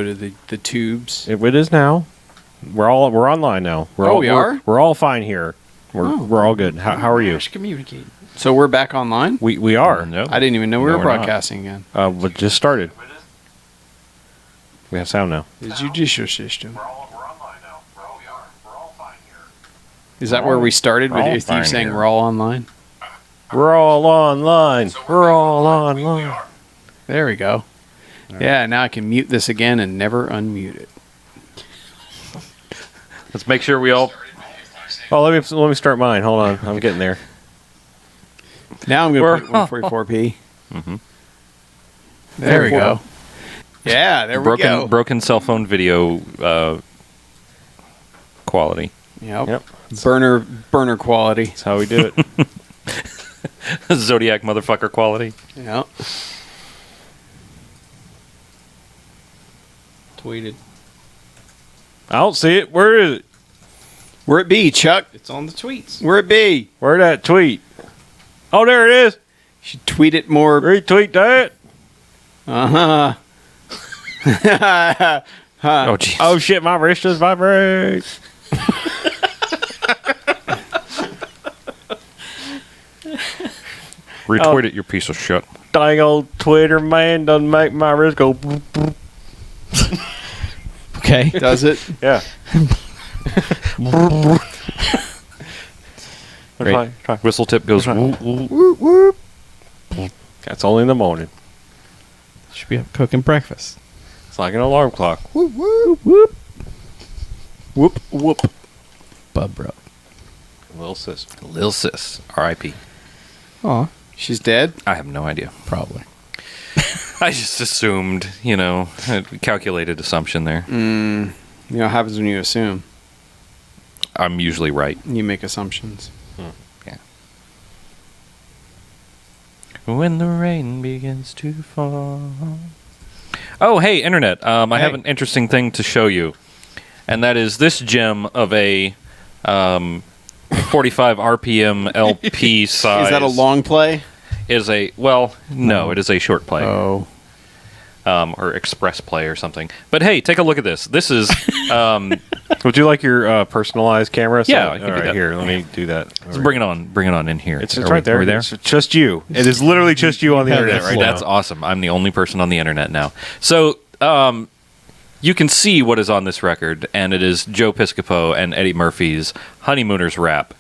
to the tubes. It is now. We're online now. We are? We're all fine here. We're all good. How are you? Communicate. So we're back online? We are. No. I didn't even know we were we're broadcasting again. We just started. We have sound now. The judicial system. We're online now. We're all fine here. Is that where we started with you saying here. we're all online? We're all online. We're all online. There we go. Yeah, now I can mute this again and never unmute it. Let's make sure we all... Oh, let me start mine. Hold on. I'm getting there. Now I'm going to put 144p. Mm-hmm. There we go. Yeah, there we go. Broken cell phone video quality. Yep. Burner quality. That's how we do it. Zodiac motherfucker quality. Yep. Tweeted. I don't see it. Where is it? Where it be, Chuck? It's on the tweets. Where it be? Where'd that tweet? Oh, there it is. You should tweet it more. Retweet that. Uh-huh. Oh, jeez. Oh, shit. My wrist just vibrates. Retweet it, you piece of shit. Dang old Twitter man doesn't make my wrist go boop, boop. Okay. Does it? Yeah. Great. Try. Whistle tip goes... Whoop, whoop, whoop. That's only in the morning. Should be up cooking breakfast. It's like an alarm clock. Whoop, whoop, whoop. Whoop, whoop. Bub bro. Little sis. Lil sis. R.I.P. Aw, She's dead? I have no idea. probably. I just assumed, a calculated assumption there. You know what happens when you assume? I'm usually right. You make assumptions. Yeah. When the rain begins to fall. Oh, hey, Internet. I have an interesting thing to show you. And that is this gem of a 45 RPM LP size. Is that a long play? No, it is a short play. Oh. Or express play or something. But hey, take a look at this. This is... Would you like your personalized camera? Yeah, I can do All right, that. Here, let me do that. Let's bring it on in here. It's Are right there. Are we there? It's just you. It is literally just you on the internet right now. That's awesome. I'm the only person on the internet now. So, you can see what is on this record, and it is Joe Piscopo and Eddie Murphy's Honeymooners Rap,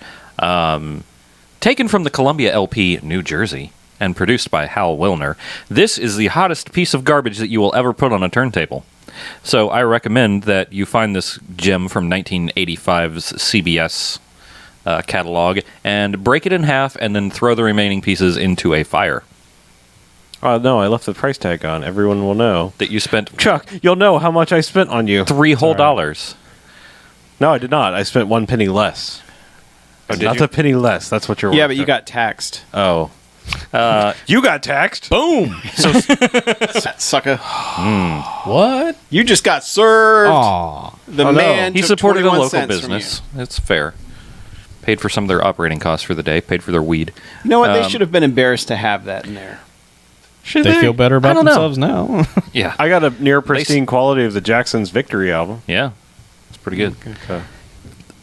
taken from the Columbia LP, New Jersey, and produced by Hal Wilner. This is the hottest piece of garbage that you will ever put on a turntable. So I recommend that you find this gem from 1985's CBS catalog and break it in half and then throw the remaining pieces into a fire. No, I left the price tag on. Everyone will know. That you spent Chuck, you'll know how much I spent on you. $3 whole dollars. No, I did not. I spent 1 penny less. Did Not you? a penny less. That's what you're Yeah, worth. but you got taxed. Oh. You got taxed. Boom! That sucker. What? You just got served. Aw. The Oh, no. man He took supported a 21 local cents from business. It's fair. Paid for some of their operating costs for the day. Paid for their weed. You know what? They should have been embarrassed to have that in there. Should They feel better about don't know. themselves now. Yeah. I got a near pristine quality of the Jacksons' Victory album. Yeah. It's pretty good. Okay.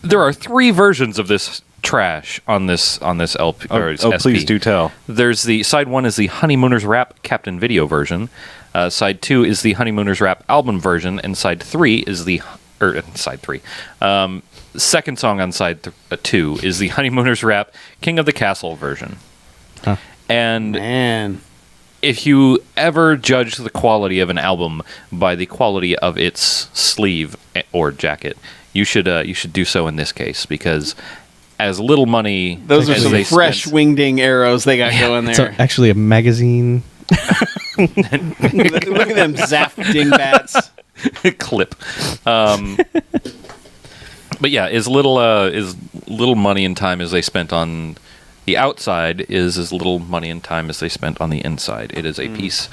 There are 3 versions of this trash on this LP. or Oh, SP. please do tell. There's the side 1 is the Honeymooners Rap Captain Video version. Side 2 is the Honeymooners Rap album version, and side 3 is the side 3. Second song on side 2 is the Honeymooners Rap King of the Castle version. Huh. And Man. if you ever judge the quality of an album by the quality of its sleeve or jacket, you should do so in this case, because as little money Those are as some they fresh spent- wingding arrows they got going It's there. actually a magazine. Look at them zap dingbats. clip. But yeah, as little money and time as they spent on the outside is as little money and time as they spent on the inside. It is a piece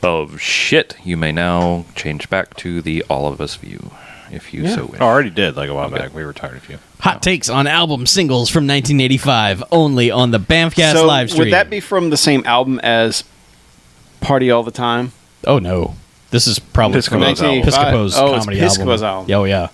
of shit. You may now change back to the all of us view, if you so wish. I already did like a while back. We were tired of you. Hot takes on album singles from 1985, only on the BMFcast live stream. would that be from the same album as Party All the Time? Oh, no. This is probably Piscopo's from album. Piscopo's Oh, it's comedy Piscopo's album. Oh, yeah.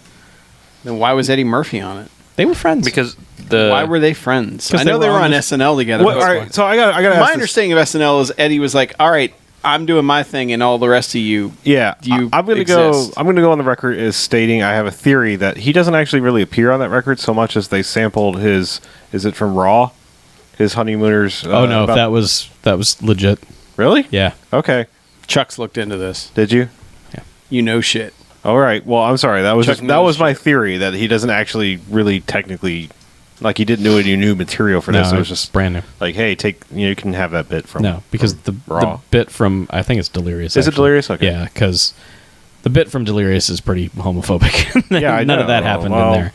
Then why was Eddie Murphy on it? They were friends. Because Why were they friends? 'Cause I know they they were were on on this- SNL together. What, but all right, so I got to ask my this. understanding of SNL is Eddie was like, "All right, I'm doing my thing, and all the rest of you." Yeah, you I'm going to go. exist. I'm going to go on the record as stating I have a theory that he doesn't actually really appear on that record so much as they sampled his. Is it from Raw? His honeymooners. oh, no. That was legit. really? Yeah. Okay. Chuck's looked into this. Did you? You know shit. All right. Well, I'm sorry. That was Chuck that knows was my shit. theory that he doesn't actually really technically like he didn't do any new material for this. No, It was just brand new. like, hey, you can have that bit from No, because from the Raw. bit from, I think it's Delirious. Is it actually. Delirious? Okay. Yeah, because the bit from Delirious is pretty homophobic. Yeah, I None of that know. happened Well, in there.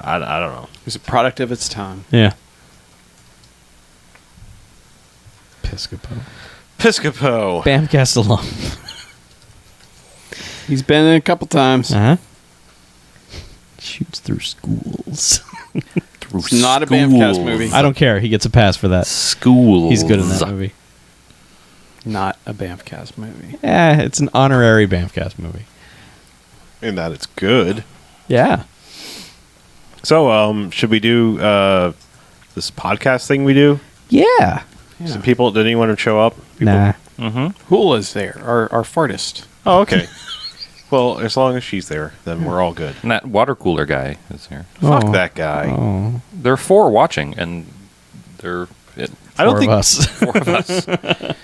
I don't know. It was a product of its time. Yeah. Piscopo. Piscopo. Bamcast alum. He's been in a couple times. Uh-huh. Shoots through schools. It's not a Bamcast movie. I don't care. He gets a pass for that. Schools. He's good in that movie. Not a Bamcast movie. Yeah, it's an honorary Bamcast movie. In that it's good. Yeah. So, should we do this podcast thing we do? Yeah. Some people, did anyone show up? People? Nah. Hula's there, our fartist. Oh, okay. Well, as long as she's there, then we're all good. And that water cooler guy is here. Fuck Oh. that guy. Oh. There are 4 watching, and they're I don't Four think of us. 4 of us.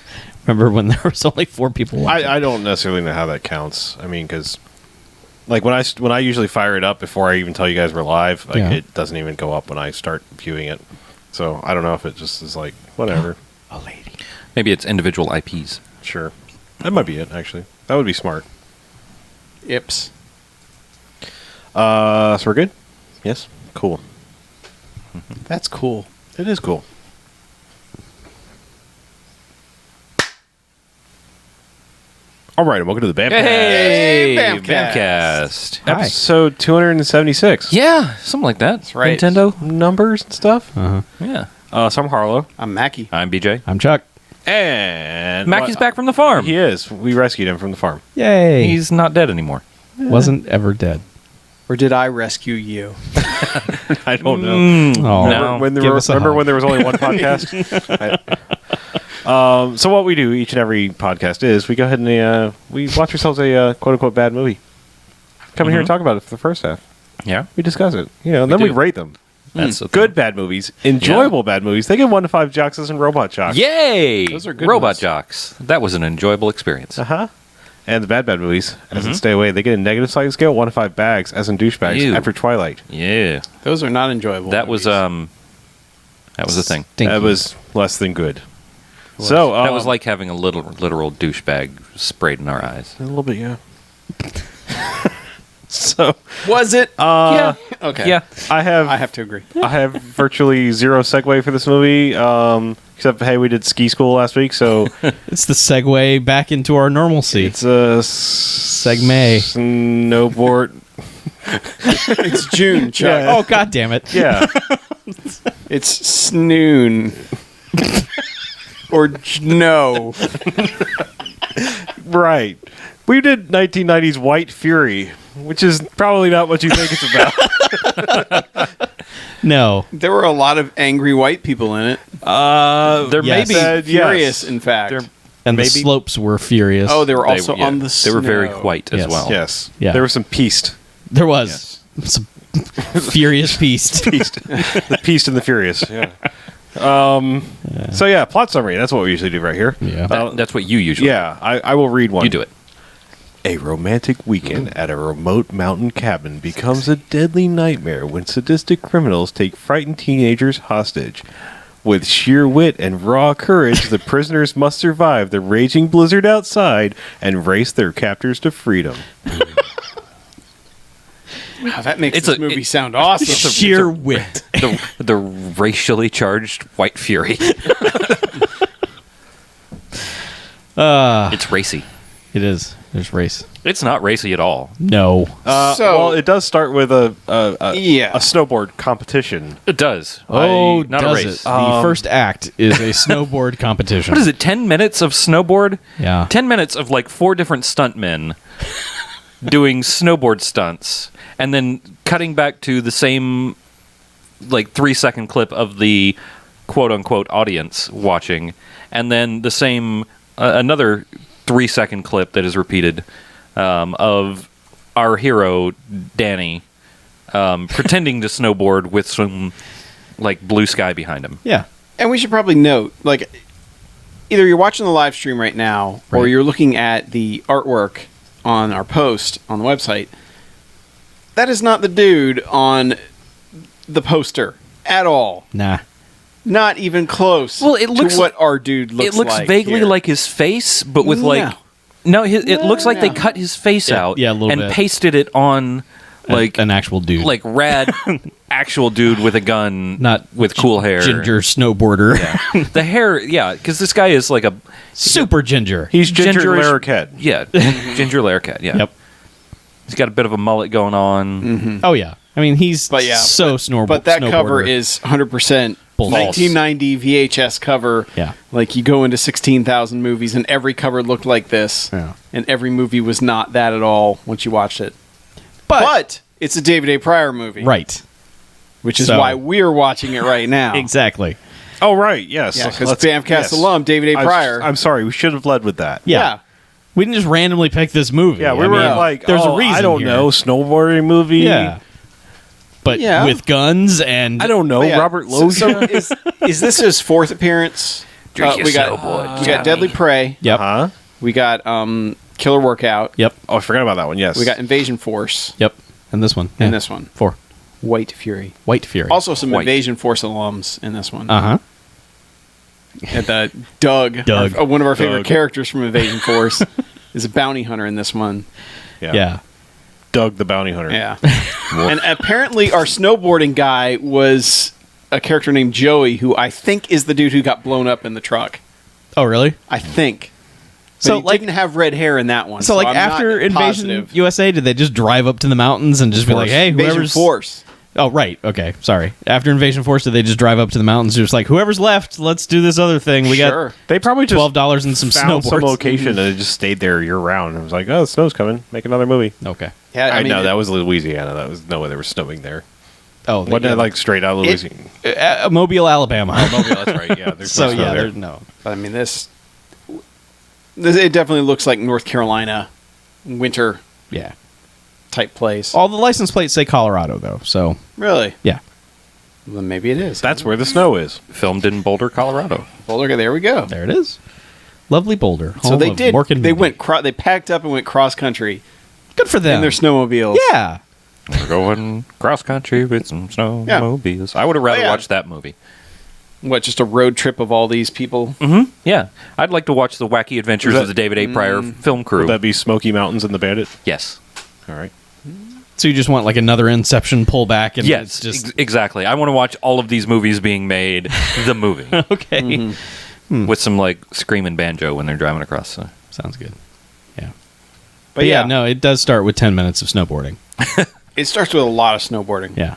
Remember when there was only 4 people watching? I don't necessarily know how that counts. I mean, because like when I usually fire it up before I even tell you guys we're live, like Yeah. it doesn't even go up when I start viewing it. So I don't know if it just is like whatever. A lady. Maybe it's individual IPs. Sure, that might be it. Actually, that would be smart. Ips. So we're good. Yes, cool. That's cool. It is cool. All right, and welcome to the Bamcast. Hey, Bamcast. Bamcast. Hi. Episode 276. Yeah, something like that. That's right. Nintendo. Numbers and stuff. Yeah. So I'm Harlow. I'm Mackie. I'm BJ. I'm Chuck. And Mackie's back from the farm. He is. We rescued him from the farm. Yay. He's not dead anymore. Wasn't ever dead. Or did I rescue you? I don't know. Oh, No. When there Give were, us a remember hug. when there was only one podcast? So what we do each and every podcast is we go ahead and we watch ourselves a quote unquote bad movie. Come in here and talk about it for the first half. Yeah. We discuss it. And then we do. rate them. That's the Good bad movies, enjoyable bad movies. They get 1 to 5 Joxes and Robot Jocks. Yay! Those are good Robot ones. Jocks. That was an enjoyable experience. Uh-huh. And the bad movies, as in Stay Away, they get a negative sliding scale, 1 to 5 bags, as in douchebags, Ew. after Twilight. Yeah. Those are not enjoyable. That was movies. that was the thing. Stinky. That was less than good. So That was like having a literal douchebag sprayed in our eyes. a little bit, yeah. So Was it? Yeah. Okay. Yeah. I I have to agree. have virtually zero segue for this movie, except hey, we did ski school last week, so It's the segue back into our normalcy. it's a Segme. snowboard. It's June, Chuck. Yeah. Oh, God damn it. Yeah, It's snoon. Or no. right. We did 1990s White Fury, which is probably not what you think it's about. No. There were a lot of angry white people in it. There Yes. may be Furious, in fact. There- And the Maybe- slopes were furious. Oh, they were also yeah, on the snow. They were very white as Yes. well. Yes. Yeah. There was some Peast. There was. Some furious beast. The Peast and the Furious. Yeah. So yeah, plot summary. That's what we usually do right here. Yeah. That's what you usually Yeah, I will read one. You do it. A romantic weekend at a remote mountain cabin becomes a deadly nightmare when sadistic criminals take frightened teenagers hostage. With sheer wit and raw courage, the prisoners must survive the raging blizzard outside and race their captors to freedom. Wow, that makes It's this a- movie it- sound awesome. Sheer wit. The racially charged white fury. It's racy. It is. There's race. It's not racy at all. No. Well, it does start with a Yeah. snowboard competition. It does. Oh, not does a race. it? The first act is a snowboard competition. What is it? 10 minutes of snowboard? Yeah. 10 minutes of like 4 different stuntmen doing snowboard stunts, and then cutting back to the same like 3-second clip of the quote unquote audience watching, and then the same another 3-second clip that is repeated of our hero Danny pretending to snowboard with some like blue sky behind him. Yeah. And we should probably note, like, either you're watching the live stream right now, or Right. you're looking at the artwork on our post on the website. That is not the dude on the poster at all. Nah. Not even close. Well, it looks to what our dude looks like. It looks vaguely here. like his face, but with No. like it looks like they No. cut his face Yeah, out yeah, a little and bit. pasted it on like an actual dude. like rad actual dude with a gun, Not with cool hair. ginger snowboarder. Yeah. The hair, yeah, because this guy is like a Super ginger. He's Ginger Gingerish- Larroquette. yeah, ginger Larroquette. Yeah, Yep. he's got a bit of a mullet going on. Oh, yeah. I mean, he's But yeah, so snowboard. But that snowboarder. cover is 100% False. 1990 VHS cover. Yeah. Like, you go into 16,000 movies, and every cover looked like this. Yeah. And every movie was not that at all once you watched it. But, But it's a David A. Pryor movie. right. Which is So- why we're watching it right now. Exactly. Oh, right. Yes. Yeah, because Let's- BAMFcast yes. alum, David A. Pryor. I'm sorry. We should have led with that. Yeah. We didn't just randomly pick this movie. Yeah, we I were mean, like, there's oh, a reason I don't here. know, snowboarding movie. Yeah. But Yeah. with guns and I don't know, But yeah, Robert so Loggia. is this his fourth appearance? Drink your we got snowboard, we got Johnny. Deadly Prey. Yep. Huh? We got Killer Workout. Yep. Oh, I forgot about that one. Yes. We got Invasion Force. Yep. And this one. And Yeah. this one. 4. White Fury. White Fury. Also some White. Invasion Force alums in this one. Uh-huh. And the Doug. Doug. One of our favorite Doug. characters from Invasion Force, is a bounty hunter in this one. Yeah. Doug the Bounty Hunter. Yeah. And apparently our snowboarding guy was a character named Joey, who I think is the dude who got blown up in the truck. Oh, really? I think. But So, he like- didn't have red hair in that one. So, like, I'm after not Invasion positive. USA, did they just drive up to the mountains and just be like, hey, Invasion whoever's... Force. Oh, right. Okay. Sorry. After Invasion Force, did they just drive up to the mountains just like, whoever's left, let's do this other thing. We Sure. They probably got just $12 and some found some snowboards. location and it just stayed there year round. It was like, oh, the snow's coming. Make another movie. Okay. Yeah, I mean, know that was Louisiana. That was no way they were snowing there. Oh, Wasn't it like straight out of Louisiana? Mobile, Alabama. Mobile, that's right. Yeah. There's so, no snow yeah, there. there's no. But I mean, this it definitely looks like North Carolina winter Yeah. type place. All the license plates say Colorado, though. So, Really? yeah. Well, then maybe it is. That's where the snow is. Filmed in Boulder, Colorado. Boulder. There we go. There it is. Lovely Boulder. So home they of did. Mork and They Mindy. went. They packed up and went cross country Good for them. in their snowmobiles. Yeah. We're going cross country with some snowmobiles. I would have rather Oh, yeah. watched that movie. What? Just a road trip of all these people. Mm-hmm. Yeah, I'd like to watch the wacky adventures Is that- of the David A. Pryor film crew. Would that be Smoky Mountains and the Bandit? Yes. All right. So you just want like another Inception pullback and Yes, it's just exactly. I want to watch all of these movies being made, the movie, okay. with some like screaming banjo when they're driving across. Sounds good. Yeah. But yeah, yeah, no, it does start with 10 minutes of snowboarding. it starts with a lot of snowboarding. Yeah.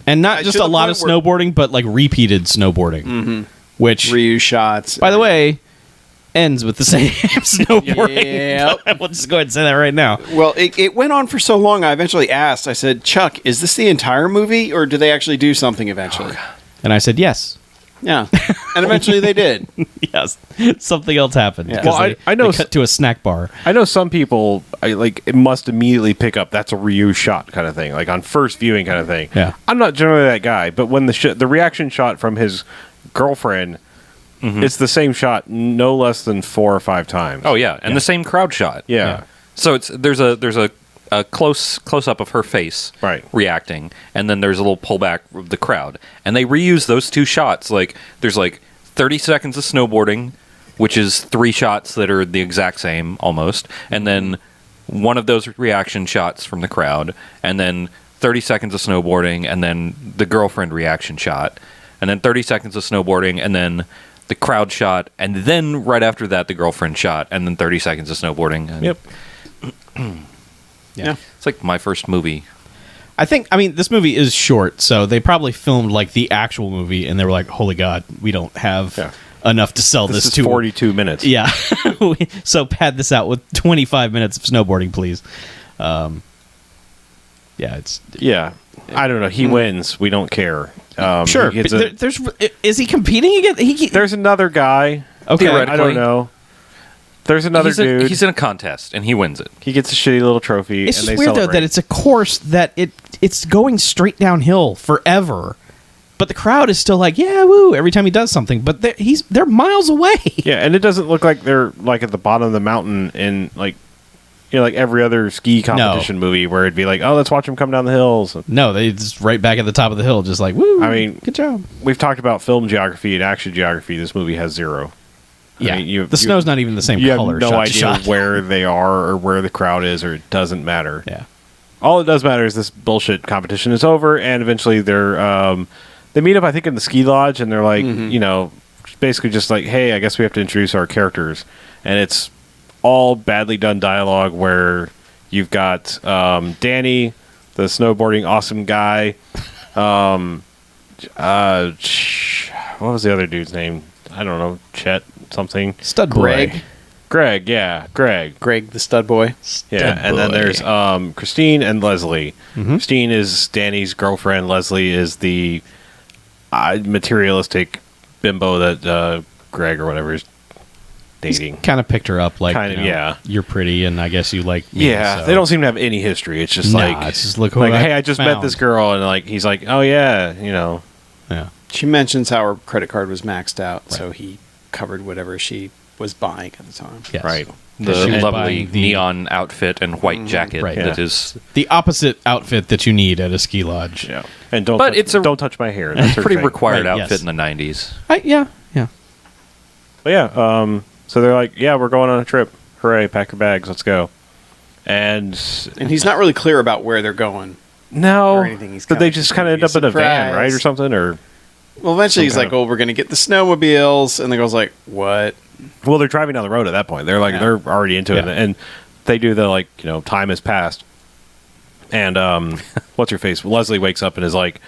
And not just to a the lot of point where- snowboarding, but like repeated snowboarding. Which, Reuse shots. by the way, ends with the same snowboarding. Yep. We'll just go ahead and say that right now. Well, it went on for so long. I eventually asked. I said, "Chuck, is this the entire movie, or do they actually do something eventually?" And I said, yes. Yeah, and eventually they did. Yes. Something else happened. Yeah. 'cause Well, they- I know they cut to a snack bar. I know some people it must immediately pick up that's a reuse shot kind of thing, like on first viewing kind of thing. Yeah. I'm not generally that guy, but when the reaction shot from his girlfriend, it's the same shot no less than 4 or 5 times. Oh yeah, and the same crowd shot. yeah. So there's a close up of her face, Right. reacting, and then there's a little pullback of the crowd, and they reuse those two shots. Like there's like 30 seconds of snowboarding, which is 3 shots that are the exact same almost, and then one of those reaction shots from the crowd, and then 30 seconds of snowboarding, and then the girlfriend reaction shot, and then 30 seconds of snowboarding, and then the the crowd shot, and then right after that, the girlfriend shot, and then 30 seconds of snowboarding. And Yep. Yeah. It's like my first movie. I mean, this movie is short, so they probably filmed like the actual movie, and they were like, "Holy God, we don't have enough to sell This this is to." 42 minutes. Yeah, so pad this out with 25 minutes of snowboarding, please. Yeah, it's Yeah. I don't know. He wins. We don't care. sure. he gets But is he competing again? there's another guy. Okay. I don't know. There's another dude. He's in a contest, and he wins it. He gets a shitty little trophy, It's and just they weird celebrate. though that it's a course that it's going straight downhill forever, but the crowd is still like, yeah, woo, every time he does something. But they're miles away. Yeah, and it doesn't look like they're like at the bottom of the mountain in like like every other ski competition movie where it'd be like, oh, let's watch them come down the hills. No, they just right back at the top of the hill, just like, woo. I mean, good job. We've talked about film geography and action geography. This movie has zero. Yeah, I mean, the snow's not even the same You color. have no shot to idea shot. where they are or where the crowd is, or it doesn't matter. Yeah. All it does matter is this bullshit competition is over, and eventually they meet up, I think, in the ski lodge, and they're like, basically just like, hey, I guess we have to introduce our characters, and it's all badly done dialogue where you've got Danny, the snowboarding awesome guy. What was the other dude's name? I don't know, Chet something. Stud Greg. boy. Greg, yeah, Greg. Greg the stud boy. Yeah, and then there's Christine and Leslie. Christine is Danny's girlfriend. Leslie is the materialistic bimbo that Greg or whatever is dating. Kind of picked her up like, Kind of, yeah. You're pretty, and I guess you like me. Yeah, so. they don't seem to have any history. It's just Nah, like, it's just look who like, I hey, I just met found. this girl, and like he's like, oh yeah, Yeah. She mentions how her credit card was maxed out, so he covered whatever she was buying at the time. Yes. right. The She was lovely buying the- neon outfit and white jacket Right. that Yeah. is The opposite outfit that you need at a ski lodge. Yeah, and don't But touch, it's a don't touch my hair. That's her pretty thing. required Right, outfit yes. in the 90s. Yeah. But yeah, so they're like, yeah, we're going on a trip. Hooray! Pack your bags. Let's go. And And he's not really clear about where they're going. no, Or anything. He's but kinda they just just kind of gonna end be up in a van, surprised. right, or something, or Well, eventually he's Some like, kind "Oh, we're gonna get the snowmobiles," and the girl's like, "What?" well, they're driving down the road at that point. They're like, Yeah. they're already into it, Yeah. and they do the like, time has passed, and what's her face? Leslie wakes up and is like,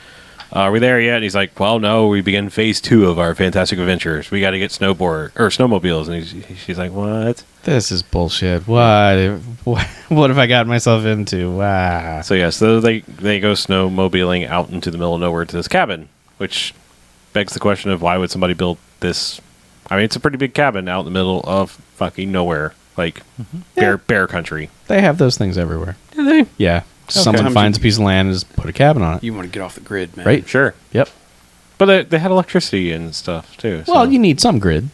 "Are we there yet?" And he's like, "Well, no, we begin phase 2 of our fantastic adventures. We got to get snowmobiles." And she's like, "What?" This is bullshit. What have I got myself into? Wow. So yeah, so they go snowmobiling out into the middle of nowhere to this cabin, which begs the question of why would somebody build this? I mean, it's a pretty big cabin out in the middle of fucking nowhere, like bear country. They have those things everywhere. Do they? Yeah. Someone Sometimes finds a piece of land and just put a cabin on it. You want to get off the grid, man? Right? Sure, Yep. but they had electricity and stuff too. So. Well, you need some grid.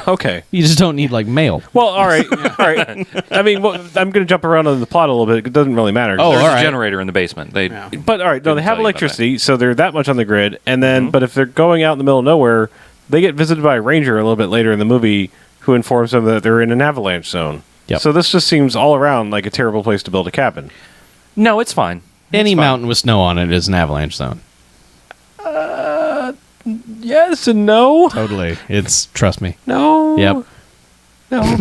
okay. You just don't need like mail. Well, all right, all right. I mean, I'm going to jump around on the plot a little bit. It doesn't really matter. Oh, There's all a right. generator in the basement. They Yeah. But all right, no, they Didn't have tell you about electricity, so they're that much on the grid. And then, but if they're going out in the middle of nowhere, they get visited by a ranger a little bit later in the movie who informs them that they're in an avalanche zone. Yep. So this just seems all around like a terrible place to build a cabin. No, it's fine. Any It's fine. mountain with snow on it is an avalanche zone. Yes and no. Totally. Trust me. No. Yep. No.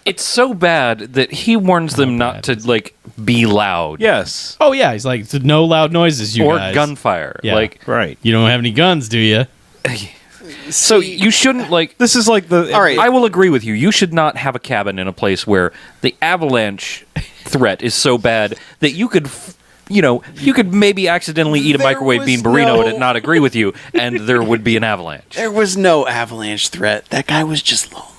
It's so bad that he warns them not to like be loud yes. Oh, yeah. He's like, no loud noises, you or guys. gunfire. Yeah. Like, Right. You don't have any guns, do you? so you shouldn't like. This is like the. All right. I will agree with you. You should not have a cabin in a place where the avalanche threat is so bad that you could, you could maybe accidentally eat a There microwave bean was burrito no- and not agree with you, and there would be an avalanche. There was no avalanche threat. That guy was just lonely.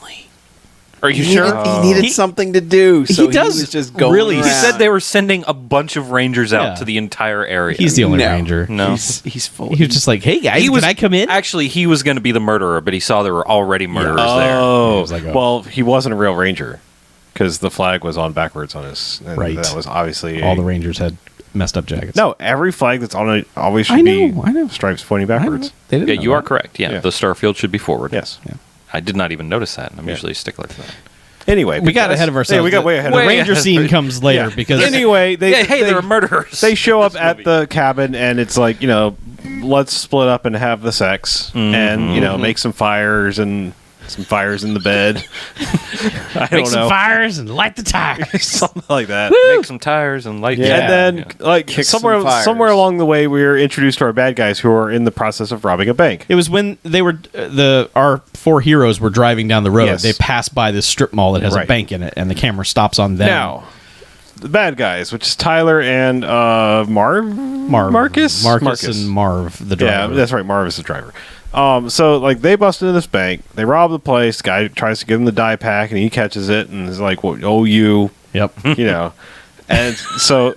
Are you He sure? needed, he needed something to do, so he, does was just going really- He around. said they were sending a bunch of rangers out Yeah. to the entire area. He's the only No. ranger. No. He's full. He was just like, hey, guys, can I come in? Actually, he was going to be the murderer, but he saw there were already murderers there. Oh. It was like, oh. Well, he wasn't a real ranger because the flag was on backwards on his. And Right. That was obviously All the rangers had messed up jackets. No, every flag that's on it always should I be know. stripes pointing I know. backwards. They didn't Yeah, know you are that. correct. Yeah, Yeah. the starfield should be forward. Yes. Yeah. I did not even notice that. I'm usually a stickler for that. Anyway, We got because- ahead of ourselves. Yeah, we got way ahead The of ranger scene comes later because Anyway, they Hey, there are murderers. they show up This at movie. the cabin and it's like let's split up and have the sex, and make some fires and some fires in the bed. I Make don't some know, fires and light the tires. something like that. Make some tires and light. And then, like Kick some somewhere fires. along the way, we were introduced to our bad guys who are in the process of robbing a bank. It was when they were our four heroes were driving down the road. Yes. They passed by this strip mall that has a Right. bank in it, and the camera stops on them. Now, the bad guys, which is Tyler and Marcus and Marv, the driver. Yeah, that's right. Marv is the driver. So like they bust into this bank, they rob the place. Guy tries to give him the die pack, and he catches it, and is like, "Well, oh, you," Yep. And so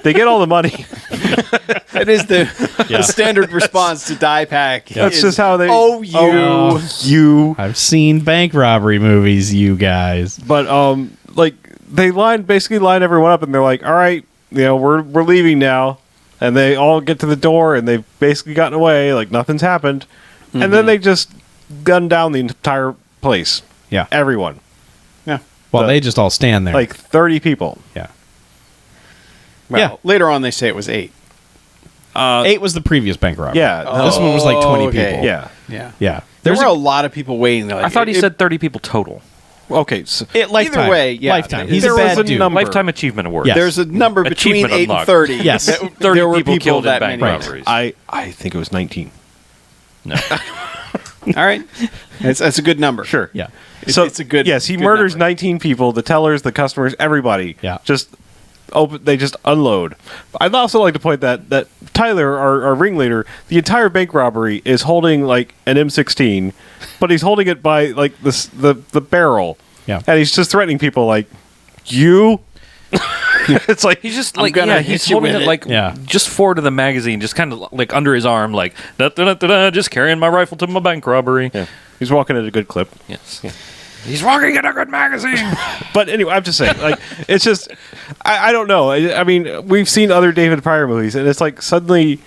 they get all the money. That is the standard response to die pack. That's is, just how they. Oh, you. Oh, you. I've seen bank robbery movies, you guys. But like they basically line everyone up, and they're like, "All right, we're leaving now," and they all get to the door, and they've basically gotten away, like nothing's happened, and then they just gun down the entire place. Yeah. Everyone, Yeah. Well, they just all stand there. like 30 people. yeah. Well, Yeah. later on, they say it was 8. 8 was the previous bank robbery. Yeah, This one was like 20 okay. people. yeah. Yeah. Yeah. There There's were a lot of people waiting. Like, I thought he said 30 people total. Okay, so Lifetime. Either way, yeah. Lifetime. He's There a was bad a dude. number. Lifetime Achievement Award. Yes. there's a number between Achievement 8 and unlocked. 30. Yes. that 30 there were people killed in that bank many. robberies. I think it was 19. No. All right. That's a good number. Sure. Yeah. It's a good. Yes, he good murders number. 19 people, the tellers, the customers, everybody. Yeah. They just unload. I'd also like to point that Tyler, our ringleader, the entire bank robbery is holding like an M16, but he's holding it by like the barrel. Yeah. And he's just threatening people like, you? It's like He's just I'm like, gonna he's hit you holding with it it. like Yeah. just forward of the magazine, just kind of like under his arm, like just carrying my rifle to my bank robbery. yeah. He's walking at a good clip. Yes. He's walking in a good magazine. But anyway, I'm just saying, like, it's just, I don't know. I mean, we've seen other David Pryor movies, and it's like suddenly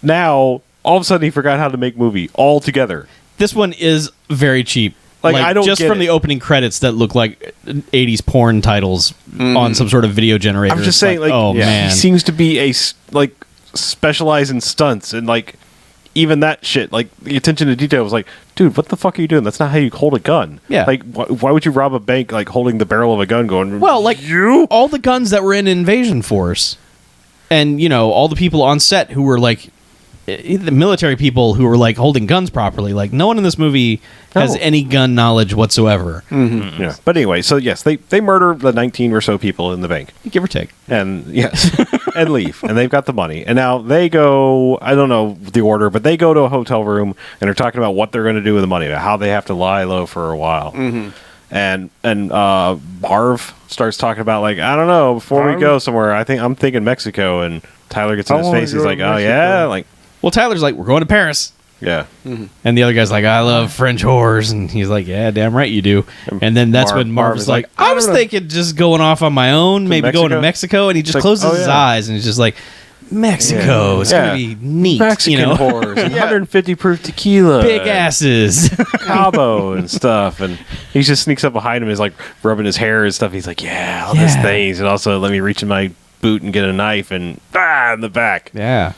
now, all of a sudden, he forgot how to make movie altogether. This one is very cheap. Like, I don't just get from it. the opening credits that look like 80s porn titles on some sort of video generator. I'm just It's saying, like, oh man, he seems to be specialize in stunts, and like, even that shit, like the attention to detail was like, dude, what the fuck are you doing? That's not how you hold a gun. Yeah. Like, why would you rob a bank like holding the barrel of a gun going, well, like you? all the guns that were in Invasion Force, and all the people on set who were like the military people who were like holding guns properly. Like no one in this movie has No. any gun knowledge whatsoever, Yeah. But anyway, so yes, they murder the 19 or so people in the bank. give or take. And yes, and leave, and they've got the money, and now they go. I don't know the order, but they go to a hotel room and are talking about what they're going to do with the money, how they have to lie low for a while. And Marv starts talking about like, I don't know, before we go somewhere, I'm thinking Mexico, and Tyler gets in his face. He's like, oh yeah, like Well, Tyler's like, we're going to Paris. yeah. And the other guy's like, I love French whores. And he's like, yeah, damn right you do. And then that's when Marv is like, I was thinking just going off on my own, maybe going to Mexico. And he just like, closes oh, his yeah. eyes and he's just like, Mexico, it's Yeah. going to be neat. Mexican whores, and 150 proof tequila, Big asses. Cabo and stuff, and he just sneaks up behind him, is like rubbing his hair and stuff. He's like, yeah, all these Yeah. things, and also let me reach in my boot and get a knife and in the back. yeah.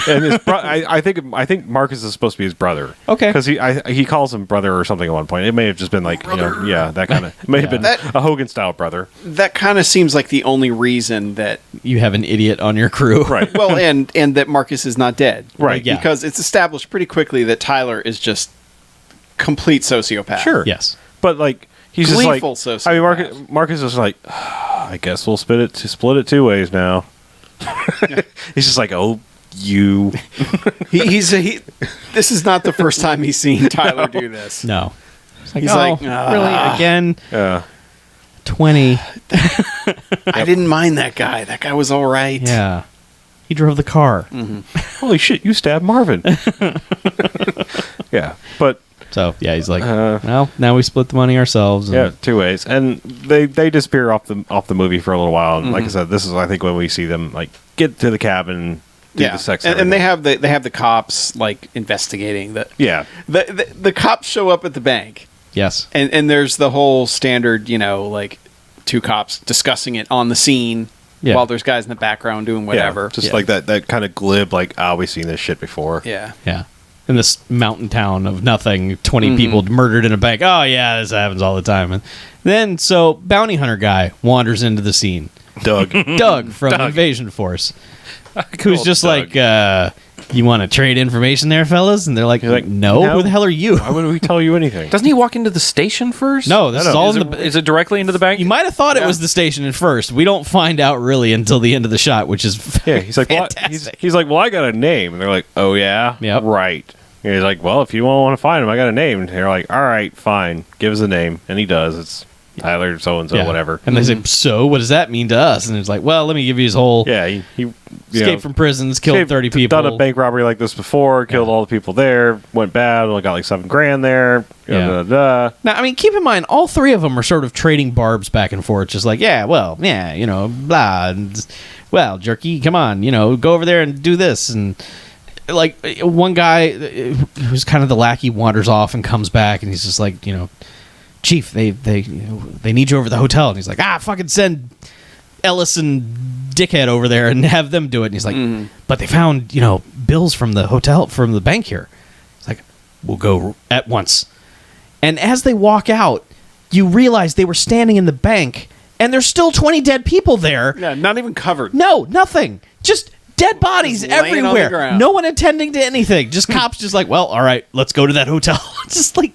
And his I think Marcus is supposed to be his brother. Okay. Because he calls him brother or something at one point. It may have just been like that kind of. It may have been a Hogan style brother. That kind of seems like the only reason that You have an idiot on your crew. Right. well, and that Marcus is not dead, Right. Yeah. Because it's established pretty quickly that Tyler is just complete sociopath. Sure. Yes. But like he's Gleeful just like. I mean, Marcus is like. I guess we'll split it 2 ways now. He's just like, oh. You. This is not the first time he's seen Tyler do this. No. It's like, He's oh, like, really? Again? Yeah. 20. I didn't mind that guy. That guy was all right. Yeah. He drove the car. Holy shit! You stabbed Marvin. Yeah, but So, yeah, he's like, well, now we split the money ourselves. And yeah, 2 ways, and they disappear off the movie for a little while. And like I said, this is I think when we see them like get to the cabin, do the sex, and they have the cops like investigating the the cops show up at the bank, Yes. and there's the whole standard like 2 cops discussing it on the scene. Yeah. while there's guys in the background doing whatever. Just like that kind of glib, like, we've seen this shit before. Yeah. Yeah. In this mountain town of nothing, 20 people murdered in a bank. Oh, yeah, this happens all the time. And then, so, bounty hunter guy wanders into the scene. Doug. Doug from Invasion Force. Who's just Doug. like, you want to trade information there, fellas? And they're like, like, no, no. who the hell are you? Why would we tell you anything? Doesn't he walk into the station first? No, this is all in the... Is it directly into the bank? You might have thought it was the station at first. We don't find out really until the end of the shot, which is Yeah, he's like, well, fantastic. he's like, well, I got a name. And they're like, oh, yeah? Yep. Right. And he's like, well, if you don't want to find him, I got a name. And they're like, all right, fine. Give us a name. And he does. It's Tyler so-and-so, Yeah. whatever. And they say, so what does that mean to us? And it's like, well, let me give you his whole Yeah, he escape from prisons, killed 30 people. Done a bank robbery like this before, killed all the people there, went bad, only got like $7,000 there. Yeah. Da. Now, I mean, keep in mind, all three of them are sort of trading barbs back and forth, just like, yeah, well, yeah, you know, blah. And, well, jerky, come on, you know, go over there and do this. And, like, one guy who's kind of the lackey wanders off and comes back, and he's just like, you know, Chief, they need you over the hotel. And he's like, fucking send Ellis and Dickhead over there and have them do it. And he's like, but they found, you know, bills from the hotel, from the bank here. It's like, we'll go at once. And as they walk out, you realize they were standing in the bank, and there's still 20 dead people there. Yeah, not even covered. No, nothing. Just dead bodies Just laying on the everywhere. ground. No one attending to anything. Just cops just like, well, all right, let's go to that hotel. Just like,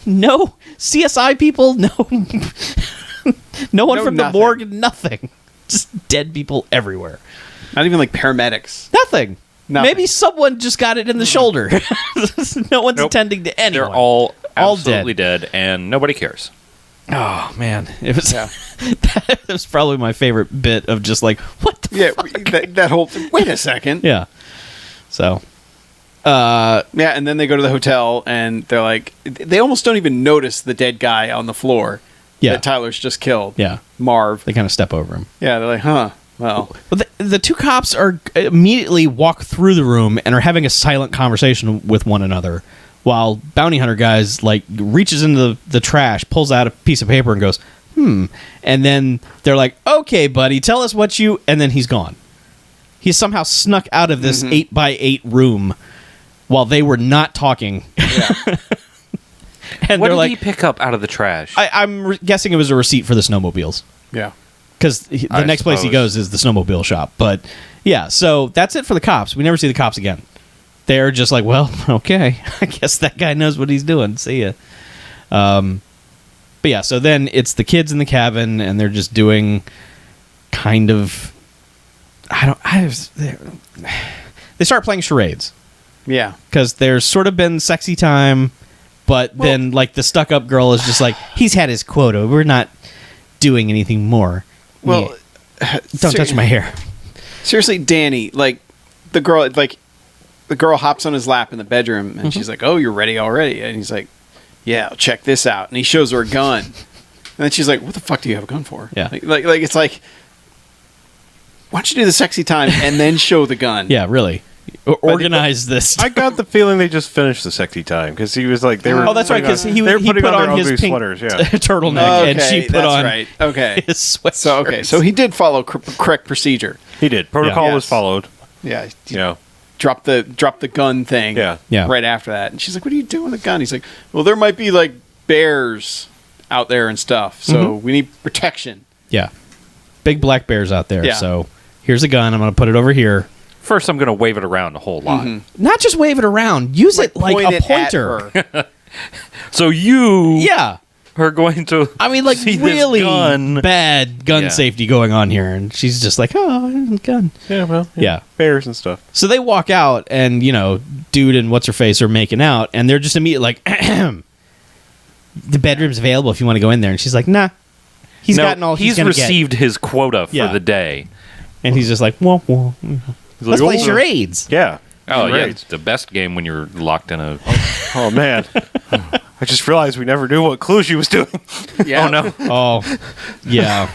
no CSI people, no no one No from nothing. the morgue, nothing. Just dead people everywhere. Not even like paramedics. Nothing. Nothing. Maybe someone just got it in the shoulder. No one's attending to anyone. They're all All absolutely dead, and nobody cares. Oh man, it was Yeah. that was probably my favorite bit of just like, what the Yeah, fuck? that whole. Wait a second. Yeah. So, Yeah, and then they go to the hotel, and they're like, they almost don't even notice the dead guy on the floor. Yeah. That Tyler's just killed. yeah, Marv. they kind of step over him. Yeah, they're like, huh. Well, But the two cops are immediately walk through the room and are having a silent conversation with one another, while bounty hunter guys like reaches into the trash, pulls out a piece of paper, and goes, and then they're like, okay, buddy, tell us what you, and then he's gone. He somehow snuck out of this 8x8 room while they were not talking. yeah. And What they're did like, he pick up out of the trash? I'm guessing it was a receipt for the snowmobiles. Yeah. Because the I next place he suppose. goes is the snowmobile shop. But yeah, so that's it for the cops. We never see the cops again. They're just like, well, okay, I guess that guy knows what he's doing. See ya. But yeah, so then it's the kids in the cabin, and they're just doing kind of. They start playing charades Yeah. because there's sort of been sexy time, but then like the stuck-up girl is just like, he's had his quota. We're not doing anything more. Well, Yeah. Don't touch my hair. Seriously, Danny, like the girl hops on his lap in the bedroom, and she's like, "Oh, you're ready already?" And he's like, "Yeah, check this out." And he shows her a gun, and then she's like, "What the fuck do you have a gun for?" Yeah. like it's like, why don't you do the sexy time and then show the gun? Yeah, really. Organize this. I got the feeling they just finished the sexy time because he was like, they were. Oh, that's right, putting because on- he they were he putting put their on his ugly pink sweaters. Yeah. turtleneck, and she put that's on right. Okay. his sweatshirt. So okay, so he did follow correct procedure. He did. Protocol Yeah. was Yes. followed. Yeah. He You know. dropped the gun thing. Yeah. Yeah. Right after that, and she's like, "What are you doing with the gun?" He's like, "Well, there might be like bears out there and stuff, so we need protection." Yeah. Big black bears out there. Yeah. So here's a gun. I'm going to put it over here. First, I'm going to wave it around a whole lot. Not just wave it around. Use it like Point a it at pointer. her. So you Yeah. are going to. I mean, like see this really gun. bad gun Yeah. safety going on here, and she's just like, "Oh, gun." Yeah. Well. Yeah. Bears and stuff. So they walk out, and dude and what's her face are making out, and they're just immediately like, "The bedroom's available if you want to go in there." And she's like, "Nah." He's gotten all he's gonna received his quota for Yeah. the day. get. And he's just like, "Whoa, whoa." He's Let's like, play "Oh, charades. Yeah. Oh, yeah. Right. It's the best game when you're locked in a. Oh man. I just realized we never knew what clue she was doing. Yeah. Oh, no. Oh, yeah.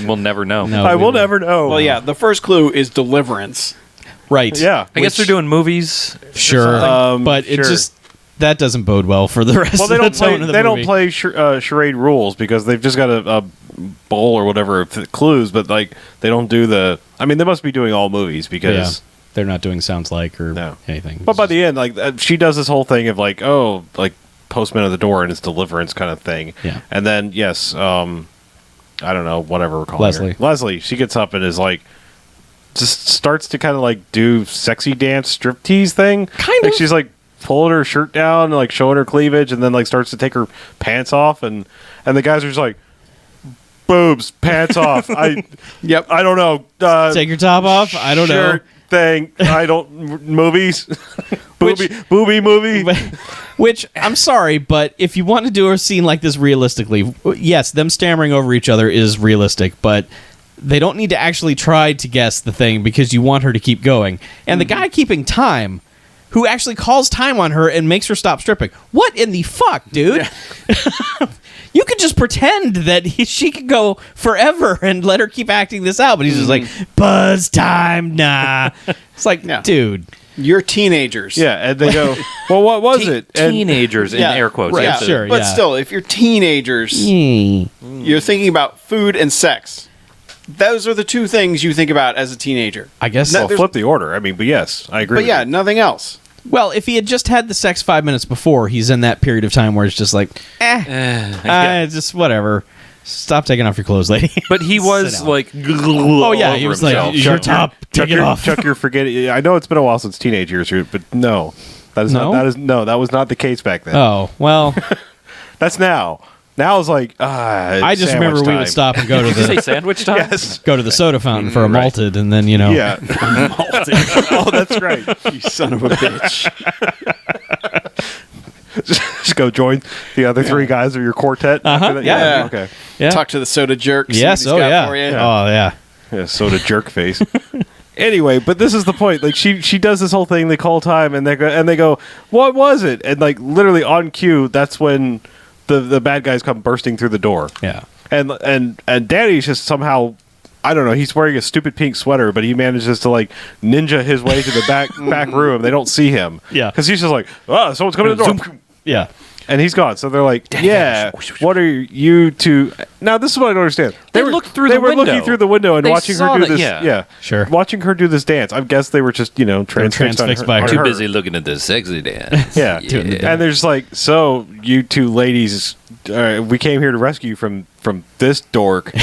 We'll never know. No. I we will don't. never know. Well, yeah. The first clue is deliverance. Right. Yeah. I guess they're doing movies. Sure. But it sure. just that doesn't bode well for the rest Well, they of don't the tone play. of the They movie. don't play charade rules because they've just got bowl or whatever of clues, but like they don't do the. I mean, they must be doing all movies because they're not doing sounds like or No. anything. But by the end, like she does this whole thing of like, oh, like postman at the door and it's deliverance kind of thing. Yeah. And then yes, I don't know, whatever we're calling Leslie. her. Leslie. She gets up and is like, just starts to kind of like do sexy dance striptease thing. Kind like of. she's like pulling her shirt down and like showing her cleavage, and then like starts to take her pants off, and the guys are just like, boobs, pants off. I don't know. Take your top off. I don't know. Shirt thing. I don't movies. Booby movie. Which I'm sorry, but if you want to do a scene like this realistically, yes, them stammering over each other is realistic, but they don't need to actually try to guess the thing because you want her to keep going. And the guy keeping time, who actually calls time on her and makes her stop stripping. What in the fuck, dude? Yeah. You could just pretend that she could go forever and let her keep acting this out, but he's just like, buzz time, nah. It's like, dude. You're teenagers. Yeah, and they go, well, what was it? And Teenagers in air quotes. Right, Yeah. sure. But still, if you're teenagers, you're thinking about food and sex. Those are the two things you think about as a teenager. I guess. well, flip the order. I mean, but yes, I agree. But with yeah, you. nothing else. Well, if he had just had the sex 5 minutes before, he's in that period of time where it's just like, just whatever. Stop taking off your clothes, lady. But he was like, oh yeah, he was like, your top, take it off. Chuck, you're forgetting. I know it's been a while since teenage years, but no, that is No? not. That was not the case back then. Oh well, That's now. Now it's like I just remember we would stop and go to Did you say the sandwich time? Yes. go to the soda fountain for a malted, and then Yeah. Oh, that's right. You son of a bitch. Just go join the other three guys of your quartet. after that? Yeah. Okay. yeah, Talk to the soda jerk. see yes, what he's got yeah, for you. oh yeah. Yeah, soda jerk face. Anyway, but this is the point. Like she does this whole thing. They call time and they go, what was it? And like literally on cue, that's when the bad guys come bursting through the door. Yeah. And Danny's just somehow, I don't know, he's wearing a stupid pink sweater, but he manages to like ninja his way to the back room. They don't see him. Yeah. Because he's just like, oh, someone's coming to the door. Yeah. And he's gone. So they're like, yeah, what are you two? Now, this is what I don't understand. They looked through they the were window. looking through the window and They watching her saw do that- this. yeah. Sure. Watching her do this dance. I guess they were just, transfixed, transfixed on by her. her. on Too busy looking at this sexy dance. Yeah. Doing the dance. And they're just like, so you two ladies, we came here to rescue you from this dork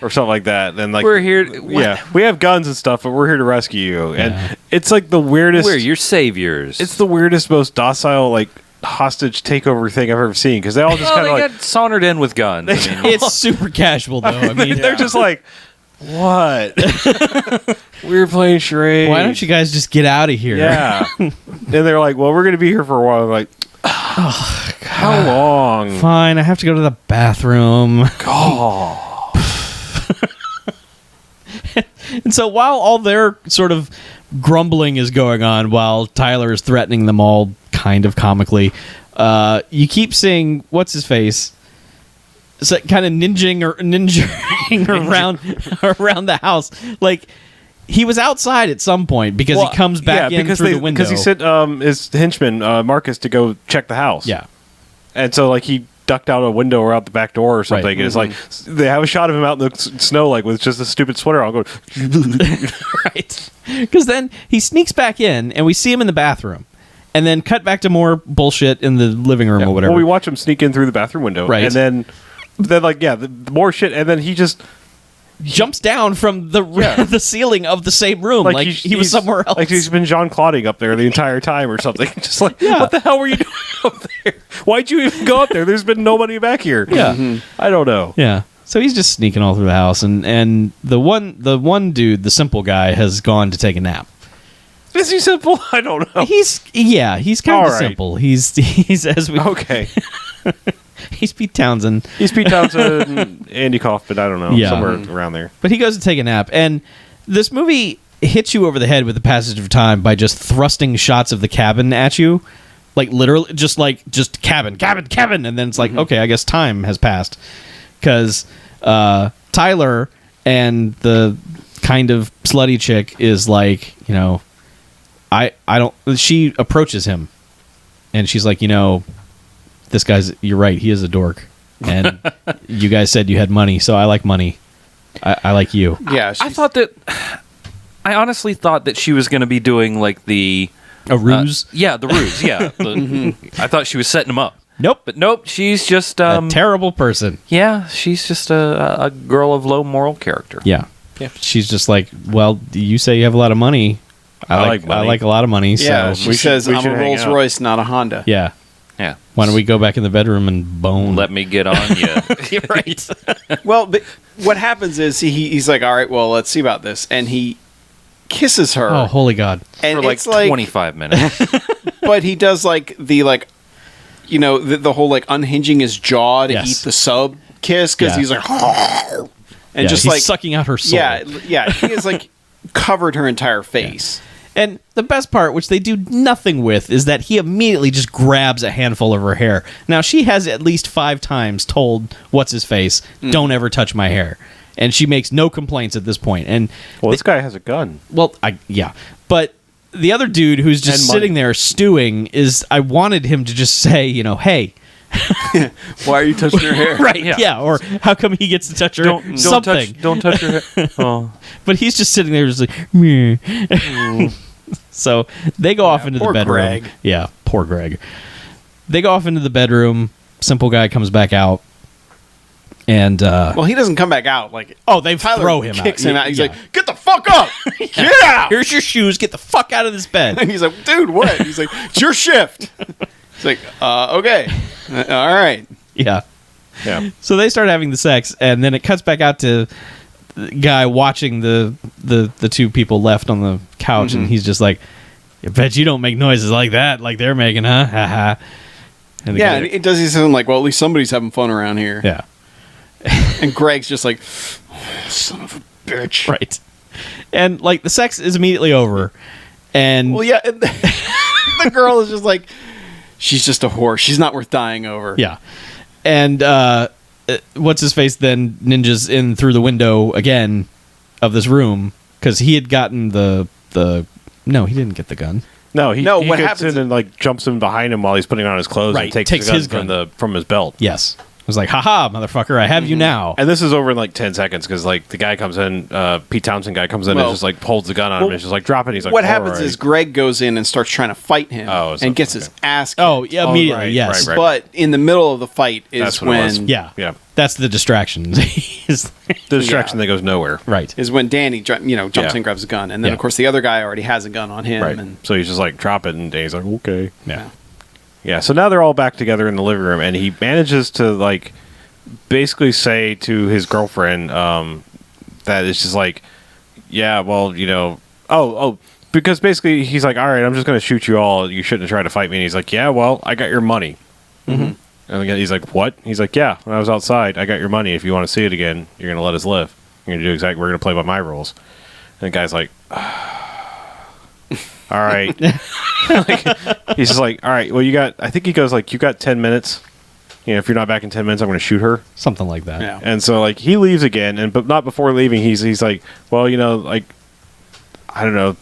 or something like that. And like, We're here. yeah, we have guns and stuff, but we're here to rescue you. And it's like the weirdest. We're your saviors. It's the weirdest, most docile, like hostage takeover thing I've ever seen because they all just Oh, kind they of like got sauntered in with guns. I mean, It's super casual though. I mean, they're just like, what? We're playing charades. why don't you guys just get out of here? Yeah. And they're like, well, we're going to be here for a while. I'm like, how long? Fine, I have to go to the bathroom. And so while all their sort of grumbling is going on, while Tyler is threatening them all kind of comically, you keep seeing what's his face, so kind of ninjing around the house. Like he was outside at some point because he comes back in through the window. Because he sent his henchman Marcus to go check the house. Yeah. And so like he ducked out a window or out the back door or something. Right. And it's like they have a shot of him out in the snow, like with just a stupid sweater on, going. Right. Because then he sneaks back in, and we see him in the bathroom, and then cut back to more bullshit in the living room or whatever. Well, we watch him sneak in through the bathroom window, Right. And then like the more shit, and then he just jumps down from the the ceiling of the same room, like he was he's- somewhere else. like he's been Jean Clauding up there the entire time or something. Just like, what the hell were you doing up there? Why'd you even go up there? There's been nobody back here. Yeah. I don't know. Yeah. So he's just sneaking all through the house, and the one dude, the simple guy, has gone to take a nap. Is he simple? I don't know. He's kind All of right. simple. He's as we Okay. he's Pete Townsend. He's Pete Townsend, Andy Kaufman, I don't know, Yeah. somewhere around there. But he goes to take a nap, and this movie hits you over the head with the passage of time by just thrusting shots of the cabin at you, like literally, just cabin, and then it's like, okay, I guess time has passed, because Tyler and the kind of slutty chick is like, I don't. She approaches him, and she's like, this guy's. You're right. He is a dork. And you guys said you had money, so I like money. I like you. Yeah, I honestly thought that she was going to be doing like the A ruse? the ruse. Yeah, I thought she was setting him up. Nope. But nope, she's just A terrible person. yeah, she's just a girl of low moral character. Yeah. She's just like, well, you say you have a lot of money. I like money. I like a lot of money. yeah. So She says, we "I'm should a hang Rolls out." Royce, not a Honda." yeah. Yeah. Why don't we go back in the bedroom and bone? Let me get on you. right. Well, but what happens is he's like, "All right, well, let's see about this," and he kisses her. Oh, holy God. and For like it's like 25 minutes. But he does like the the whole like unhinging his jaw to Yes. eat the sub kiss because Yeah. he's like, and Yeah, just he's like sucking out her soul. yeah, he is like covered her entire face. And the best part, which they do nothing with, is that he immediately just grabs a handful of her hair. Now, she has at least 5 times told what's-his-face, don't ever touch my hair. And she makes no complaints at this point. And, Well, this guy has a gun. well, yeah. But the other dude who's just And money. sitting there stewing is, I wanted him to just say, hey. Why are you touching her hair? Right, Yeah. yeah. Or how come he gets to touch her? Something. Don't touch your head. Oh. But he's just sitting there just like, meh. So they go off into the poor bedroom. Greg. Yeah, poor Greg. They go off into the bedroom. Simple guy comes back out. And, Well, he doesn't come back out. Like, they Tyler throw him kicks out. him out. He's Yeah. like, "Get the fuck up! Get out!" Here's your shoes. Get the fuck out of this bed. And he's like, "Dude, what?" He's like, "It's your shift." He's like, "Okay, all right." Yeah. Yeah. So they start having the sex, and then it cuts back out to the guy watching the 2 people left on the couch, and he's just like, "I bet you don't make noises like that, like they're making, huh?" Ha ha. And the Yeah, guy- and it does something like, "Well, at least somebody's having fun around here." yeah. And Greg's just like, "Son of a bitch." Right. And like the sex is immediately over. And Well, yeah. And the girl is just like, she's just a whore. She's not worth dying over. yeah. And what's his face then ninjas in through the window again of this room because he had gotten the no, he didn't get the gun. No, he what gets happens in and like jumps in behind him while he's putting on his clothes Right, and takes takes the gun his gun. from his belt. Yes. It was like, haha, motherfucker, I have you now. And this is over in like 10 seconds because like the guy comes in, Pete Townsend guy comes in Well- and just like holds the gun on him and is just like drop it. He's like, What "All happens right." is Greg goes in and starts trying to fight him Oh, and gets okay. his ass kicked. Oh, yeah, immediately, right, yes. right. But in the middle of the fight is That's what it was. when Yeah. Yeah. That's the distraction. He's- The distraction that goes nowhere. right. is when Danny jumps Yeah. in, grabs a gun, and then Yeah. of course the other guy already has a gun on him. Right. And So he's just like drop it and Danny's like, okay. Yeah. Yeah. So now they're all back together in the living room and he manages to like basically say to his girlfriend that it's just like, yeah, well, because basically he's like, all right, I'm just going to shoot you all. You shouldn't have tried to fight me. And he's like, yeah, well, I got your money. Mm-hmm. And again, he's like, what? He's like, yeah, when I was outside, I got your money. If you want to see it again, you're going to let us live. You're going to do exactly, we're going to play by my rules. And the guy's like, all right. He's just like, all right, well, I think he goes like, you got 10 minutes. If you're not back in 10 minutes, I'm going to shoot her. Something like that. yeah. And so like he leaves again, but not before leaving. He's like, well, like, I don't know,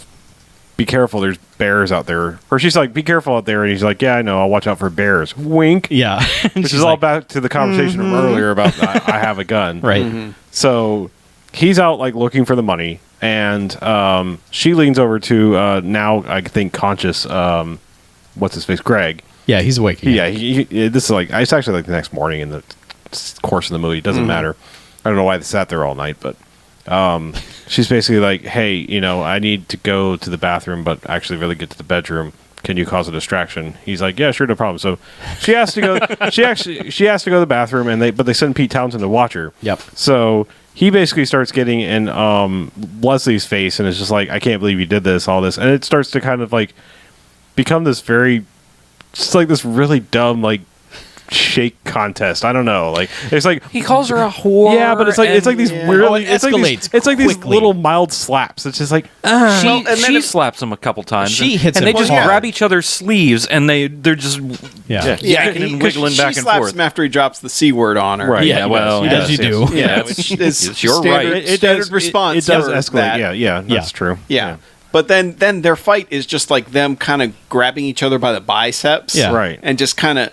be careful. There's bears out there. Or she's like, be careful out there. And he's like, yeah, I know. I'll watch out for bears. Wink. Yeah. Which is all back to the conversation from earlier about I have a gun. Right. So he's out like looking for the money, and she leans over to now I think conscious what's his face, Greg. Yeah, he's awake. again. Yeah, this is like it's actually like the next morning in the course of the movie. It doesn't matter. I don't know why they sat there all night, but she's basically like, "Hey, I need to go to the bathroom, but actually really get to the bedroom. Can you cause a distraction?" He's like, "Yeah, sure, no problem." So she has to go. she has to go to the bathroom, and they send Pete Townsend to watch her. Yep. So he basically starts getting in Leslie's face, and it's just like, "I can't believe you did this, all this," and it starts to kind of like become this very. Just like this really dumb like shake contest. I don't know. Like it's like He calls her a whore. yeah, but it's like these yeah. weird. Oh, it it's like escalates it's like these quickly. little mild slaps. It's just like She slaps him a couple times. She and- hits and him they just hard. grab each other's sleeves and they're just Yeah. yakking and wiggling she back and slaps forth. him after he drops the C word on her. Right. Yeah, well, he does. yes, You yes. do. Yeah, it's- which is it's your standard, right. standard response. It does for escalate. that. Yeah, that's true. Yeah. But then their fight is just like them kind of grabbing each other by the biceps. Yeah. Right. And just kind of,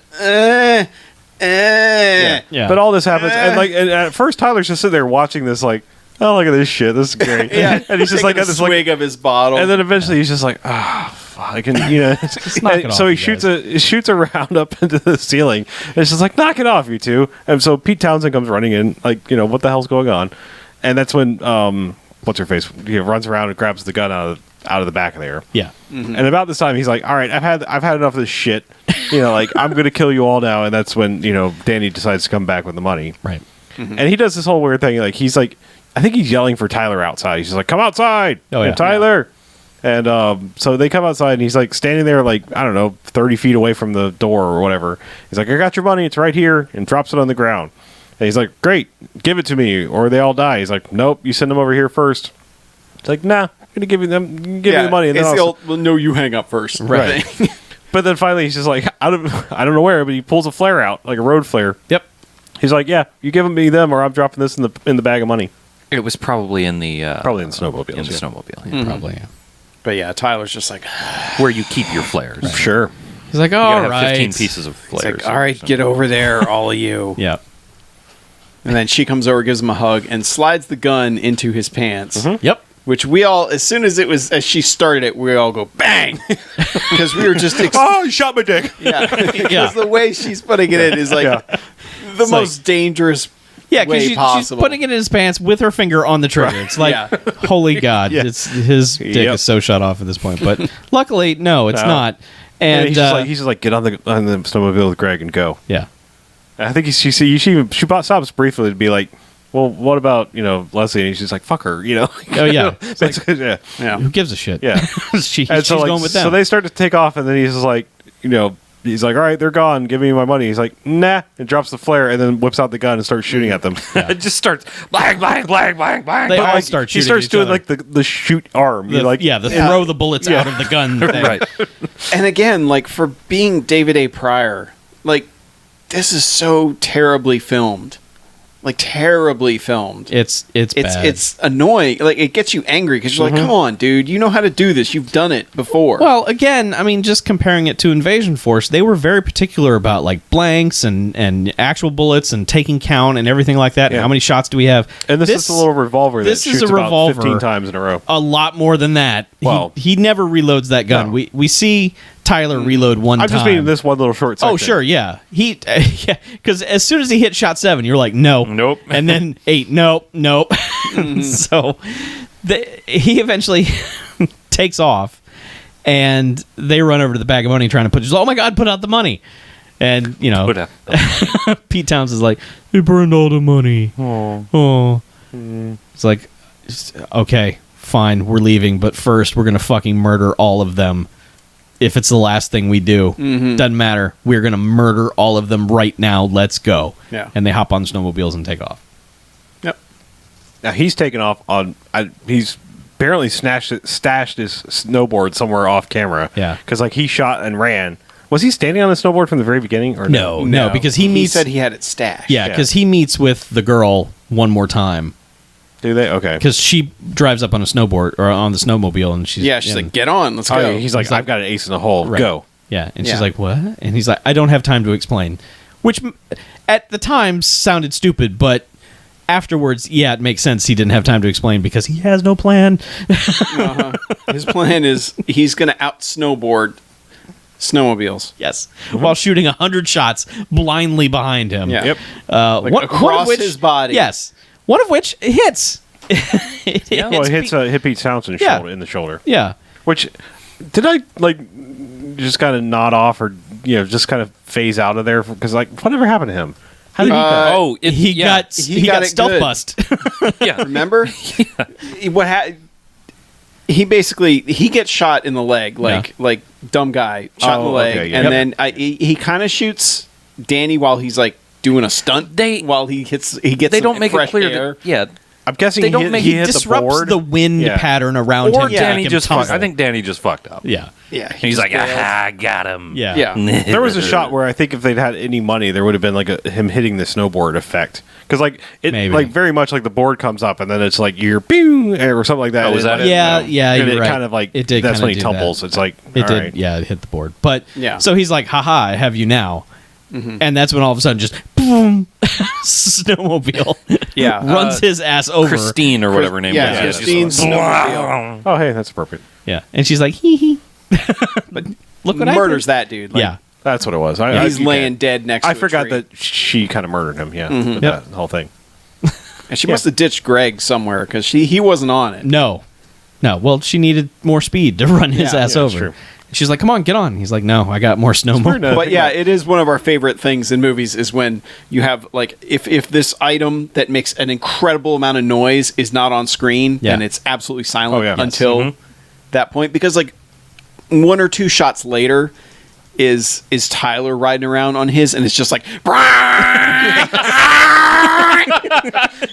Yeah. But all this happens, and at first Tyler's just sitting there watching this, like, oh, look at this shit, this is great. And he's just like Taking at a this swig of his bottle. and then eventually he's just like, fuck, and knock it and off, so he you shoots a round up into the ceiling, and it's just like, knock it off, you two. And so Pete Townsend comes running in, like, what the hell's going on? And that's when what's her face runs around and grabs the gun out of the back of there. Yeah. And about this time, he's like, "All right, I've had enough of this shit. Like, I'm gonna kill you all now." And that's when Danny decides to come back with the money. Right. And he does this whole weird thing. Like, he's like, I think he's yelling for Tyler outside. He's just like, "Come outside, Tyler!" And so they come outside, and he's like standing there, like, I don't know, 30 feet away from the door or whatever. He's like, "I got your money. It's right here," and drops it on the ground. And he's like, "Great, give it to me, or they all die." He's like, "Nope, you send them over here first." It's like, "Nah, I'm gonna give you them. Give me the money." And then it's I'll well, no, you hang up first. Right. But then finally, he's just like, I don't know where, but he pulls a flare out, like a road flare. Yep. He's like, "Yeah, you give me them, or I'm dropping this in the bag of money." It was probably in the snowmobile. In the yeah. snowmobile, yeah. Probably. Yeah. But yeah, Tyler's just like, Where you keep your flares. Sure. He's like, You all gotta have right. 15 pieces of it's flares. like, all right, get over there, all of you. Yeah. And then she comes over, gives him a hug, and slides the gun into his pants. Yep. Which we all, as soon as she started it, we all go bang, because we were just Oh, he shot my dick. because the way she's putting it in is like the most dangerous Yeah, way because she's possible. putting it in his pants with her finger on the trigger. It's like, holy God, it's his dick is so shot off at this point. But luckily, no, it's No. not. And And he's just like, get on the snowmobile with Greg and go. yeah, And I think she stops briefly to be like, "Well, what about Leslie?" And she's like, "Fuck her," oh yeah, It's like, yeah. Yeah. who gives a shit? Yeah. She's And so, like, going with them. so they start to take off, and then he's just like, he's like, "All right, they're gone. Give me my money." He's like, "Nah," and drops the flare, and then whips out the gun and starts shooting at them. It just starts blang, blang, blang, blang, blang. They all Like, start he shooting starts at each doing other. like the shoot arm. the, throw the bullets out of the gun thing. Right. And again, like, for being David A. Pryor, like, this is so terribly filmed. Like, terribly filmed. It's bad. It's annoying. Like, it gets you angry because you're like, come on, dude. You know how to do this. You've done it before. Well, again, I mean, just comparing it to Invasion Force, they were very particular about like blanks and actual bullets and taking count and everything like that. And Yeah. how many shots do we have? And this is a little revolver that this is shoots a about revolver. 15 times in a row. A lot more than that. Well, he never reloads that gun. no. We see Tyler reload one I'm time. just meaning this one little short section. Oh, sure, yeah. Yeah, because as soon as he hit shot 7, you're like, no. Nope. And then 8, nope. So he eventually takes off, and they run over to the bag of money trying to put, oh my God, put out the money. And, Put out the- Pete Townsend's like, they burned all the money. Oh. It's like, okay, fine, we're leaving, but first we're going to fucking murder all of them. If it's the last thing we do, doesn't matter. We're going to murder all of them right now. Let's go. Yeah. And they hop on snowmobiles and take off. Yep. Now he's taken off on. He's apparently stashed his snowboard somewhere off camera. Yeah. Because like he shot and ran. Was he standing on the snowboard from the very beginning or No, because he meets. said he had it stashed. Yeah, because he meets with the girl one more time. Do they? Okay. Because she drives up on a snowboard or on the snowmobile, and she's she's like, get on, let's go. Oh, yeah, he's like, I've got an ace in the hole. Right. Go. Yeah, and Yeah. she's like, what? And he's like, I don't have time to explain. Which at the time sounded stupid, but afterwards, yeah, it makes sense he didn't have time to explain because he has no plan. His plan is he's going to out snowboard snowmobiles. Yes, while shooting 100 shots blindly behind him. Yeah. Yep. Like across his body. Yes, one of which hits. Well, it hits hit Pete Townsend's Yeah. shoulder in the shoulder. Yeah. Which did I like just kind of nod off or just kind of phase out of there because like whatever happened to him? How did he? Oh, He got got it stealth good. bust. yeah. Remember? He basically he gets shot in the leg, like dumb guy shot in the leg, okay, yeah. and then he kind of shoots Danny while he's like doing a stunt. They gets They some don't make it fresh clear air. that. Yeah. I'm guessing They he don't hit, make- he he hit Disrupts the board. the wind Yeah. pattern around Or him. to Danny make him just fucked. tumble. I think Danny just fucked up. Yeah. Yeah, He's like, just bailed. aha, I got him. Yeah. Yeah. There was a shot where I think if they'd had any money, there would have been like him hitting the snowboard effect because like it Maybe. like very much like the board comes up and then it's like you're pew or something like that. Oh, was And that it? Yeah, and you're it right. kind of like It did That's kinda when he do tumbles. that. It's like It all did, right. yeah, it hit the board. But Yeah. so he's like, haha, I have you now. And that's when all of a sudden just boom, snowmobile Yeah, runs his ass over. Christine or whatever her name Yeah, was. Christine's snowmobile. Oh, hey, that's appropriate. Yeah, and she's like, hee hee. But look what Murders I that dude. Like, Yeah, That's what it was. he's laying dead next to I a forgot tree. that she kind of murdered him. Yeah, Mm-hmm. with Yep. that whole thing. And she must have ditched Greg somewhere because he wasn't on it. no. Well, she needed more speed to run his Yeah, ass yeah, over. that's true. She's like, "Come on, get on." He's like, "No, I got more snowmobile." But yeah, it is one of our favorite things in movies is when you have like if this item that makes an incredible amount of noise is not on screen Yeah. and it's absolutely silent Oh, yeah. until that point, because like one or two shots later is Tyler riding around on his and it's just like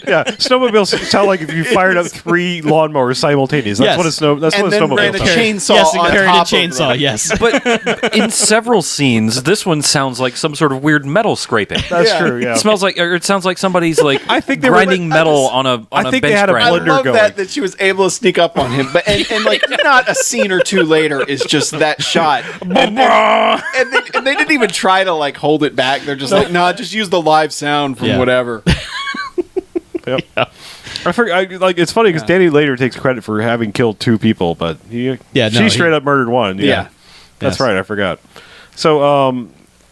Yeah, snowmobiles sound like if you fired up 3 lawnmowers simultaneously. That's Yes. what a snow. That's and what a then snowmobile ran a sounds. chainsaw Yes, and on carried top a chainsaw. of them. Yes. But in several scenes, this one sounds like some sort of weird metal scraping. That's Yeah. true. Yeah. It smells like, or it sounds like somebody's like I think they were grinding like- metal on a I think bench they had a grinder. I blender love going. that she was able to sneak up on him, but and like not a scene or two later is just that shot, and they didn't even try to like hold it back. They're just like, nah, just use the live sound from Yeah. whatever. Yep. I forget. Like it's funny because Danny later takes credit for having killed 2 people, but she straight up murdered one. Yeah, that's Yes. right. I forgot. So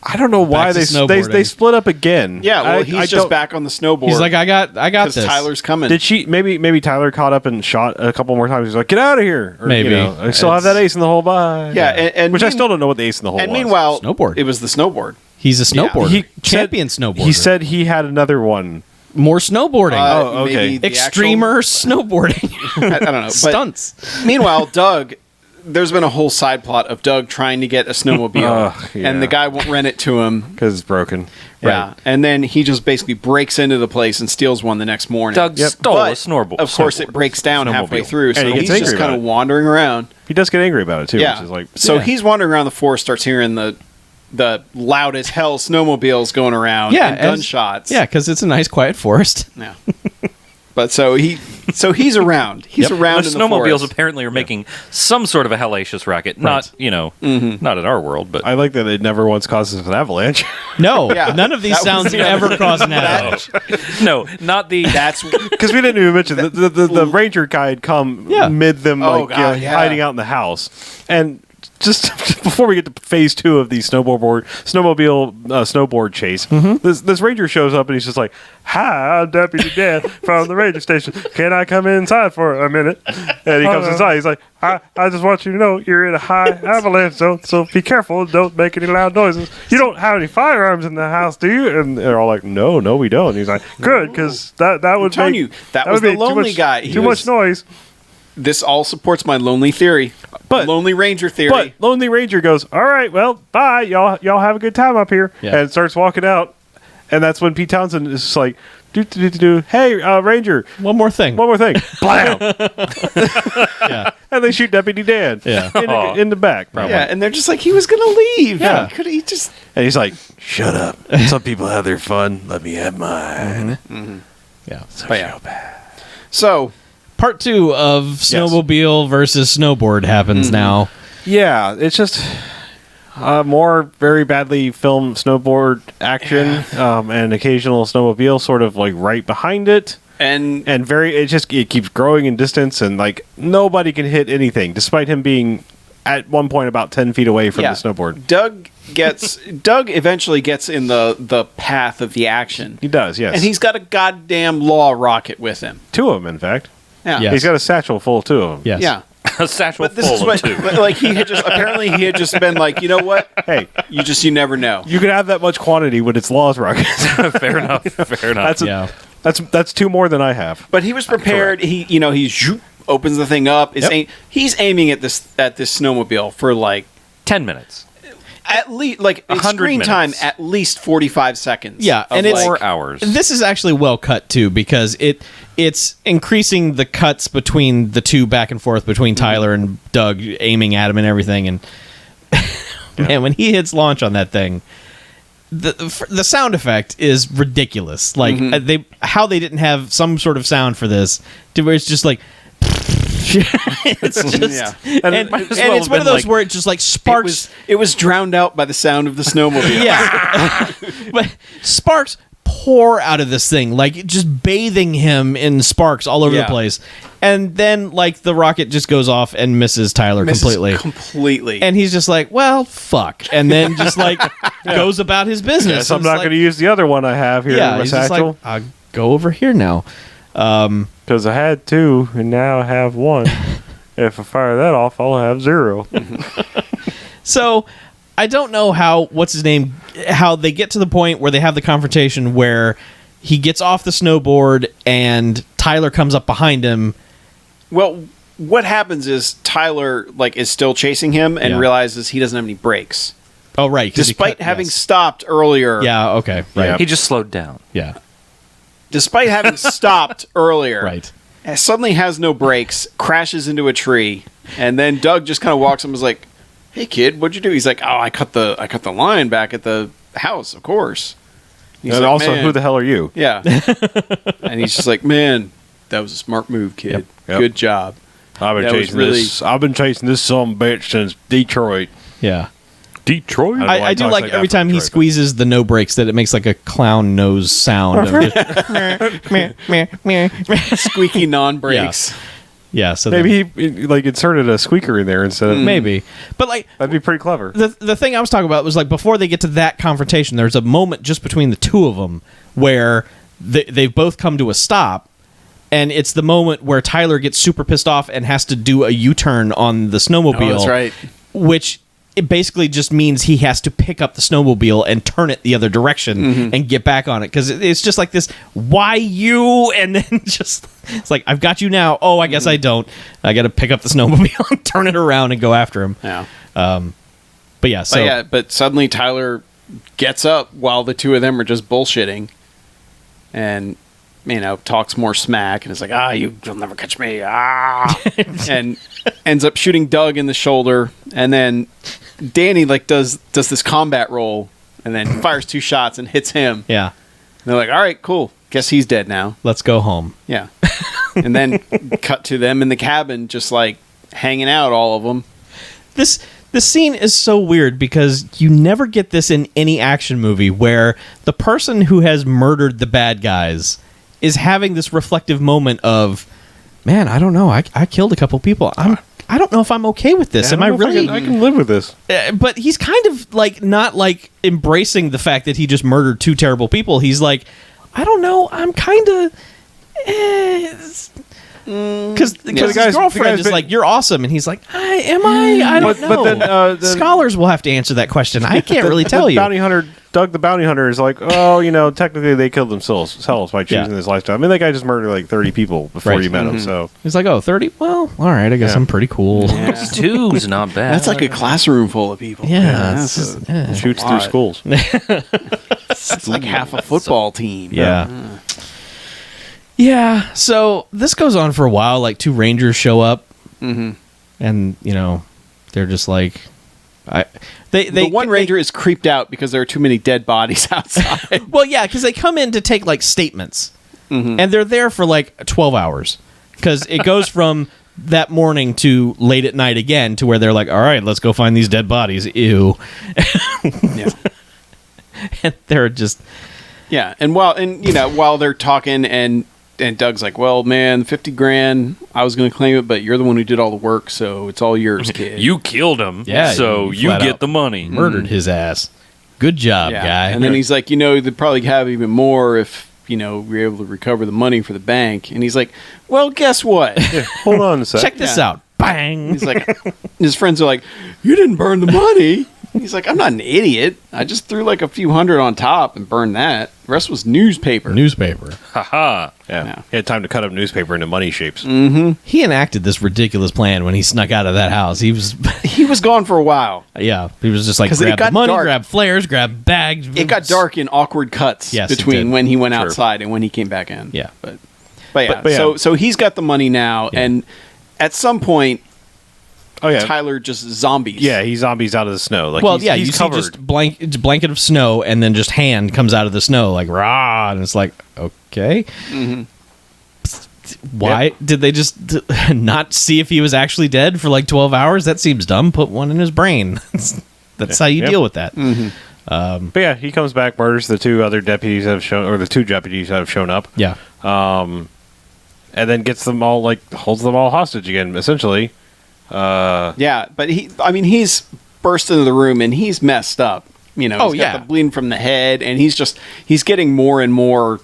I don't know why to they snowboarding. split up again. Yeah, well, I he's just don't- back on the snowboard. He's like, I got because this. Tyler's coming. Did she maybe Tyler caught up and shot a couple more times? He's like, get out of here. Or, Maybe. you know, I still have that ace in the hole. Bye. Yeah, and which I mean- still don't know what the ace in the hole and was. meanwhile, Snowboard. It was the snowboard. He's a snowboarder. He Champion said, snowboarder. He said he had another one. more snowboarding. Oh, okay. maybe the Extremer snowboarding. I don't know. But Stunts. meanwhile, Doug, there's been a whole side plot of Doug trying to get a snowmobile, yeah. and the guy won't rent it to him. Because it's broken. Yeah, and then he just basically breaks into the place and steals one the next morning. Doug stole But, a snowboard. Of course, it breaks down halfway Snowmobile. through, so And he he's gets just angry kind about of it. wandering around. He does get angry about it too, Yeah, which is like so Yeah. he's wandering around the forest, starts hearing the loud as hell snowmobiles going around, Yeah, and as- gunshots. Yeah, because it's a nice, quiet forest. Yeah. But so he's around. He's around The in the snowmobiles forest. apparently are making some sort of a hellacious racket. Not, Mm-hmm. not in our world, but I like that it never once causes an avalanche. No, Yeah, none of these that was sounds the other ever cross an avalanche. no, not the. That's Because we didn't even mention the ranger guy had come Yeah. mid them Oh, like God, yeah. hiding out in the house, and just before we get to phase 2 of the snowmobile snowboard chase, this ranger shows up and he's just like, "Hi, I'm Deputy Dan from the ranger station. Can I come inside for a minute?" And he comes inside. He's like, I just want you to know you're in a high avalanche zone, so be careful. Don't make any loud noises. You don't have any firearms in the house, do you?" And they're all like, "No, we don't." And he's like, "Good, because that would telling make you, that would was the make too lonely much- guy. He Too was- much noise." this all supports my lonely theory. But- Lonely Ranger theory. But Lonely Ranger goes, "All right, well, bye, y'all have a good time up here," Yeah. and starts walking out. And that's when Pete Townsend is just like, "Do, hey, Ranger, One more thing. one more thing, blam!" Yeah. And they shoot Deputy Dan, Yeah. in the back, probably. yeah, and they're just like, he was gonna leave. Yeah. He just And he's like, "Shut up. Some people have their fun. Let me have mine." Yeah. But yeah. So Part 2 of snowmobile versus snowboard happens now. Yeah, it's just more very badly filmed snowboard action and occasional snowmobile sort of like right behind it. and It keeps growing in distance, and like nobody can hit anything, despite him being at one point about 10 feet away from the snowboard. Doug eventually gets in the path of the action. He does, yes. And he's got a goddamn law rocket with him. 2 of them, in fact. Yeah. Yes. He's got a satchel full of 2 of them. Yes. Yeah. a satchel But this is full what of two. but, like he had just been like, you know what? Hey, You never know. you can have that much quantity when it's Law's rockets. Fair enough. Fair enough. That's 2 more than I have. But he was prepared. He zoop, opens the thing up. He's aiming at this snowmobile for like 10 minutes. at least like 100 screen time minutes. at least 45 seconds. Yeah, of, and it's 4 hours. This is actually well cut too, because it's increasing the cuts between the two back and forth between Tyler and Doug aiming at him and everything. And man, when he hits launch on that thing, the sound effect is ridiculous. Like how they didn't have some sort of sound for this, to where it's just like It's just, Yeah. and might as and well it's have one of been those like- where it just like sparks. It was drowned out by the sound of the snowmobile. Yeah, but sparks pour out of this thing, like just bathing him in sparks all over the Yeah. place, and then like the rocket just goes off and misses Tyler completely. And he's just like, well, fuck. And then just like goes about his business. Yes, I'm It's not like- going to use the other one I have here in my he's just satchel. like, I'll go over here now. Because I had 2, and now I have 1. If I fire that off, I'll have 0. So I don't know how how they get to the point where they have the confrontation where he gets off the snowboard and Tyler comes up behind him. Well, what happens is Tyler is still chasing him and Yeah. realizes he doesn't have any brakes, Oh, right. 'cause he despite cut- having yes. stopped earlier. Yeah, okay. Right. Yeah. He just slowed down. Yeah. Despite having stopped earlier, Right. suddenly has no brakes, crashes into a tree, and then Doug just kind of walks up and is like, "Hey kid, what'd you do?" He's like, "Oh, I cut the line back at the house, of course." He's And like, also, "Man." who the hell are you? Yeah. And he's just like, "Man, that was a smart move, kid. Yep. Good job." I've been That was chasing really- this. I've been chasing this son of a bitch since Detroit. Yeah. Detroit? I don't know why I he do talks like like every that from time he Detroit, but- squeezes the no brakes that it makes like a clown nose sound. Of just, Squeaky non-brakes. yeah, so Maybe he inserted a squeaker in there instead of. maybe. But like That'd be pretty clever. the thing I was talking about was like before they get to that confrontation, there's a moment just between the two of them where they've both come to a stop, and it's the moment where Tyler gets super pissed off and has to do a U-turn on the snowmobile. Oh, that's right. Which it basically just means he has to pick up the snowmobile and turn it the other direction and get back on it, because it's just like this, why you? And then just it's like, I've got you now. Oh, I guess I don't. I got to pick up the snowmobile and turn it around and go after him. Yeah. But yeah, so But suddenly Tyler gets up while the two of them are just bullshitting, and talks more smack and is like, you'll never catch me, and ends up shooting Doug in the shoulder, and then Danny does this combat roll and then fires 2 shots and hits him. yeah, And they're like, all right, cool, guess he's dead now. let's go home. Yeah. And then cut to them in the cabin, just hanging out, all of them. This scene is so weird because you never get this in any action movie where the person who has murdered the bad guys is having this reflective moment of, man, I don't know, I killed a couple people. I don't know if I'm okay with this. Am I really? I can live with this. But he's kind of not embracing the fact that he just murdered 2 terrible people. He's like, I don't know, I'm kind of. Because the his guy's girlfriend is been- like, you're awesome, and he's like, am I? I don't know. But then, Scholars will have to answer that question. I can't really tell you. Bounty hunter, Doug the bounty hunter, is like, oh, technically they killed themselves by choosing this lifestyle. I mean, that guy just murdered 30 people before Right. you met him. So He's like, 30? Well, all right, I guess Yeah. I'm pretty cool. Yeah, 2's not bad. That's like a classroom full of people. it's that's just- yeah. shoots through lot. schools. It's like half a football team. Yeah. Yeah, so this goes on for a while. 2 Rangers show up, and they're just like, The one ranger is creeped out because there are too many dead bodies outside. Well, yeah, because they come in to take statements, and they're there for 12 hours, because it goes from that morning to late at night again, to where they're like, all right, let's go find these dead bodies. Ew. Yeah. And they're just, Yeah, and while they're talking, and Doug's like, "Well, man, 50 grand. I was going to claim it, but you're the one who did all the work, so it's all yours, kid." You killed him, Yeah, so you you flat get out the money. murdered his ass. Good job, Yeah. guy. And then he's like, they'd probably have even more if we're able to recover the money for the bank. And he's like, "Well, guess what?" Hold on a sec. check this Yeah. out. Bang. He's like, his friends are like, "You didn't burn the money." He's like, "I'm not an idiot. I just threw a few hundred on top and burned that. The rest was newspaper." Newspaper. Haha. Yeah. Yeah. He had time to cut up newspaper into money shapes. He enacted this ridiculous plan when he snuck out of that house. He was, He was gone for a while. yeah, he was just like, 'Cause it grab the got money, dark. grab flares, grab bags. It got dark in awkward cuts Yes, it between did. when he went Sure. outside and when he came back in. Yeah. But yeah. but yeah. So he's got the money now, Yeah. and at some point, Oh, yeah. Tyler just zombies. Yeah, he zombies out of the snow. Well, he's, yeah, he's you covered. see just blanket of snow, and then just hand comes out of the snow, rah, and it's like, okay. Why did they just not see if he was actually dead for like 12 hours? That seems dumb. Put one in his brain. That's how you deal with that. But yeah, he comes back, murders the two other deputies that have shown, or the two deputies that have shown up. Yeah. And then gets them all, like, holds them all hostage again, essentially. Yeah, but he's burst into the room and he's messed up. You know, he's got the bleeding from the head, and he's getting more and more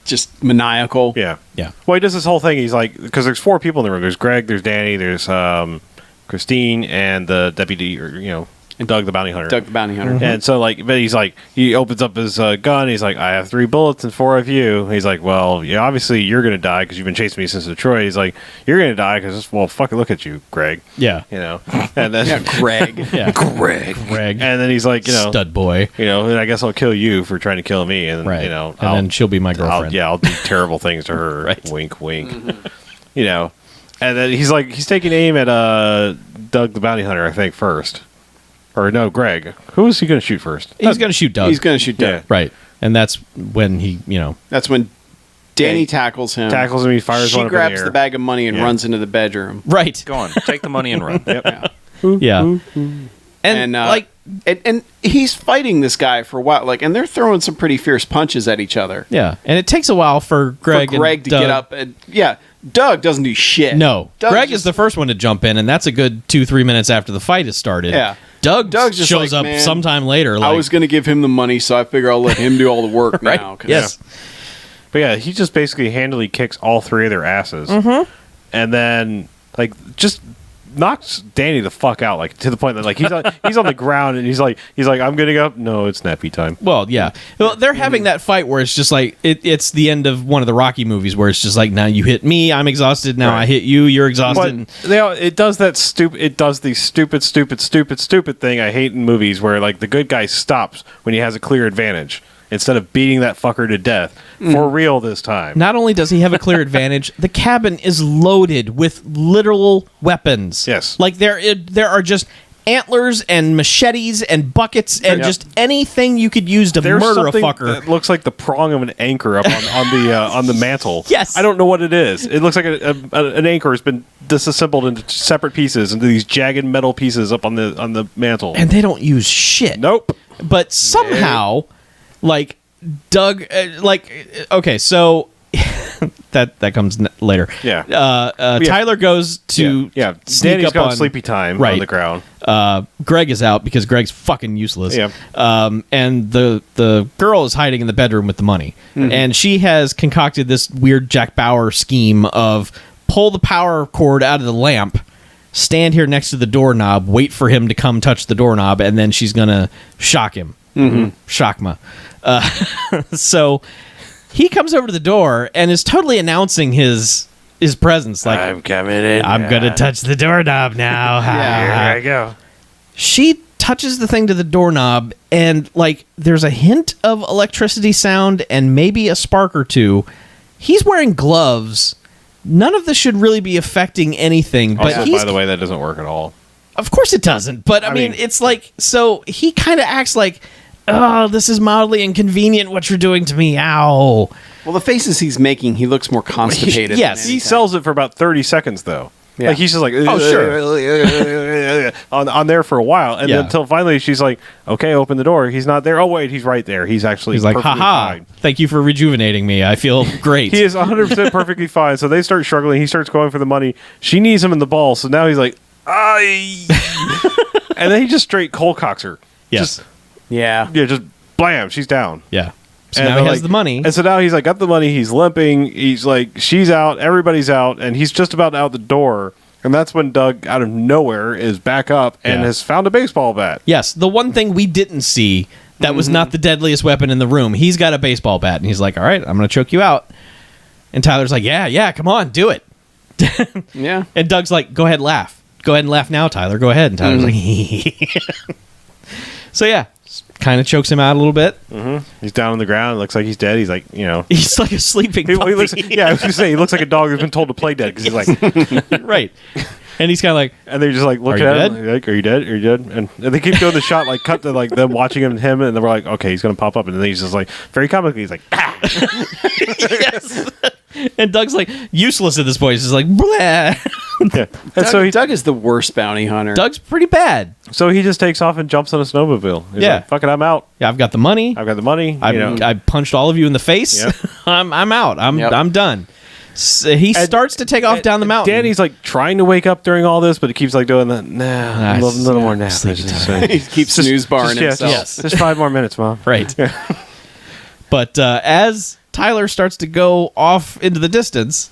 just maniacal. Yeah. Yeah. Well, he does this whole thing. He's like, because there's 4 people in the room. There's Greg, there's Danny, there's Christine, and the deputy, or, Doug the bounty hunter. Doug the bounty hunter. And so, but he's like, he opens up his gun. He's like, I have 3 bullets and 4 of you. He's like, well, yeah, obviously you're going to die because you've been chasing me since Detroit. He's like, you're going to die because, well, fucking look at you, Greg. Yeah. And then, Greg. Yeah. Greg. Greg. And then he's like, stud boy. and I guess I'll kill you for trying to kill me. And, Right. And then she'll be my girlfriend. I'll do terrible things to her. Right. Wink, wink. And then he's taking aim at Doug the bounty hunter, I think, first. Or no, Greg. Who is he going to shoot first? He's going to shoot Doug. He's going to shoot Doug. Yeah. Right. And that's when he, That's when Danny tackles him. Tackles him, he fires one up in the grabs air. the bag of money and Yeah. runs into the bedroom. Right. Go on, take the money and run. Yep. Yeah. And, And he's fighting this guy for a while, and they're throwing some pretty fierce punches at each other. yeah. And it takes a while for Greg, Greg to Doug. get up, and Doug doesn't do shit. No. Doug Greg is just- the first one to jump in, and that's a good 2-3 minutes after the fight has started. Yeah. Doug just shows like, up "Man, sometime later. I was going to give him the money, so I figure I'll let him do all the work right. now. 'cause- Yes. But yeah, he just basically handily kicks all 3 of their asses. Mm-hmm. And then, just knocks Danny the fuck out, to the point that, he's on the ground, and he's like, I'm going to go. No, it's nappy time. Well, yeah. Well, they're having that fight where it's just like it's the end of one of the Rocky movies where it's just like, now you hit me, I'm exhausted. Now Right. I hit you, you're exhausted. But it does that the stupid thing I hate in movies where the good guy stops when he has a clear advantage instead of beating that fucker to death for real this time. Not only does he have a clear advantage, the cabin is loaded with literal weapons. Yes. There are just antlers and machetes and buckets and Yep. just anything you could use to There's murder a something fucker. that looks like the prong of an anchor up on the mantle. Yes. I don't know what it is. It looks like an anchor has been disassembled into separate pieces, into these jagged metal pieces up on the mantle. And they don't use shit. Nope. But somehow, Doug, okay, so that comes later. Yeah. Tyler goes to sneak Danny's up got on sleepy time right. on the ground. Greg is out because Greg's fucking useless. Yeah. And the girl is hiding in the bedroom with the money, and she has concocted this weird Jack Bauer scheme of pull the power cord out of the lamp, stand here next to the doorknob, wait for him to come touch the doorknob, and then she's gonna shock him. Shockma. So he comes over to the door and is totally announcing his presence. Like, I'm coming in. I'm gonna touch the doorknob now. Here I go. She touches the thing to the doorknob, and there's a hint of electricity sound and maybe a spark or two. He's wearing gloves. None of this should really be affecting anything. But Also, by the way, that doesn't work at all. Of course it doesn't. But I mean, it's so he kind of acts like, oh, this is mildly inconvenient what you're doing to me. Ow. Well, the faces he's making, he looks more constipated. Yes. than He anything. sells it for about 30 seconds, though. Yeah. He's just like, Oh, sure. on there for a while, and Yeah. then until finally she's like, okay, open the door. He's not there. Oh wait, he's right there. He's actually He's like, perfectly haha, fine. thank you for rejuvenating me. I feel great. He is 100% perfectly fine. So they start struggling. He starts going for the money. She needs him in the ball. So now he's like, ay. And then he just straight cold cocks her. Yes. Yeah. Just blam. She's down. Yeah. So And now he they're has the money. And so now he's got the money. He's limping. He's like, she's out. Everybody's out. And he's just about out the door. And that's when Doug, out of nowhere, is back up and Yeah. has found a baseball bat. Yes, the one thing we didn't see that was not the deadliest weapon in the room. He's got a baseball bat, and he's like, all right, I'm going to choke you out. And Tyler's like, yeah, come on, do it. Yeah. And Doug's like, go ahead, laugh. Go ahead and laugh now, Tyler. Go ahead. And Tyler's like, so yeah, kind of chokes him out a little bit. He's down on the ground. It looks like he's dead. He's like, He's like a sleeping he puppy. looks, yeah, I was going to say, he looks like a dog who's been told to play dead because he's like, Right. And he's kind of like, And they're just like looking Are you at him, dead? like, "Are you dead? Are you dead?" And they keep doing the shot, like cut to like them watching him, and they're like, "Okay, he's gonna pop up," and then he's just like, very comically, he's like, "Ah!" yes. And Doug's like useless at this point. He's just like, blah. Yeah. And Doug is the worst bounty hunter. Doug's pretty bad. so he just takes off and jumps on a snowmobile. He's Yeah. like, "Fuck it, I'm out. Yeah, I've got the money. I've got the money." I punched all of you in the face. Yep. I'm out. Yep. I'm done. He starts to take off down the mountain. Danny's like trying to wake up during all this, but he keeps like doing the a little more nap. sleepy Just- time. He keeps snooze barring himself. Yes. Just 5 more minutes, Mom. Right. But as Tyler starts to go off into the distance,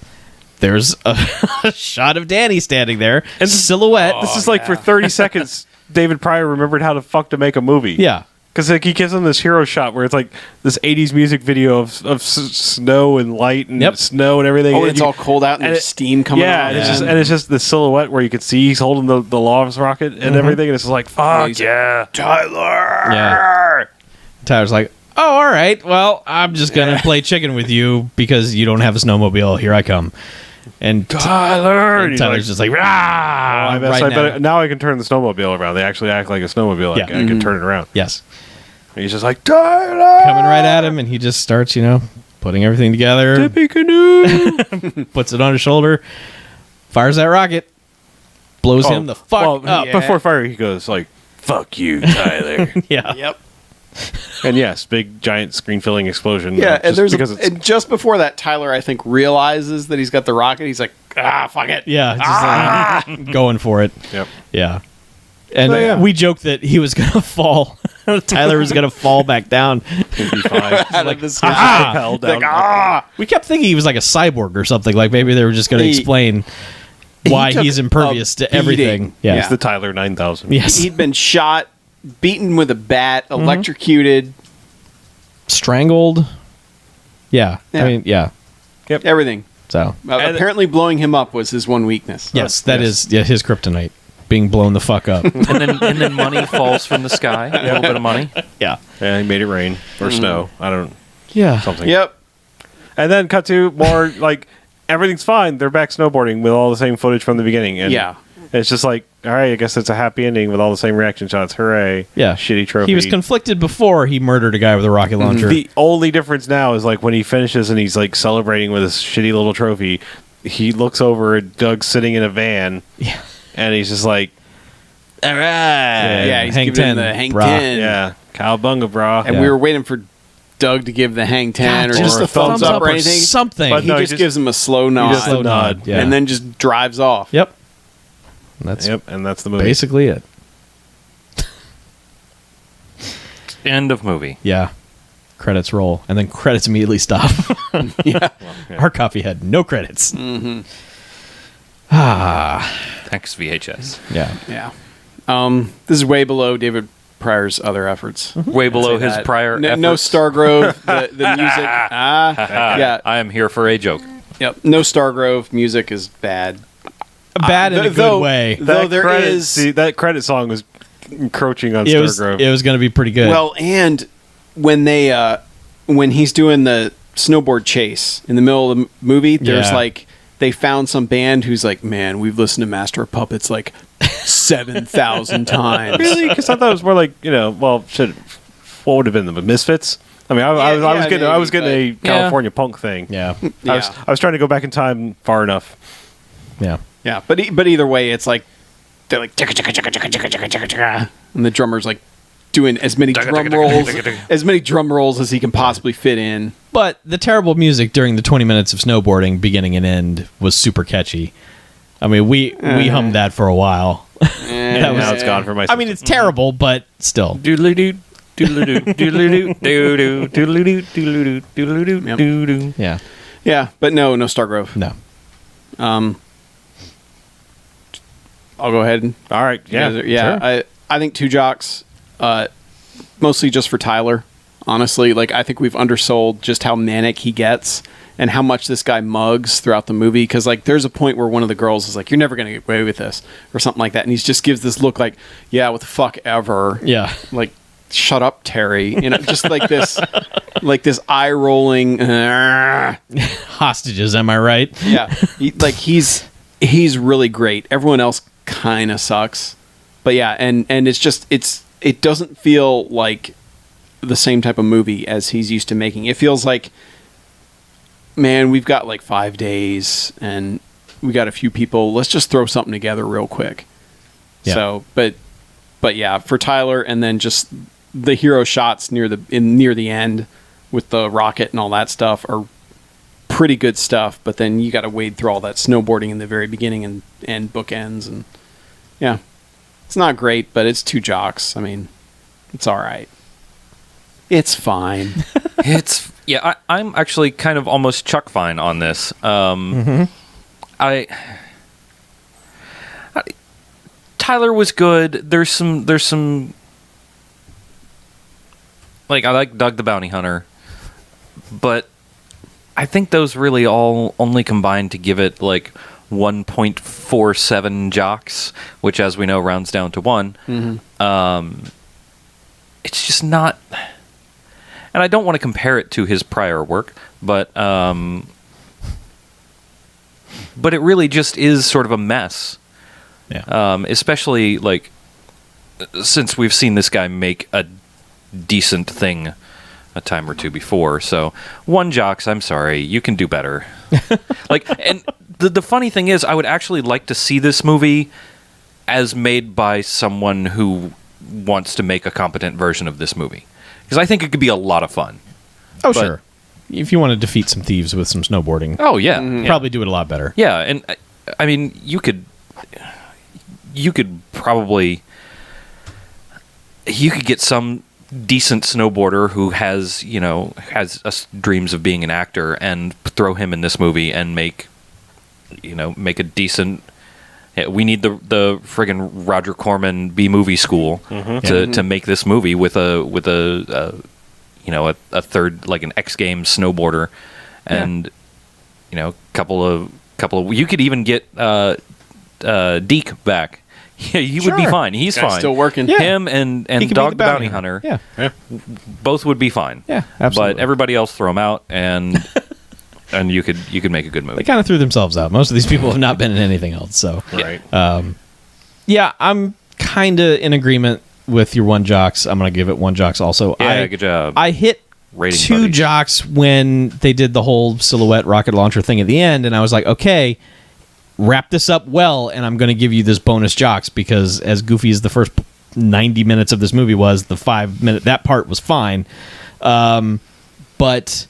there's a shot of Danny standing there, and silhouette. This is like for 30 seconds, David Pryor remembered how the fuck to make a movie. Yeah. Because like, he gives him this hero shot where it's like this 80s music video of snow and light and Yep. snow and everything. Oh, and it's all cold out and and there's steam coming yeah, out. and it's just the silhouette where you can see he's holding the Love's rocket and everything, and it's just like, fuck he's yeah. Tyler. Yeah. Tyler's like, oh, all right. Well, I'm just going to play chicken with you because you don't have a snowmobile. Here I come. And Tyler! and Tyler's just like, rah! I guess right I now. better, now I can turn the snowmobile around. They actually act like a snowmobile. Like, Yeah. I can turn it around. Yes. And he's just like, Tyler! Coming right at him, and he just starts, putting everything together, Tippy canoe! puts it on his shoulder, fires that rocket, blows him the fuck up. Before fire, he goes like, fuck you, Tyler. Yeah. Yep. And yes, big, giant, screen-filling explosion. Yeah, and just there's because it's and just before that, Tyler, I think, realizes that he's got the rocket. He's like, fuck it. Yeah. Just like, going for it. Yep. Yeah. And Oh, yeah. we joked that he was going to fall. Tyler was going to fall back down. It'd be fine. Out of the Just sky. propel Like, down. We kept thinking he was like a cyborg or something. Like maybe they were just going to He- explain why took he's impervious a to everything. beating. Yeah. It's the Tyler 9000. Yes. He'd been shot, beaten with a bat, electrocuted, Strangled. Yeah. Yeah. I mean, yeah. everything. So, Apparently, blowing him up was his one weakness. yes, that is his kryptonite. Being blown the fuck up. and then money falls from the sky. A little bit of money. Yeah. And he made it rain or snow. I don't Yeah. something. Yep. And then cut to more like everything's fine. They're back snowboarding with all the same footage from the beginning. And Yeah. it's just like, all right, I guess it's a happy ending with all the same reaction shots. Hooray. Yeah. Shitty trophy. He was conflicted before he murdered a guy with a rocket launcher. The only difference now is like when he finishes and he's like celebrating with his shitty little trophy, he looks over at Doug sitting in a van Yeah. and he's just like, all right. Yeah, he's Hang giving 10, him the hang brah. 10. Yeah. Cowabunga, brah. And Yeah. we were waiting for Doug to give the hang 10 or God, just a thumbs up or anything. something. But He no, just he gives him a slow nod. just Slow nod. Yeah. And then just drives off. Yep. That's Yep, and that's the movie. basically it. End of movie. Yeah. Credits roll. And then credits immediately stop. Yeah. Our copy had no credits. Thanks, VHS. Yeah. Yeah. This is way below David Pryor's other efforts. Way below Say his that. prior No efforts. Stargrove, the music. Yeah. I am here for a joke. Yep. No Stargrove. Music is bad. Bad in a good though- way. Though there credit, is- see, that credit song was encroaching on It was Stargrove. going to be pretty good. Well, and when they when he's doing the snowboard chase in the middle of the movie, there's Yeah. like they found some band who's like, man, we've listened to Master of Puppets like 7,000 times. Really? Because I thought it was more like, well, shit. What would have been the Misfits? I mean, I was getting a Yeah. California punk thing. yeah. Yeah. I was trying to go back in time far enough. Yeah. Yeah, but either way, it's like they're like chicka, chicka, chicka, chicka, chicka, chicka, chicka, chicka, and the drummer's like doing as many drum rolls as he can possibly fit in. But the terrible music during the 20 minutes of snowboarding, beginning and end, was super catchy. I mean, we hummed that for a while. And now it's gone from my I mean, it's terrible, but still. Doodly-doo. Doodly-doo. Doodly-doo. Doo-doo. Doodly-doo. Doodly-doo. Doodly-doo. Yep. Doo-doo. Yeah. Yeah, but no Stargrove. No. I'll go ahead and All right. Yeah. yeah. sure. I think Two Jocks, mostly just for Tyler. Honestly, like I think we've undersold just how manic he gets and how much this guy mugs throughout the movie. Because like there's a point where one of the girls is like, "You're never gonna get away with this," or something like that, and he just gives this look like, "Yeah, what the fuck ever." Yeah. Like, shut up, Terry. Just like this, this eye rolling. Hostages, am I right? Yeah, he's he's really great. Everyone else kind of sucks. But yeah, and it doesn't feel like the same type of movie as he's used to making. It feels like, man, we've got like 5 days and we got a few people. Let's just throw something together real quick. Yeah. So, but yeah, for Tyler, and then just the hero shots near the end with the rocket and all that stuff are pretty good stuff. But then you got to wade through all that snowboarding in the very beginning and bookends, and yeah, it's not great, but it's two jocks. I mean, it's all right. It's fine. I'm actually kind of almost Chuck fine on this. Tyler was good. There's some like, I like Doug the Bounty Hunter, but I think those really all only combined to give it like 1.47 jocks, which, as we know, rounds down to 1. It's just not, and I don't want to compare it to his prior work, but it really just is sort of a mess. Yeah. Especially like since we've seen this guy make a decent thing a time or two before. So 1 jocks, I'm sorry, you can do better. Like, and the funny thing is, I would actually like to see this movie as made by someone who wants to make a competent version of this movie, because I think it could be a lot of fun. Oh, sure. If you want to defeat some thieves with some snowboarding, Oh yeah, probably do it a lot better. yeah, and I mean, you could probably get some decent snowboarder who has dreams of being an actor, and throw him in this movie and make a decent. We need the friggin' Roger Corman B movie school to make this movie with a third, like an X Games snowboarder, and couple of you could even get Deke back. Yeah, he would be fine. He's Guy's fine. still working. Yeah. Him and He could be Dog the the Bounty bounty Hunter, Yeah. both would be fine. Yeah, absolutely. But everybody else, throw them out, and you could make a good movie. They kind of threw themselves out. Most of these people have not been in anything else. So, Right. yeah, I'm kind of in agreement with your 1 jocks. I'm going to give it 1 jocks also. Yeah, good job. I hit Rating 2 buddies. jocks when they did the whole silhouette rocket launcher thing at the end, and I was like, okay, wrap this up well, and I'm going to give you this bonus jocks, because as goofy as the first 90 minutes of this movie was, the 5-minute, that part was fine. But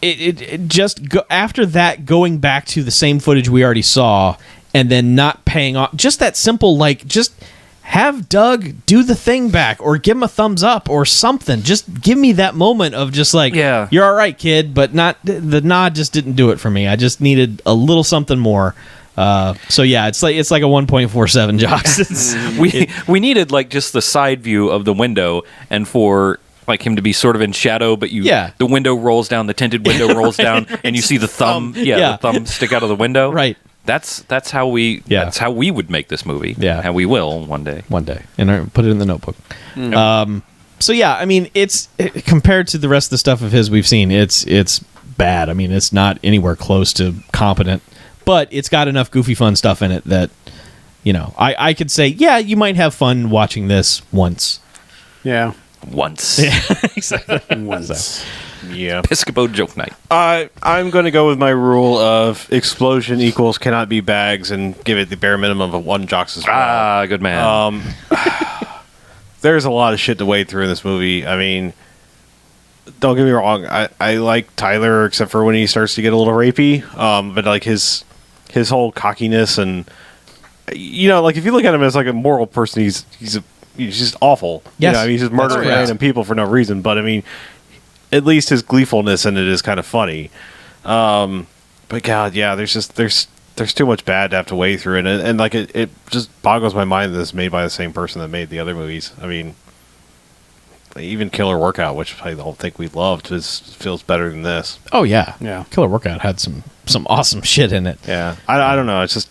it just after that, going back to the same footage we already saw and then not paying off, just that simple, like, just have Doug do the thing back, or give him a thumbs up or something. Just give me that moment of just like, Yeah. you're all right, kid, but not the nod just didn't do it for me. I just needed a little something more. So yeah, it's like a 1.47 jocks. We needed like just the side view of the window, and for like him to be sort of in shadow, but the window rolls down, the tinted window rolls down, and you see the thumb, the thumb stick out of the window. Right. That's how we would make this movie. Yeah. And we will one day. And put it in the notebook. So yeah, I mean, compared to the rest of the stuff of his we've seen, it's bad. I mean, it's not anywhere close to competent, but it's got enough goofy fun stuff in it that, I could say, yeah, you might have fun watching this once. Yeah. Once. Exactly. Once. Yeah. Piscopo joke night. I'm going to go with my rule of explosion equals cannot be bags, and give it the bare minimum of 1 jocks as well. Ah, good man. There's a lot of shit to wade through in this movie. I mean, don't get me wrong. I like Tyler, except for when he starts to get a little rapey. But like his whole cockiness, and like if you look at him as like a moral person, he's just awful. Yes. I mean, he's just murdering correct. random people for no reason. But I mean, at least his gleefulness in it is kind of funny. But God, yeah, there's too much bad to have to wade through, and like it just boggles my mind that this is made by the same person that made the other movies. I mean, even Killer Workout, which I don't think we loved, feels better than this. Oh yeah. Yeah. Killer Workout had some awesome shit in it. Yeah, I don't know. It's just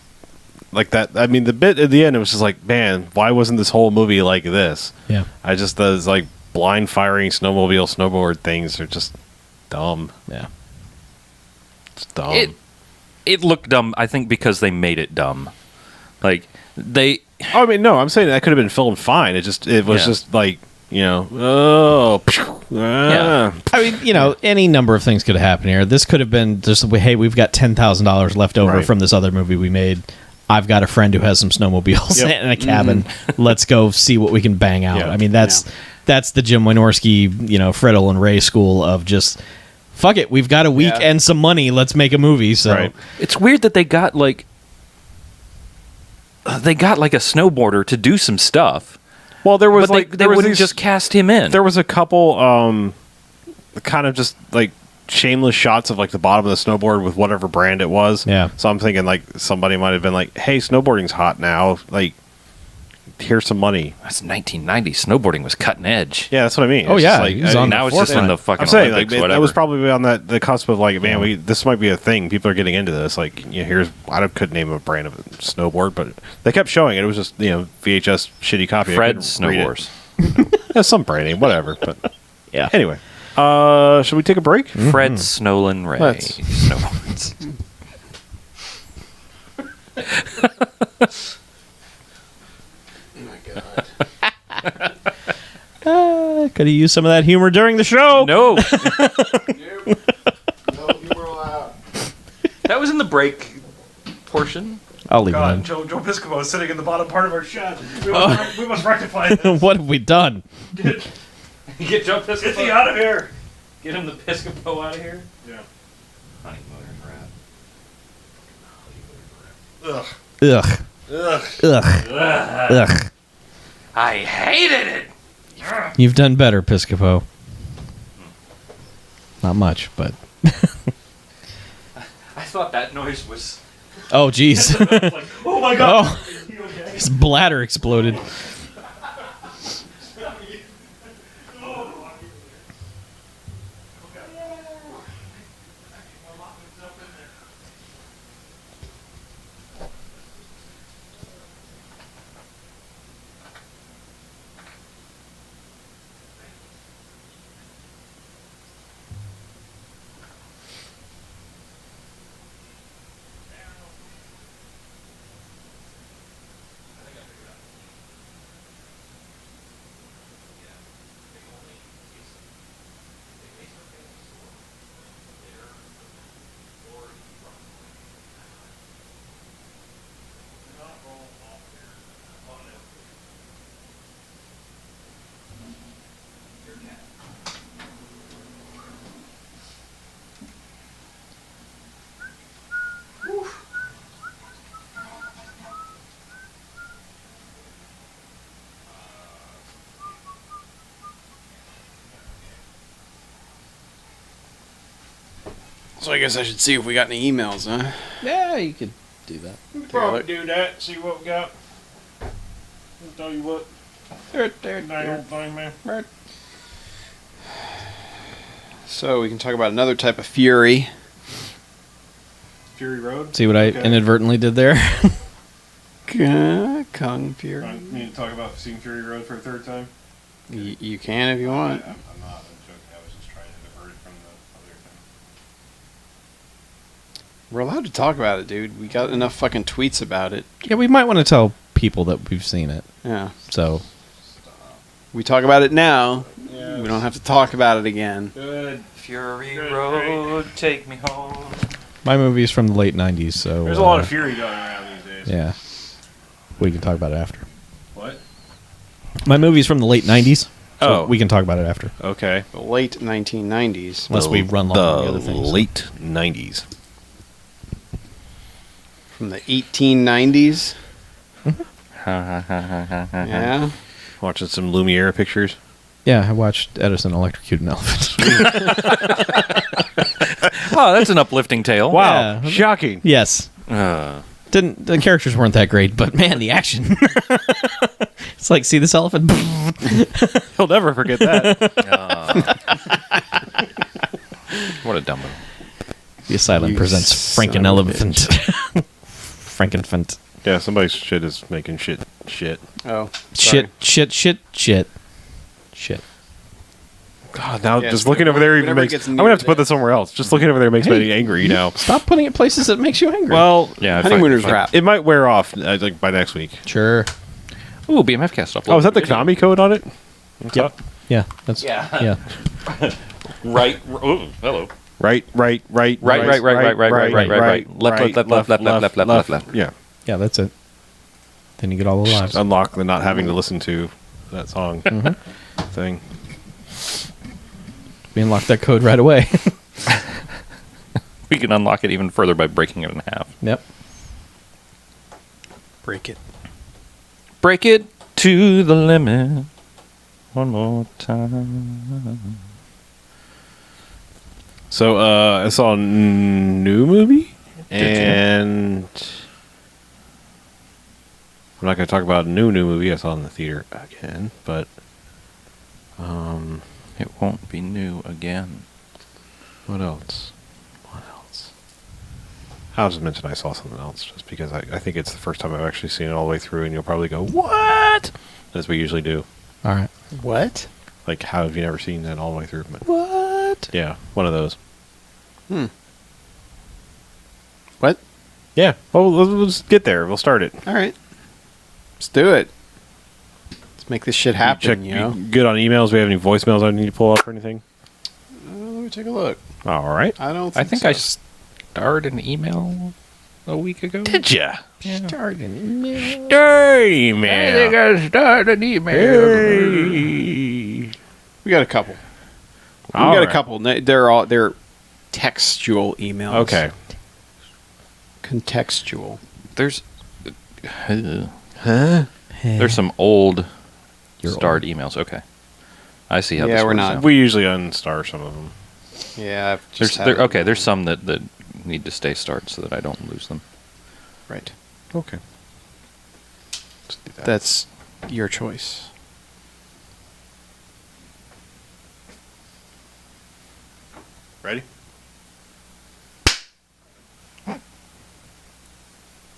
like that. I mean, the bit at the end, it was just like, man, why wasn't this whole movie like this? Yeah. Those like blind firing snowboard things are just dumb. Yeah. It's dumb. it looked dumb. I think because they made it dumb. Like they. I mean, no, I'm saying that could have been filmed fine. It was just like, Yeah. I mean, any number of things could have happened here. This could have been just, hey, we've got $10,000 left over Right. from this other movie we made. I've got a friend who has some snowmobiles Yep. and a cabin. Let's go see what we can bang out. Yeah. I mean, that's the Jim Wynorski, Freddle and Ray school of just, fuck it, we've got a week Yeah. and some money. Let's make a movie. So Right. It's weird that they got like a snowboarder to do some stuff. well, there was But they wouldn't just cast him in. There was a couple kind of just like shameless shots of like the bottom of the snowboard with whatever brand it was. Yeah. So I'm thinking like somebody might have been like, "Hey, snowboarding's hot now. Like, here's some money." That's 1990. Snowboarding was cutting edge. Yeah, that's what I mean. Oh, It's yeah, just like, he was on Now it's just in the fucking I'm saying Olympics, like whatever. that was probably on the cusp of like, man, this might be a thing. People are getting into this. Like, couldn't name a brand of snowboard, but they kept showing it. It was just VHS shitty copy. Fred's I couldn't read Snowboards. it. Yeah, some brand name, whatever. But yeah. anyway, should we take a break? Fred Snowland Ray. Let's. Snowboards. Could have used some of that humor during the show. No, No humor allowed. that was in the break portion. I'll leave it Joe Piscopo is sitting in the bottom part of our shot. We must rectify this. in. What have we done? Get Joe Piscopo. Get thee out of here. Get him the Piscopo out of here. Yeah. Honeymoon Ugh. Ugh. Ugh. Ugh. Ugh. I hated it. You've done better, Piscopo. Not much, but. I thought that noise was. Oh, jeez. Like, oh my god. Oh, his bladder exploded. So I guess I should see if we got any emails, huh? Yeah, you could do that. Probably do that. See what we got. I'll tell you what. Nice old thing, man. So we can talk about another type of fury. Fury Road. See what I Okay. inadvertently did there? Kung Fury. I need to talk about seeing Fury Road for a third time. You can if you want. I'm not. I'm joking. I was just trying to divert it from the other thing. We're allowed to talk about it, dude. We got enough fucking tweets about it. Yeah, we might want to tell people that we've seen it. Yeah. So, We talk about it now. Yeah. We don't have to talk about it again. Good. Fury Good, Road, take me home. my movie is from the late 90s, so... There's a lot of fury going around these days. Yeah. We can talk about it after. What? My movie's from the late 90s, so Oh. we can talk about it after. Okay. The late 1990s. Unless we run long on the other things. late 90s. From the 1890s. Yeah. Watching some Lumiere pictures. Yeah, I watched Edison electrocute an elephant. Oh, that's an uplifting tale. Wow. Yeah. Shocking. Yes. The characters weren't that great, but man, the action. It's like, see this elephant? He'll never forget that. What a dumb movie. The Asylum You presents son Franken of a Elephant. Frankenfant. Yeah, somebody's shit is making shit. Oh. sorry. Shit. God, now Yeah, just so looking over there even whenever it makes. gets I'm gonna have to near put this somewhere else. Just looking over there makes me angry. You know. Stop putting it places that makes you angry. Well, Yeah, Honeymooners wrap. it might wear off like by next week. sure. Ooh, BMFcast upload. Oh, is that the Konami code on it? Yep. Yeah. That's Yeah. Yeah. Right. Oh, hello. Right. Right. Left. Yeah. Yeah. That's it. Then you get all the lives. Unlock the not having to listen to that song thing. We unlock that code right away. We can unlock it even further by breaking it in half. Yep. Break it. Break it to the limit. One more time. So I saw a new movie, and I'm not going to talk about a new movie I saw in the theater again, but It won't be new again. what else? I was just mentioning I saw something else just because I think it's the first time I've actually seen it all the way through, and you'll probably go, "What?" As we usually do. All right. What? Like, how have you never seen that all the way through? But, What? yeah, one of those. What? Yeah. Well, let's get there. We'll start it. All right. Let's do it. Let's make this shit happen, Check. you know? Good on emails. Do we have any voicemails I need to pull up or anything? Let me take a look. All right. I don't I think think so. I started an email a week ago. Did ya? Starting. Dirty man. I started an email. Hey. We got a couple. We All got right. a couple. They're textual emails. Okay. Contextual. There's Huh? there's some old starred emails. Okay, I see how. Yeah, this we're works not- out. We usually unstar some of them. Yeah, I've just There's okay. There's some that need to stay starred so that I don't lose them. Right. Okay. Let's do that. That's your choice. Ready?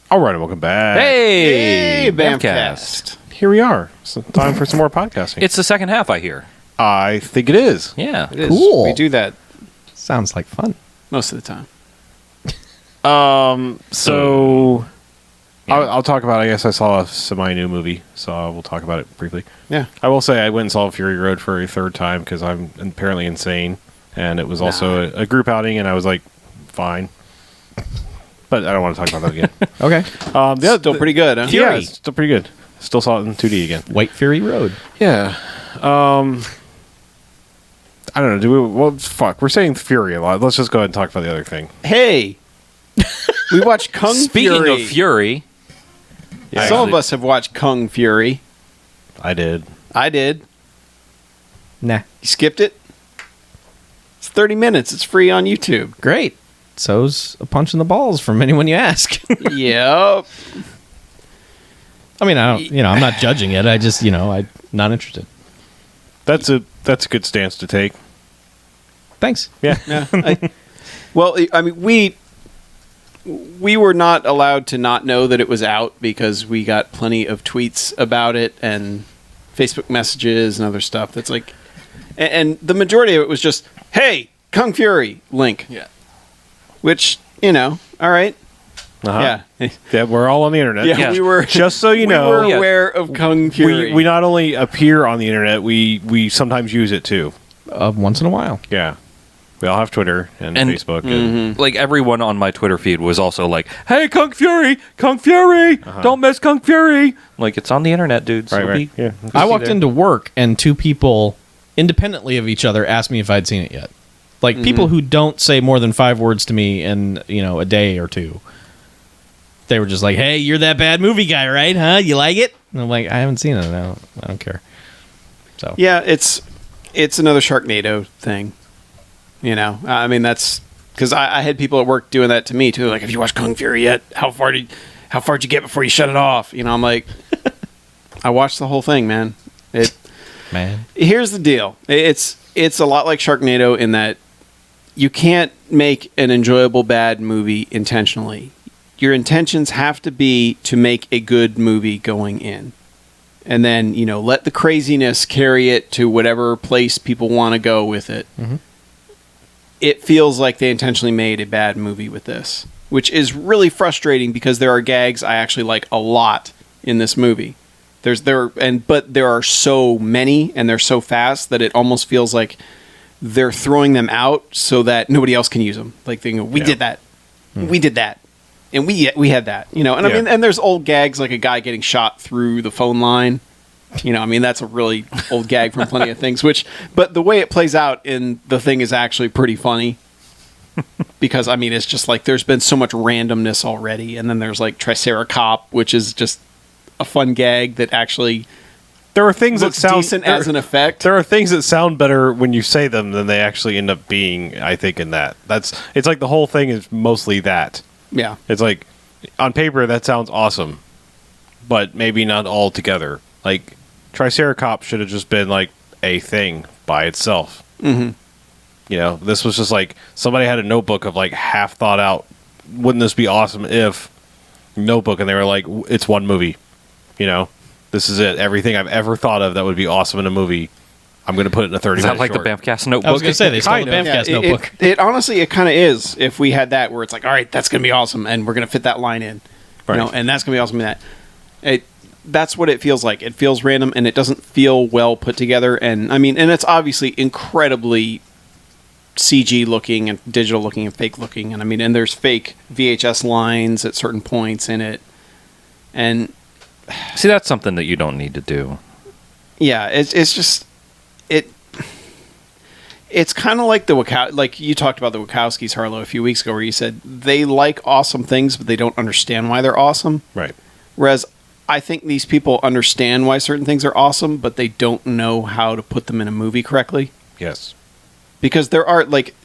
All right, and welcome back. Hey, BMFcast. Here we are. It's time for some more podcasting. It's the second half, I hear. I think it is. Yeah. It is. Cool. We do that Sounds like fun. most of the time. So Yeah. I'll talk about. I guess I saw a semi-new movie, so we'll talk about it briefly. Yeah. I will say I went and saw Fury Road for a third time because I'm apparently insane, and it was also a group outing, and I was like, fine. But I don't want to talk about that again. Okay. The other, Still pretty good, huh? Yeah, Fury. it's still pretty good. Still saw it in 2D again. White Fury Road. Yeah. I don't know. Do we? Well, fuck. We're saying Fury a lot. Let's just go ahead and talk about the other thing. Hey, we watched Kung Speaking Fury. of Fury, Some of us have watched Kung Fury. I did. I did. Nah. You skipped it? It's 30 minutes. It's free on YouTube. Great. So's a punch in the balls from anyone you ask. Yep. I mean, I don't. I'm not judging it. I just, I'm not interested. That's a good stance to take. Thanks. Yeah. Yeah. Well, I mean, we were not allowed to not know that it was out because we got plenty of tweets about it and Facebook messages and other stuff. That's like, and the majority of it was just, "Hey, Kung Fury link." Yeah. Which, all right. Uh-huh. Yeah. Yeah, we're all on the internet. Yeah, we were. Just so you know, we were aware of Kung Fury. we not only appear on the internet, we sometimes use it too. Once in a while. Yeah. We all have Twitter and Facebook. And like everyone on my Twitter feed was also like, "Hey, Kung Fury, don't miss Kung Fury." Like it's on the internet, dude. So right. Yeah. I walked into work and two people, independently of each other, asked me if I'd seen it yet. Like people who don't say more than 5 words to me in a day or two. They were just like, "Hey, you're that bad movie guy, right? Huh? You like it?" And I'm like, "I haven't seen it. I don't care." So Yeah, it's another Sharknado thing. I mean, that's because I had people at work doing that to me too. Like, "Have you watched Kung Fury yet? How far'd you get before you shut it off?" I'm like, I watched the whole thing, man. man, Here's the deal. It's a lot like Sharknado in that you can't make an enjoyable bad movie intentionally. Your intentions have to be to make a good movie going in. and then, you know, let the craziness carry it to whatever place people want to go with it. It feels like they intentionally made a bad movie with this, which is really frustrating because there are gags I actually like a lot in this movie. But there are so many and they're so fast that it almost feels like they're throwing them out so that nobody else can use them. Like they go, we did that, we did that, and we had that, you know. And I mean, and there's old gags like a guy getting shot through the phone line. You know, I mean, that's a really old gag from Plenty of Things, but the way it plays out in The Thing is actually pretty funny. Because, I mean, it's just like there's been so much randomness already. And then there's like Triceracop, which is just a fun gag that actually there are things that sound decent as an effect. There are things that sound better when you say them than they actually end up being, I think, in that. It's like the whole thing is mostly that. Yeah. It's like, on paper, that sounds awesome. But maybe not all together. Like, Triceracop should have just been like a thing by itself. Mm-hmm. You know, this was just like somebody had a notebook of like half thought out. Wouldn't this be awesome if notebook? And they were like, it's one movie. You know, this is it. Everything I've ever thought of that would be awesome in a movie, I'm going to put it in a 30 Is minute that like short. the BMFcast notebook? I was going to say, they stole the Kind of. BMFcast notebook. It honestly, it kind of is. If we had that where it's like, all right, that's going to be awesome, and we're going to fit that line in. Right. You know, and that's going to be awesome in that. That's what it feels like. It feels random, and it doesn't feel well put together. And I mean, and it's obviously incredibly CG looking and digital looking and fake looking. And I mean, and there's fake VHS lines at certain points in it. And See, that's something that you don't need to do. yeah, it's just it's kind of like like you talked about the Wachowskis, Harlow, a few weeks ago, where you said they like awesome things, but they don't understand why they're awesome. Right. Whereas I think these people understand why certain things are awesome, but they don't know how to put them in a movie correctly. Yes. Because there are like,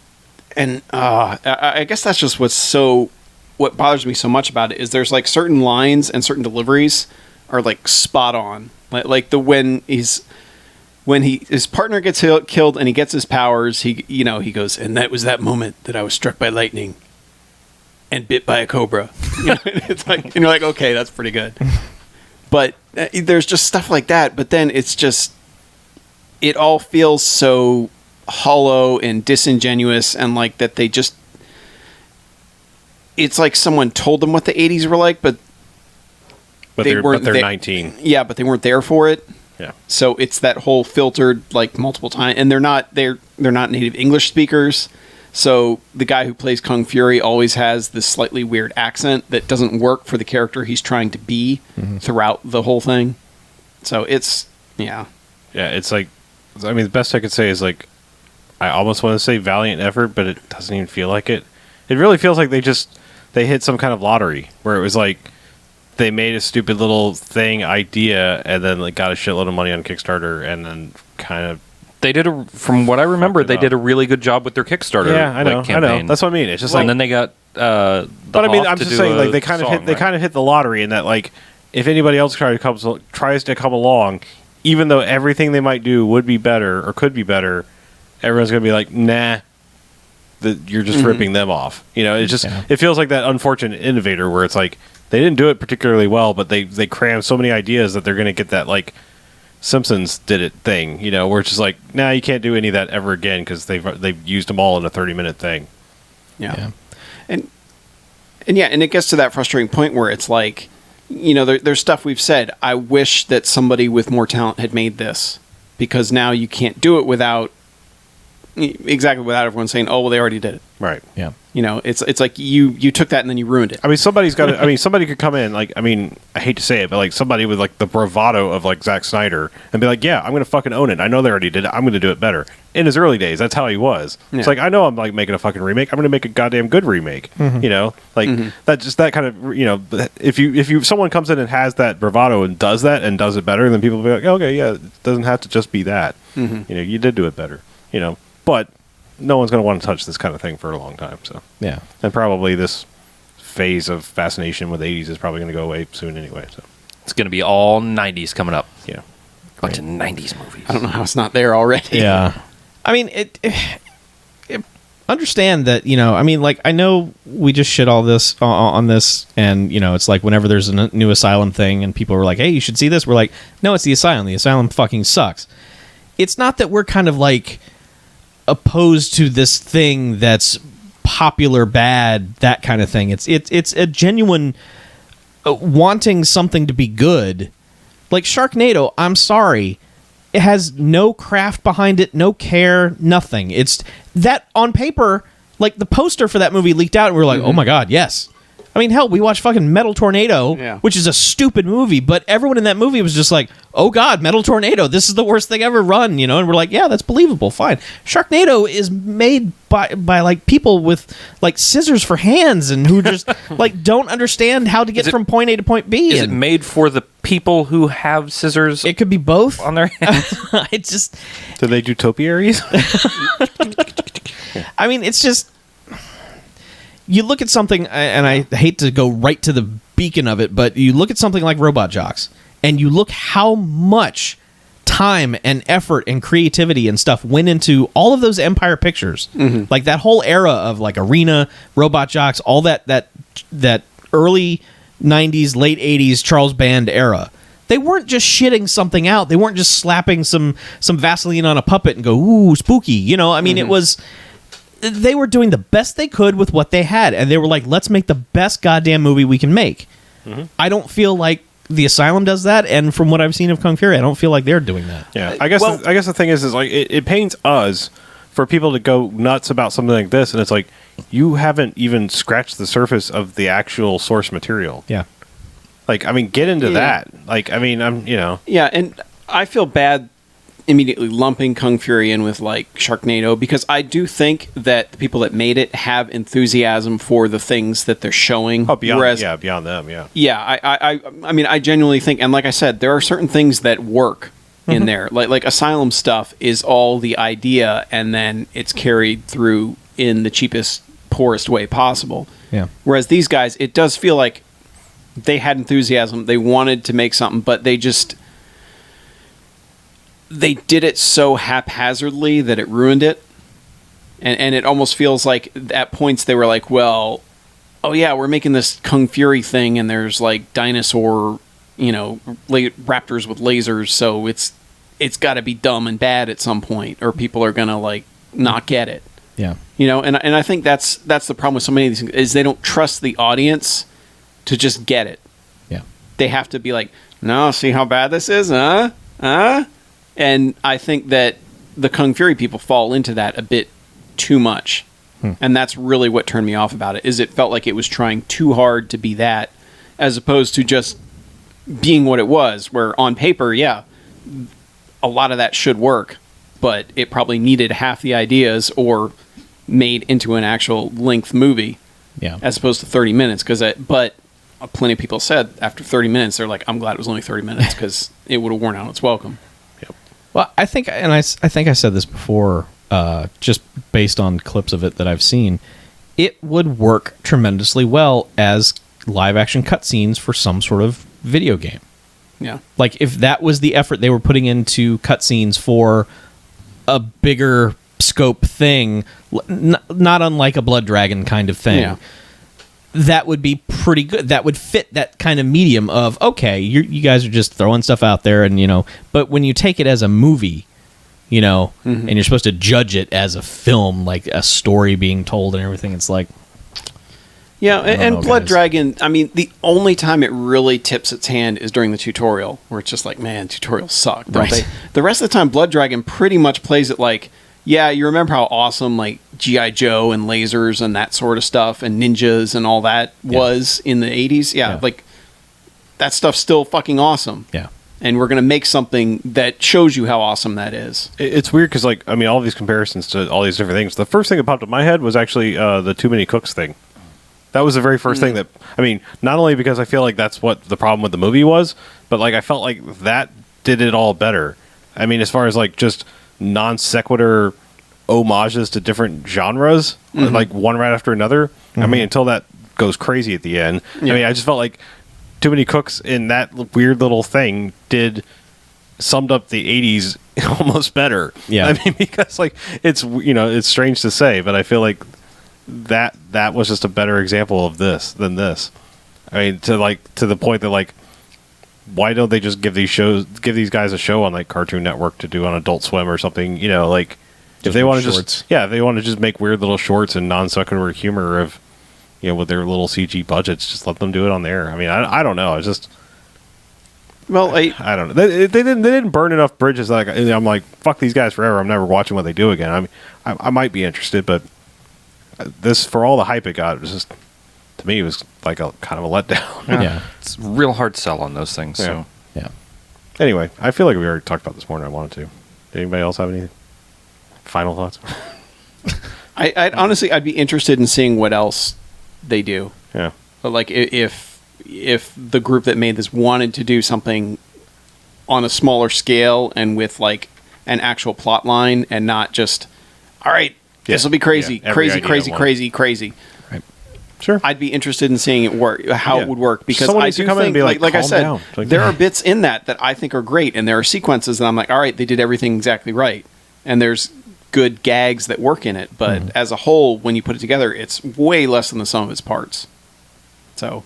and I guess that's just what bothers me so much about it is there's like certain lines and certain deliveries are like spot on. Like when his partner gets killed and he gets his powers, he goes, and that was that moment that I was struck by lightning and bit by a cobra. You know, it's like, and you're like, okay, that's pretty good. But there's just stuff like that. But then it's just, it all feels so hollow and disingenuous, and like that they just, it's like someone told them what the 80s were like, but they're 19. Yeah, but they weren't there for it. Yeah. So it's that whole filtered like multiple times, and they're not native English speakers. So the guy who plays Kung Fury always has this slightly weird accent that doesn't work for the character he's trying to be throughout the whole thing. So it's, yeah. Yeah, it's like, I mean, the best I could say is like, I almost want to say valiant effort, but it doesn't even feel like it. It really feels like they hit some kind of lottery where it was like, they made a stupid little idea and then like got a shitload of money on Kickstarter and then kind of, They did from what I remember, they did a really good job with their Kickstarter. yeah, I know. campaign. That's what I mean. It's just And like, then they got. but I mean, I'm just saying, like they kind of hit the lottery in that, like, if anybody else tries to come along, even though everything they might do would be better or could be better, everyone's gonna be like, nah, you're just ripping them off. You know, it just it feels like that unfortunate innovator where it's like they didn't do it particularly well, but they crammed so many ideas that they're gonna get that like Simpsons did it thing, you know, where it's just like, nah, you can't do any of that ever again because they've used them all in a 30-minute thing. Yeah. And it gets to that frustrating point where it's like, you know, there's stuff we've said, I wish that somebody with more talent had made this, because now you can't do it without everyone saying, oh, well, they already did it. Right. Yeah. You know, it's like you took that and then you ruined it. I mean, somebody's got to, I mean, somebody could come in, like, I mean, I hate to say it, but like somebody with like the bravado of like Zack Snyder and be like, yeah, I'm going to fucking own it. I know they already did it. I'm going to do it better. In his early days, that's how he was. Yeah. It's like, I know I'm like making a fucking remake. I'm going to make a goddamn good remake. You know, like that kind of, you know, if someone comes in and has that bravado and does it better, then people will be like, okay, yeah, it doesn't have to just be that. You know, you did do it better, you know, but no one's going to want to touch this kind of thing for a long time. So Yeah. and probably this phase of fascination with the 80s is probably going to go away soon anyway. So It's going to be all 90s coming up. yeah, A bunch of 90s movies. I don't know how it's not there already. Yeah. I mean, understand that, I mean, like, I know we just shit all this on this, and, it's like whenever there's a new Asylum thing and people are like, hey, you should see this, we're like, no, it's the Asylum. The Asylum fucking sucks. It's not that we're kind of like opposed to this thing that's popular bad, that kind of thing. It's a genuine wanting something to be good. Like Sharknado, I'm sorry, it has no craft behind it, no care, nothing. It's that on paper, like the poster for that movie leaked out and we were like, oh my god, yes. I mean, hell, we watched fucking Metal Tornado, which is a stupid movie, but everyone in that movie was just like, oh god, Metal Tornado, this is the worst thing ever run, and we're like, yeah, that's believable, fine. Sharknado is made by like people with like scissors for hands and who just like don't understand how to get from point A to point B. Is it made for the people who have scissors? It could be both on their hands. It's just. Do they do topiaries? I mean, it's just. You look at something, and I hate to go right to the beacon of it, but you look at something like Robot Jox, and you look how much time and effort and creativity and stuff went into all of those Empire pictures. Like that whole era of like Arena, Robot Jox, all that early 90s, late 80s Charles Band era. They weren't just shitting something out. They weren't just slapping some Vaseline on a puppet and go, ooh, spooky. I mean, it was... They were doing the best they could with what they had, and they were like, let's make the best goddamn movie we can make. I don't feel like the Asylum does that, and from what I've seen of Kung Fury, I don't feel like they're doing that. Yeah, I guess the thing is like it pains us for people to go nuts about something like this, and it's like you haven't even scratched the surface of the actual source material. Yeah. Like, I mean, get into that. Like, I mean, Yeah, and I feel bad immediately lumping Kung Fury in with like Sharknado because I do think that the people that made it have enthusiasm for the things that they're showing. Oh, beyond them, yeah. I mean, I genuinely think, and like I said, there are certain things that work in there. Like Asylum stuff is all the idea, and then it's carried through in the cheapest, poorest way possible. Yeah. Whereas these guys, it does feel like they had enthusiasm. They wanted to make something, but they did it so haphazardly that it ruined it. And it almost feels like at points they were like, well, oh yeah, we're making this Kung Fury thing and there's like dinosaur, raptors with lasers, so it's got to be dumb and bad at some point or people are going to like not get it. Yeah. And I think that's the problem with so many of these things is they don't trust the audience to just get it. Yeah. They have to be like, no, see how bad this is, huh? And I think that the Kung Fury people fall into that a bit too much. And that's really what turned me off about it, is it felt like it was trying too hard to be that, as opposed to just being what it was, where on paper, yeah, a lot of that should work, but it probably needed half the ideas or made into an actual length movie. Yeah. As opposed to 30 minutes. But plenty of people said after 30 minutes, they're like, I'm glad it was only 30 minutes because it would have worn out its welcome. Well, I think I said this before, just based on clips of it that I've seen, it would work tremendously well as live-action cutscenes for some sort of video game. Yeah. Like, if that was the effort they were putting into cutscenes for a bigger scope thing, not unlike a Blood Dragon kind of thing, that would be pretty good. That would fit that kind of medium of, okay, you guys are just throwing stuff out there, and but when you take it as a movie, and you're supposed to judge it as a film, like a story being told and everything, it's like, yeah. And Blood guys. Dragon, I mean, the only time it really tips its hand is during the tutorial, where it's just like, man, tutorials suck, don't they? The rest of the time, Blood Dragon pretty much plays it like, yeah, you remember how awesome like G.I. Joe and lasers and that sort of stuff and ninjas and all that was in the 80s? Yeah, like that stuff's still fucking awesome. Yeah. And we're going to make something that shows you how awesome that is. It's weird because, like, I mean, all these comparisons to all these different things. The first thing that popped up in my head was actually the Too Many Cooks thing. That was the very first thing that, I mean, not only because I feel like that's what the problem with the movie was, but like I felt like that did it all better. I mean, as far as like just non sequitur homages to different genres, like one right after another. I mean, until that goes crazy at the end. I mean, I just felt like Too Many Cooks in that weird little thing did summed up the 80s almost better. Yeah. I mean, because like it's strange to say, but I feel like that was just a better example of this than this. I mean, to the point that like, why don't they just give these guys a show on like Cartoon Network to do on Adult Swim or something? You know, like if they want to if they want to just make weird little shorts and non sequitur humor of, with their little CG budgets, just let them do it on there. I mean, I don't know. It's just. Well, I don't know. They didn't burn enough bridges that I'm like, fuck these guys forever. I'm never watching what they do again. I mean, I might be interested, but this, for all the hype it got, it was just, to me, it was like a kind of a letdown. Yeah. It's real hard sell on those things. So. Yeah. Anyway, I feel like we already talked about this more than I wanted to. Did anybody else have any final thoughts? I'd honestly, I'd be interested in seeing what else they do. Yeah. But like if the group that made this wanted to do something on a smaller scale and with like an actual plot line and not just, all right, this will be crazy, Yeah, crazy. Right. Sure. I'd be interested in seeing it work, how it would work, because Someone I needs to do come in and think, be like, like I calm said, down. Like, there are bits in that I think are great, and there are sequences that I'm like, all right, they did everything exactly right, and there's good gags that work in it, but as a whole, when you put it together, it's way less than the sum of its parts. So,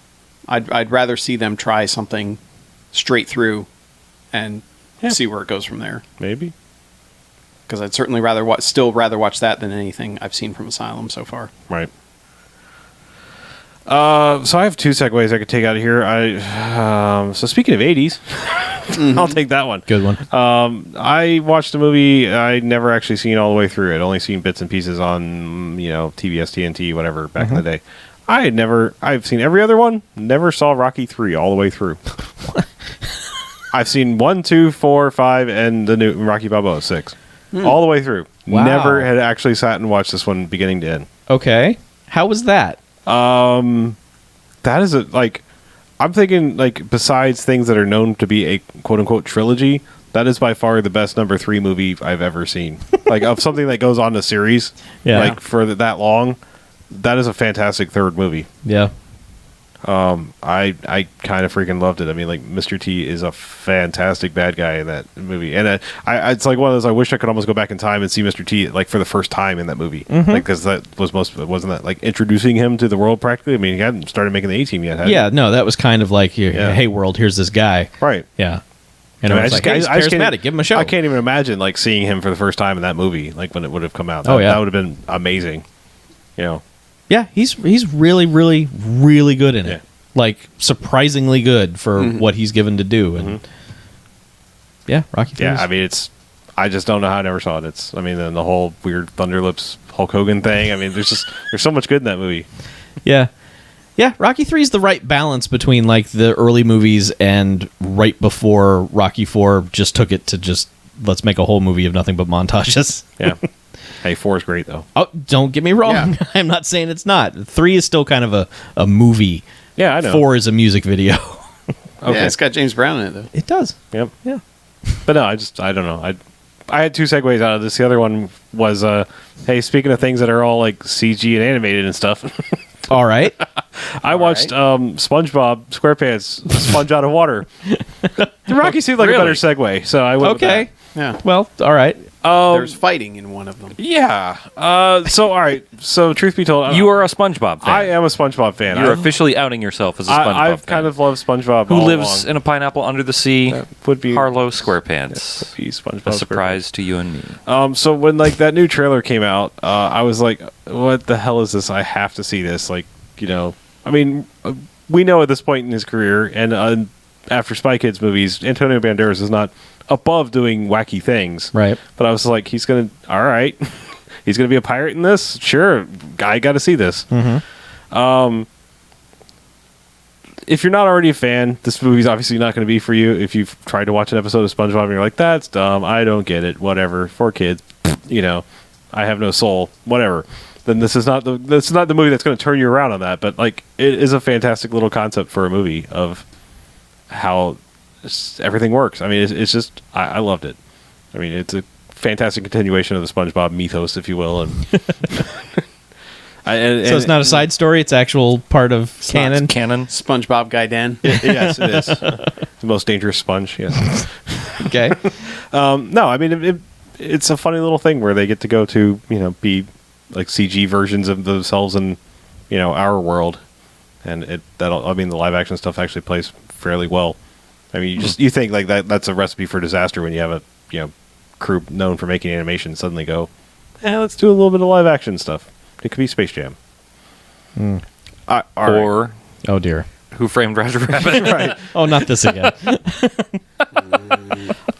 I'd rather see them try something straight through and see where it goes from there. Maybe. Because I'd certainly rather watch that than anything I've seen from Asylum so far. Right. So I have two segues I could take out of here. So speaking of 80s, I'll take that one. Good one. I watched a movie I'd never actually seen all the way through. I'd only seen bits and pieces on, TBS, TNT, whatever, back in the day. I've seen every other one, never saw Rocky 3 all the way through. I've seen 1, 2, 4, 5, and the new Rocky Balboa 6. All the way through. Wow. Never had actually sat and watched this one beginning to end. Okay. How was that? That is I'm thinking besides things that are known to be a quote unquote trilogy, that is by far the best number 3 movie I've ever seen. Of something that goes on a series, for that long, that is a fantastic third movie. Yeah. I kind of freaking loved it. I mean, Mr. T is a fantastic bad guy in that movie, and it's like one of those. I wish I could almost go back in time and see Mr. T for the first time in that movie, because that was wasn't that introducing him to the world practically. I mean, he hadn't started making the A-Team yet. Yeah, no, that was kind of hey world, here's this guy, right? Yeah, and I was like, hey, he's charismatic, give him a show. I can't even imagine seeing him for the first time in that movie, when it would have come out. That would have been amazing. Yeah, he's really, really, really good in it. Surprisingly good for what he's given to do. And Rocky 3. Yeah, I mean, I just don't know how I never saw it. And the whole weird Thunderlips Hulk Hogan thing. I mean, there's so much good in that movie. Yeah. Yeah, Rocky 3 is the right balance between the early movies and right before Rocky 4 just took it to let's make a whole movie of nothing but montages. Yeah. Hey, 4 is great, though. Oh, don't get me wrong. Yeah. I'm not saying it's not. 3 is still kind of a movie. Yeah, I know. 4 is a music video. Okay. Yeah, it's got James Brown in it, though. It does. Yep. Yeah. But no, I don't know. I had 2 segues out of this. The other one was, hey, speaking of things that are all CG and animated and stuff. All right. I watched SpongeBob SquarePants Sponge Out of Water. Rocky seemed like a better segue, so I went with that. Yeah. Well, all right. There's fighting in one of them. Yeah. So, all right. So, truth be told, You are a SpongeBob fan. I am a SpongeBob fan. You're officially outing yourself as a SpongeBob fan. I've kind of loved SpongeBob Who all lives along. in a pineapple under the sea? That would be Harlow SquarePants. Would be SpongeBob A surprise to you and me. So when that new trailer came out, I was like, "What the hell is this? I have to see this." I mean, we know at this point in his career, and after Spy Kids movies, Antonio Banderas is not above doing wacky things, right? But I was like, he's gonna he's gonna be a pirate in this. Sure, I got to see this. If you're not already a fan, this movie's obviously not going to be for you. If you've tried to watch an episode of SpongeBob and you're like, that's dumb, I don't get it, whatever, for kids, I have no soul, whatever, then this is not the movie that's going to turn you around on that. But it is a fantastic little concept for a movie of how everything works. I mean, it's just I loved it. I mean, it's a fantastic continuation of the SpongeBob mythos, if you will, and so it's not a side story; it's actual part of canon. Canon. SpongeBob Guy Dan. Yes, it is. The most dangerous sponge. Yes. Okay. No, I mean it's a funny little thing where they get to go to be like CG versions of themselves in our world, and the live action stuff actually plays fairly well. I mean, you think like that's a recipe for disaster when you have a crew known for making animation suddenly go, let's do a little bit of live action stuff. It could be Space Jam. All right. Or Oh dear. Who Framed Roger Rabbit? Right. Oh, not this again.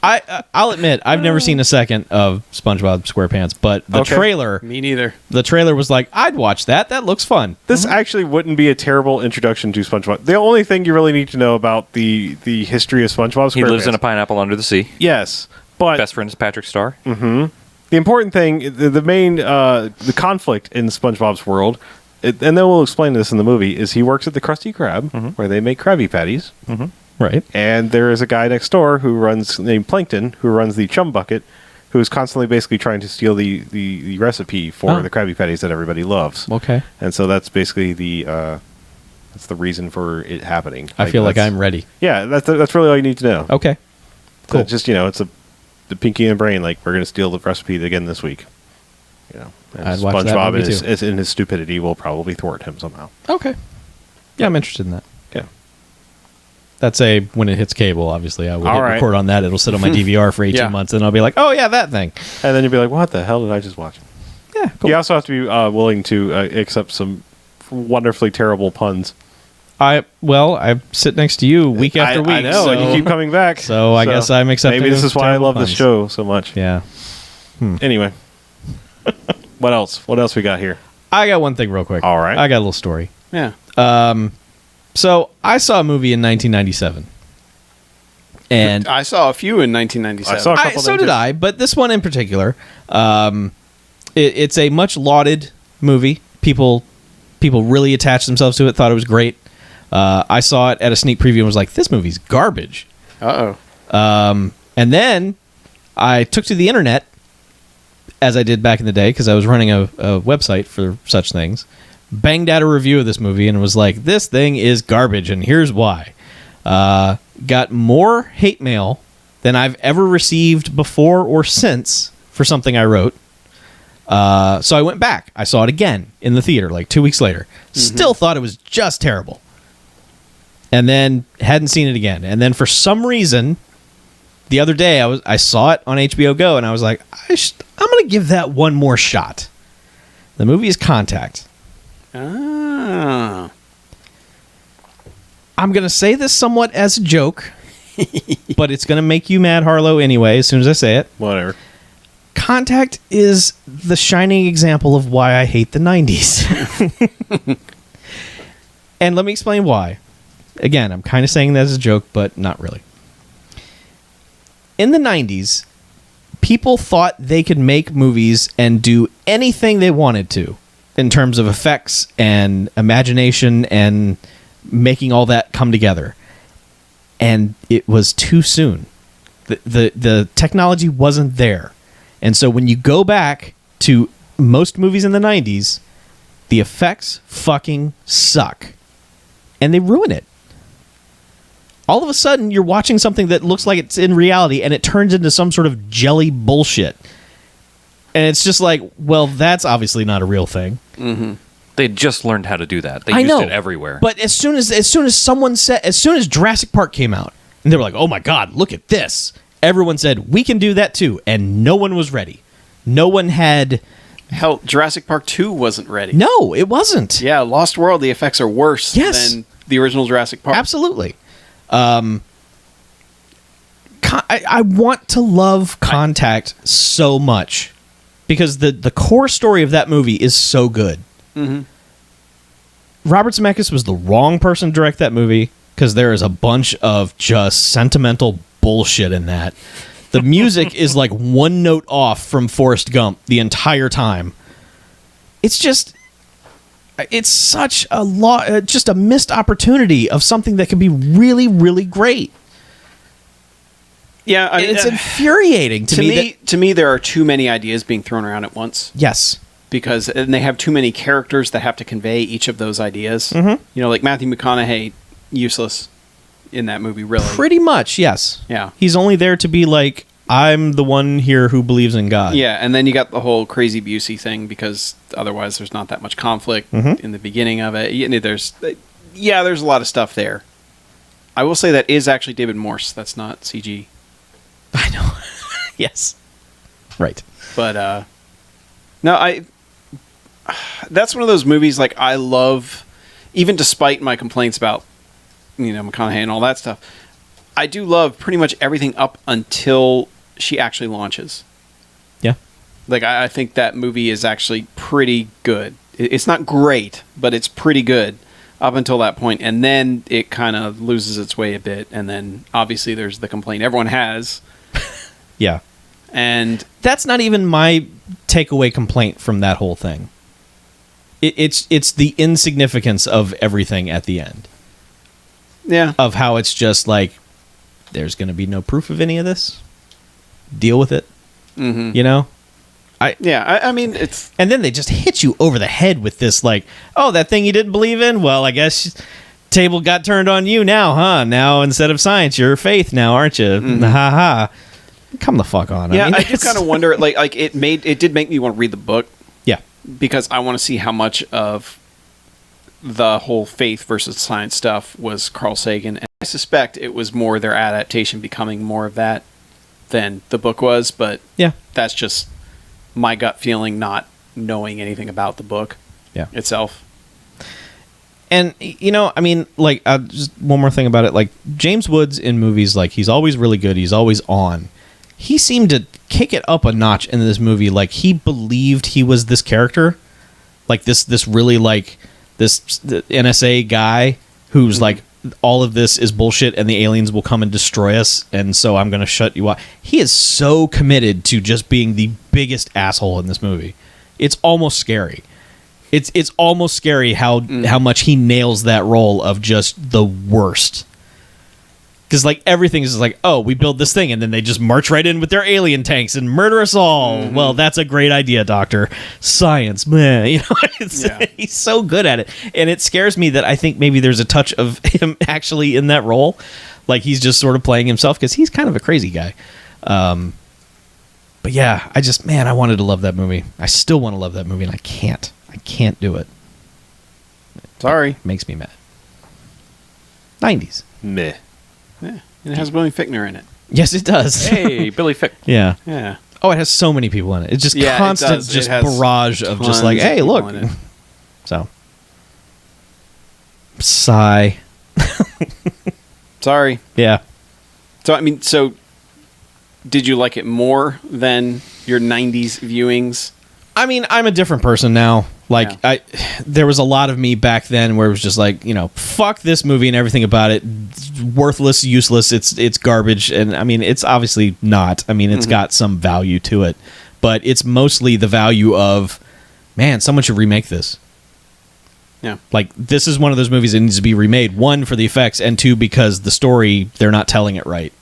I'll admit I've never seen a second of SpongeBob SquarePants, but the Okay. trailer Me neither. was like, I'd watch that. That looks fun. This actually wouldn't be a terrible introduction to SpongeBob. The only thing you really need to know about the history of SpongeBob SquarePants. He lives in a pineapple under the sea. Yes, but Best friend is Patrick Star. the important thing, the main the conflict in SpongeBob's world, and then we'll explain this in the movie, is he works at the Krusty Krab where they make Krabby Patties. Right. And there is a guy next door named Plankton, who runs the Chum Bucket, who is constantly basically trying to steal the recipe for the Krabby Patties that everybody loves. Okay. And so that's basically that's the reason for it happening. I feel like that's- I'm ready. Yeah, that's really all you need to know. Okay. So Cool. just it's the pinky in the brain. Like, we're going to steal the recipe again this week. And I'd watch that SpongeBob movie in his stupidity will probably thwart him somehow. Okay. Yeah, I'm interested in that. Yeah. That's when it hits cable, obviously. I will All hit right. record on that. It'll sit on my DVR for 18 Yeah. months, and I'll be like, oh, yeah, that thing. And then you'll be like, what the hell did I just watch? Yeah, cool. You also have to be willing to accept some wonderfully terrible puns. I sit next to you week after week. I know, and you keep coming back. So I guess I'm accepting Maybe this those is why I terrible love this puns. show so much. Yeah. Anyway, what else? What else we got here? I got one thing real quick. All right. I got a little story. Yeah. So I saw a movie in 1997. And I saw a few in 1997. I saw a couple so of did them, too. I, but this one in particular, it's a much lauded movie. People really attached themselves to it, thought it was great. I saw it at a sneak preview and was like, this movie's garbage. Uh-oh. And then I took to the internet, as I did back in the day, because I was running a website for such things, banged out a review of this movie and was like, this thing is garbage, and here's why. Got more hate mail than I've ever received before or since for something I wrote. So I went back. I saw it again in the theater like 2 weeks later. Still thought it was just terrible. And then hadn't seen it again. And then for some reason, the other day I saw it on HBO Go and I was like, I'm going to give that one more shot. The movie is Contact. Ah. I'm going to say this somewhat as a joke, but it's going to make you mad, Harlow, anyway, as soon as I say it. Whatever. Contact is the shining example of why I hate the 90s. And let me explain why. Again, I'm kind of saying that as a joke, but not really. In the 90s, people thought they could make movies and do anything they wanted to in terms of effects and imagination and making all that come together. And it was too soon. The technology wasn't there. And so when you go back to most movies in the 90s, the effects fucking suck. And they ruin it. All of a sudden, you're watching something that looks like it's in reality, and it turns into some sort of jelly bullshit. And it's just like, well, that's obviously not a real thing. They just learned how to do that. They I used know it everywhere. But as soon as Jurassic Park came out, and they were like, "Oh my god, look at this!" Everyone said, "We can do that too," and no one was ready. No one had. Hell, Jurassic Park 2 wasn't ready. No, it wasn't. Yeah, Lost World, the effects are worse Yes. than the original Jurassic Park. Absolutely. I want to love Contact so much because the core story of that movie is so good. Robert Zemeckis was the wrong person to direct that movie because there is a bunch of just sentimental bullshit in that. The music is like one note off from Forrest Gump the entire time. It's such a just a missed opportunity of something that could be really, really great. Yeah, I And mean, it's infuriating to me. to me, there are too many ideas being thrown around at once. Yes. And they have too many characters that have to convey each of those ideas. You know, like Matthew McConaughey, useless. in that movie, really. Pretty much, yes. Yeah. He's only there to be like, I'm the one here who believes in God. Yeah, and then you got the whole crazy Busey thing, because otherwise there's not that much conflict in the beginning of it. There's a lot of stuff there. I will say that is actually David Morse. That's not CG. I know. Yes. Right. But no, that's one of those movies like I love, even despite my complaints about McConaughey and all that stuff. I do love pretty much everything up until she actually launches. Yeah. Like I think that movie is actually pretty good. It's not great, but it's pretty good up until that point, and then it kind of loses its way a bit, and then obviously there's the complaint everyone has. Yeah. And that's not even my takeaway complaint from that whole thing. It's the insignificance of everything at the end. Yeah. Of how it's just like, there's going to be no proof of any of this. Deal with it. Mm-hmm. I mean, it's... And then they just hit you over the head with this, like, oh, that thing you didn't believe in? Well, I guess table got turned on you now, huh? Now, instead of science, you're faith now, aren't you? Ha ha. Come the fuck on. Yeah, I mean, I do kind of wonder, like it did make me want to read the book. Yeah. Because I want to see how much of the whole faith versus science stuff was Carl Sagan. And I suspect it was more their adaptation becoming more of that than the book was, but yeah, that's just my gut feeling, not knowing anything about the book itself. And, I mean, like, just one more thing about it. Like, James Woods in movies, like, he's always really good. He's always on. He seemed to kick it up a notch in this movie. Like, he believed he was this character. Like, this really, like, this NSA guy who's like, all of this is bullshit and the aliens will come and destroy us, and so I'm going to shut you up. He is so committed to just being the biggest asshole in this movie. It's almost scary. It's almost scary how much he nails that role of just the worst. Because, like, everything is just like, oh, we build this thing, and then they just march right in with their alien tanks and murder us all. Well, that's a great idea, Doctor. Science, man. He's so good at it. And it scares me that I think maybe there's a touch of him actually in that role. Like, he's just sort of playing himself, because he's kind of a crazy guy. But yeah, I wanted to love that movie. I still want to love that movie, and I can't. I can't do it. Sorry. It makes me mad. 90s. Meh. Yeah, and it has William Fichtner in it. Yes, it does. Hey, Billy Fick. Yeah. Yeah. Oh, it has so many people in it. It's just Yeah, it constant, does. just It has barrage of just like, tons of hey, people look. in it. So, sigh. Sorry. Yeah. So, I mean, did you like it more than your 90s viewings? I mean, I'm a different person now. Like, there was a lot of me back then where it was just like, fuck this movie and everything about it. It's worthless, useless. It's garbage. And I mean, it's obviously not. I mean, it's got some value to it, but it's mostly the value of, man, someone should remake this. Yeah. Like, this is one of those movies that needs to be remade. One, for the effects, and two, because the story, they're not telling it right.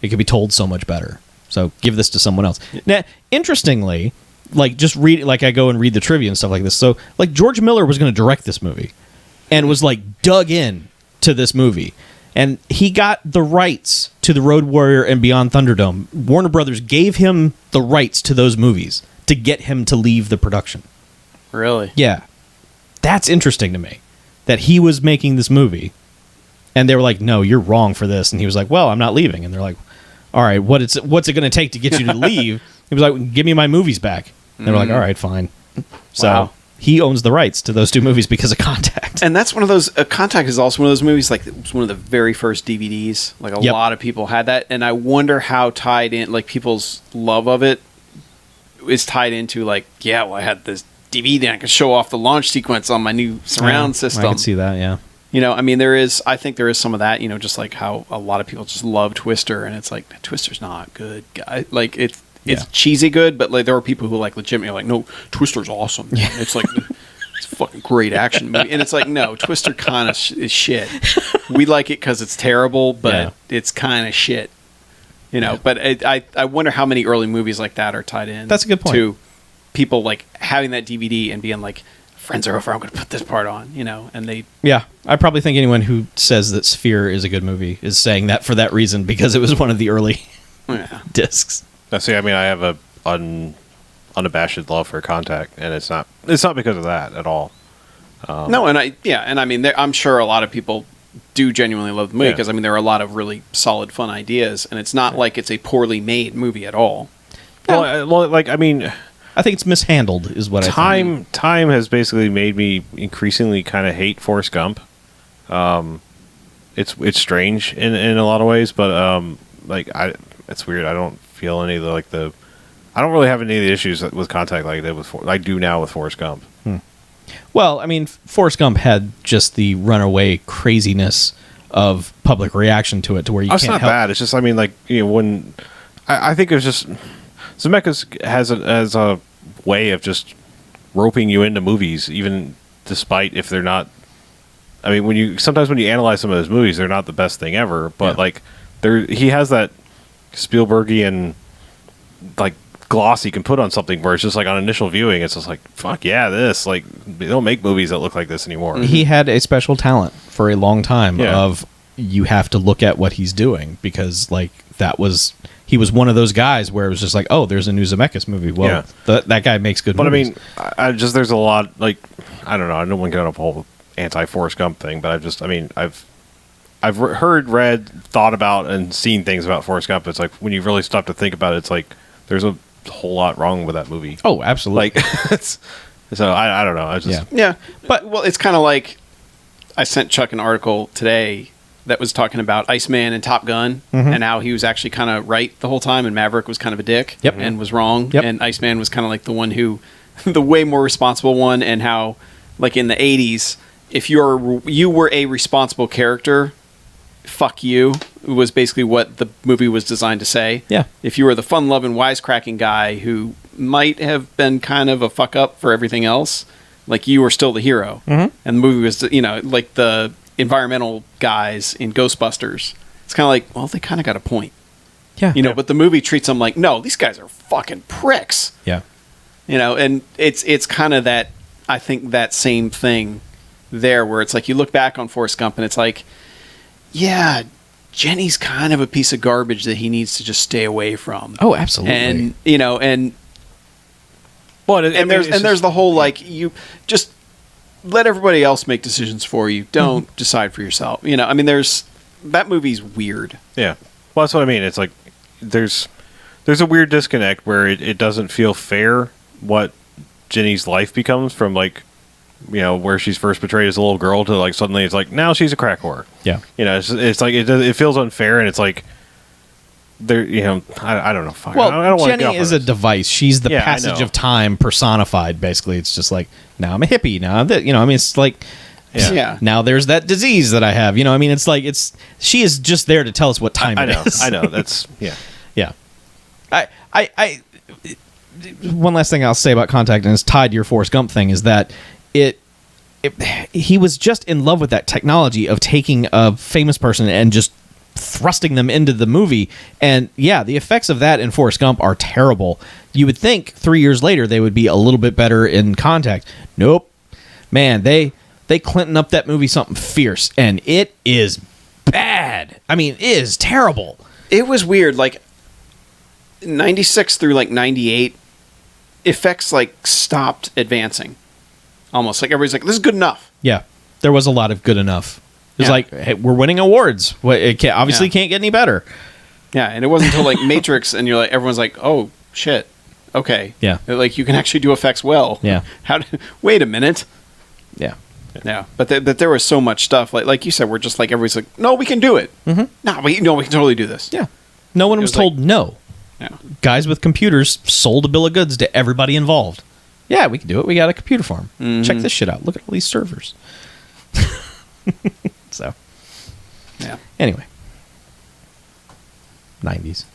It could be told so much better. So give this to someone else. Now, interestingly, like, just read, like, I go and read the trivia and stuff like this. So, like, George Miller was going to direct this movie and was, like, dug in to this movie. And he got the rights to The Road Warrior and Beyond Thunderdome. Warner Brothers gave him the rights to those movies to get him to leave the production. Really? Yeah. That's interesting to me, that he was making this movie and they were like, no, you're wrong for this. And he was like, well, I'm not leaving. And they're like, all right, what's it going to take to get you to leave? He was like, give me my movies back. And they were like, all right, fine. So he owns the rights to those two movies because of Contact. And that's one of those, Contact is also one of those movies, like, it was one of the very first DVDs. Like, a lot of people had that. And I wonder how tied in, like, people's love of it is tied into, like, yeah, well, I had this DVD and I could show off the launch sequence on my new surround system. I can see that, yeah. I mean, I think there is some of that, just like how a lot of people just love Twister, and it's like, Twister's not good, guy. Like, it's cheesy good, but like there are people who like legitimately like, no, Twister's awesome. Man. It's like it's a fucking great action movie, and it's like, no, Twister kind of is shit. We like it because it's terrible, but it's kind of shit. But I wonder how many early movies like that are tied in. That's a good point. To people like having that DVD and being like, friends are over. I'm going to put this part on, and they. Yeah, I probably think anyone who says that Sphere is a good movie is saying that for that reason because it was one of the early discs. See, I mean, I have a unabashed love for Contact, and it's not because of that at all. No, and I mean, I'm sure a lot of people do genuinely love the movie because I mean, there are a lot of really solid, fun ideas, and it's not like it's a poorly made movie at all. Well, like, I mean, I think it's mishandled, is what I think. Time has basically made me increasingly kind of hate Forrest Gump. It's strange in a lot of ways, but it's weird. I don't feel any of the I don't really have any of the issues with Contact like I did I do now with Forrest Gump. Well, I mean, Forrest Gump had just the runaway craziness of public reaction to it, to where you can't help. It's not bad. It's just, I mean, like, when I think it was just Zemeckis has a way of just roping you into movies, even despite if they're not. I mean, sometimes when you analyze some of his movies, they're not the best thing ever. But like, he has that Spielbergian like gloss he can put on something where it's just like on initial viewing, it's just like, fuck yeah, this, like, they don't make movies that look like this anymore. He had a special talent for a long time of you have to look at what he's doing because like he was one of those guys where it was just like, oh, there's a new Zemeckis movie. Well, that guy makes good movies. But I mean, there's a lot, like, I don't know, I don't want to get on a whole anti-Forrest Gump thing, but I've heard, read, thought about, and seen things about Forrest Gump. It's like, when you really stop to think about it, it's like, there's a whole lot wrong with that movie. Oh, absolutely. Like, so I don't know. I just but it's kind of like I sent Chuck an article today that was talking about Iceman and Top Gun and how he was actually kind of right the whole time, and Maverick was kind of a dick and was wrong, and Iceman was kind of like the one who, the way more responsible one, and how, like, in the 80s, if you were a responsible character, fuck you, was basically what the movie was designed to say. Yeah. If you were the fun-loving, wisecracking guy who might have been kind of a fuck-up for everything else, like, you were still the hero. And the movie was, like the environmental guys in Ghostbusters. It's kind of like, well, they kind of got a point. Yeah. But the movie treats them like, no, these guys are fucking pricks. Yeah. And it's kind of that, I think, that same thing there, where it's like, you look back on Forrest Gump and it's like, yeah, Jenny's kind of a piece of garbage that he needs to just stay away from. Oh, absolutely. And there's there's the whole, like, you just let everybody else make decisions for you. Don't decide for yourself. I mean, that movie's weird. Yeah. Well, that's what I mean. It's like there's a weird disconnect where it doesn't feel fair what Jenny's life becomes from, like, where she's first portrayed as a little girl to, like, suddenly it's like, now she's a crack whore. Yeah. It's like, it feels unfair, and it's like, there, I don't know. Fuck. Well, I don't Jenny is a device. She's the passage of time personified, basically. It's just like, now I'm a hippie. Now I'm I mean, it's like, now there's that disease that I have. I mean, it's like, she is just there to tell us what time it is. I know. That's, Yeah. I one last thing I'll say about Contact, and it's tied to your Forrest Gump thing, is that he was just in love with that technology of taking a famous person and just thrusting them into the movie. And the effects of that in Forrest Gump are terrible. You would think 3 years later they would be a little bit better in Contact. Nope. Man, they Clinton up that movie something fierce, and it is bad. I mean, it is terrible. It was weird. Like, 96 through, like, 98, effects, like, stopped advancing. Almost like everybody's like, this is good enough. Yeah, there was a lot of good enough. It was like, hey, we're winning awards. It obviously can't get any better. Yeah, and it wasn't until, like, Matrix, and you're like, everyone's like, oh shit, okay. Yeah, like, you can actually do effects well. Yeah. Wait a minute. Yeah. Yeah, but there was so much stuff. Like you said, we're just like, everybody's like, no, we can do it. No, we can totally do this. Yeah. No one was told no. Yeah. Guys with computers sold a bill of goods to everybody involved. Yeah, we can do it. We got a computer farm. Check this shit out. Look at all these servers. So, yeah. Anyway, 90s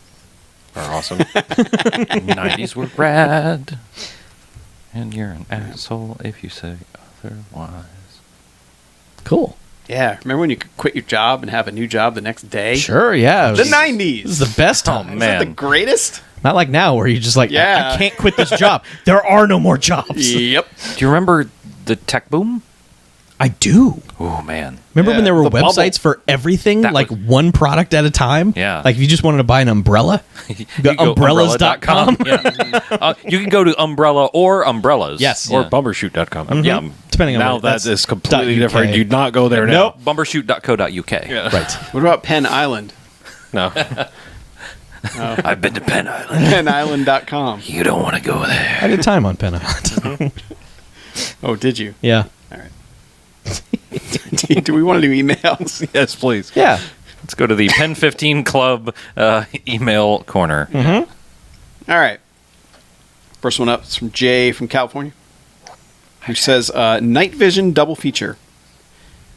are awesome. 90s were rad, and you're an asshole if you say otherwise. Cool. Yeah, remember when you could quit your job and have a new job the next day? Sure, yeah. The 90s. This is the best time. Isn't that the greatest? Not like now where you're just like, I can't quit this job. There are no more jobs. Yep. Do you remember the Tech Boom? I do. Oh man. Remember Yeah, when there were the bubble. websites for everything, That like was- one product at a time? Yeah. Like if you just wanted to buy an umbrella, You go can go umbrellas.com. Yeah. You can go to Umbrella or Umbrellas. Yes. Or Yeah. bumbershoot.com. Yeah. Depending on Now what- that that's is completely .uk. different. You not go there now. Nope. Bumbershoot.co.uk. Right. What about Penn Island? No. I've been to Penn Island. PennIsland.com. You don't want to go there. I did time on Penn Island. Oh, did you? Yeah. All right. Do we want to do emails? Yes, please. Yeah. Let's go to the Pen 15 Club email corner. All right. First one up is from Jay from California, who says, Night Vision double feature.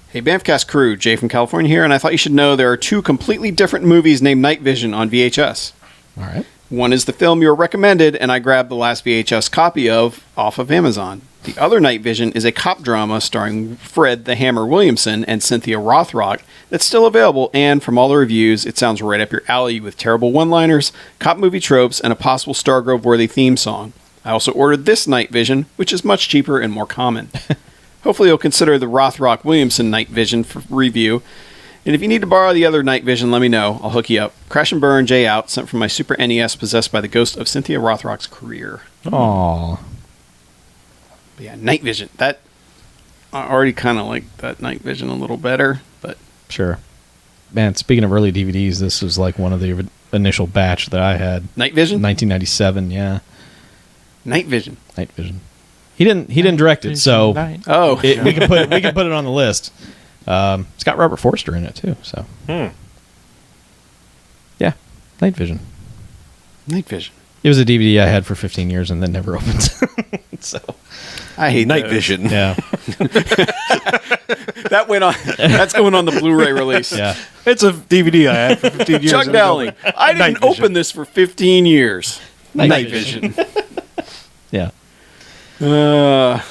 Hey, BMFcast crew, Jay from California here, and I thought you should know there are two completely different movies named Night Vision on VHS. All right. One is the film you were recommended, and I grabbed the last VHS copy of off of Amazon. The other Night Vision is a cop drama starring Fred the Hammer Williamson and Cynthia Rothrock that's still available, and from all the reviews, it sounds right up your alley with terrible one-liners, cop movie tropes, and a possible Stargrove-worthy theme song. I also ordered this Night Vision, which is much cheaper and more common. Hopefully you'll consider the Rothrock Williamson Night Vision for review. And if you need to borrow the other Night Vision, let me know. I'll hook you up. Crash and Burn, Jay out, sent from my Super NES possessed by the ghost of Cynthia Rothrock's career. Aw. But yeah, Night Vision. That I already kind of like that Night Vision a little better, but Sure. Man, speaking of early DVDs, this was like one of the initial batch that I had. Night Vision? 1997, yeah. Night Vision. Night Vision. He didn't direct it, so Oh, we can put it on the list. It's got Robert Forster in it too, so yeah, Night Vision. Night Vision. It was a DVD I had for 15 years and then never opened. So I hate Night those. Vision. yeah, That went on. That's going on the Blu-ray release. yeah. It's a DVD I had for 15 years. Chuck and Dowling. I Night didn't Vision. open this for 15 years. Night Vision. Yeah. All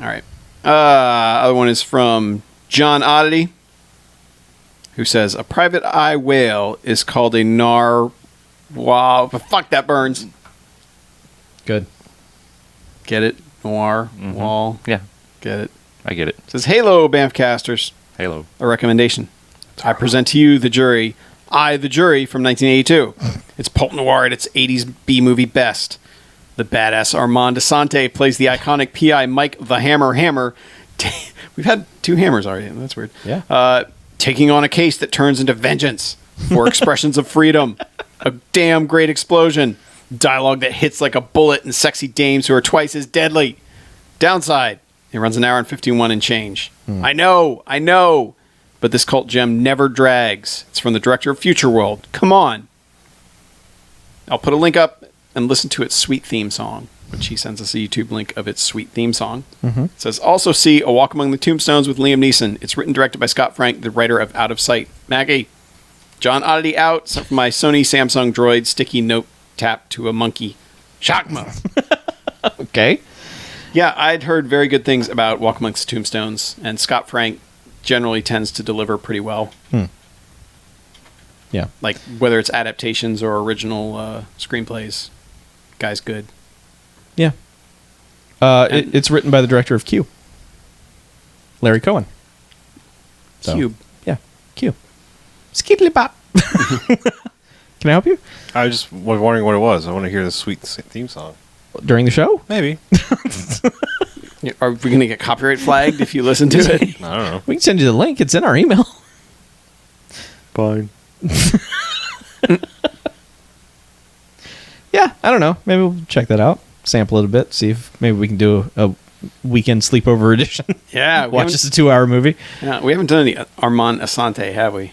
right. Other one is from John Oddity, who says a private eye whale is called a narwhal. But fuck, that burns. Good. Get it? Noir wall. Yeah, Get it? I get it. Says, Halo, Banffcasters. Halo. A recommendation. I present to you the jury. I, the jury, from 1982. It's pulp noir at its 80s B-movie best. The badass Armand Asante plays the iconic PI Mike the Hammer. We've had two hammers already. That's weird. Yeah. Taking on a case that turns into vengeance for expressions of freedom. A damn great explosion. Dialogue that hits like a bullet and sexy dames who are twice as deadly. Downside, it runs an hour and 51 and change. I know. But this cult gem never drags. It's from the director of Future World. Come on. I'll put a link up and listen to its sweet theme song, which he sends us a YouTube link of its sweet theme song. It says, also see A Walk Among the Tombstones with Liam Neeson. It's written and directed by Scott Frank, the writer of Out of Sight. Maggie. John Oddity out. Sent from my Sony Samsung Droid sticky note tap to a monkey. Shockma. Okay. Yeah, I'd heard very good things about Walk Amongst the Tombstones, and Scott Frank generally tends to deliver pretty well. Yeah. Like, whether it's adaptations or original screenplays, guy's good. Yeah. It's written by the director of Q, Larry Cohen. So, Cube. Yeah. Q. Skiddly bop. Can I help you? I just was wondering what it was. I want to hear the sweet theme song. During the show? Maybe. Are we going to get copyright flagged if you listen to it? I don't know. We can send you the link. It's in our email. Fine. Yeah, I don't know. Maybe we'll check that out. Sample it a bit. See if maybe we can do a weekend sleepover edition. Yeah. Watch just a 2-hour movie. Yeah, we haven't done any Armand Asante, have we?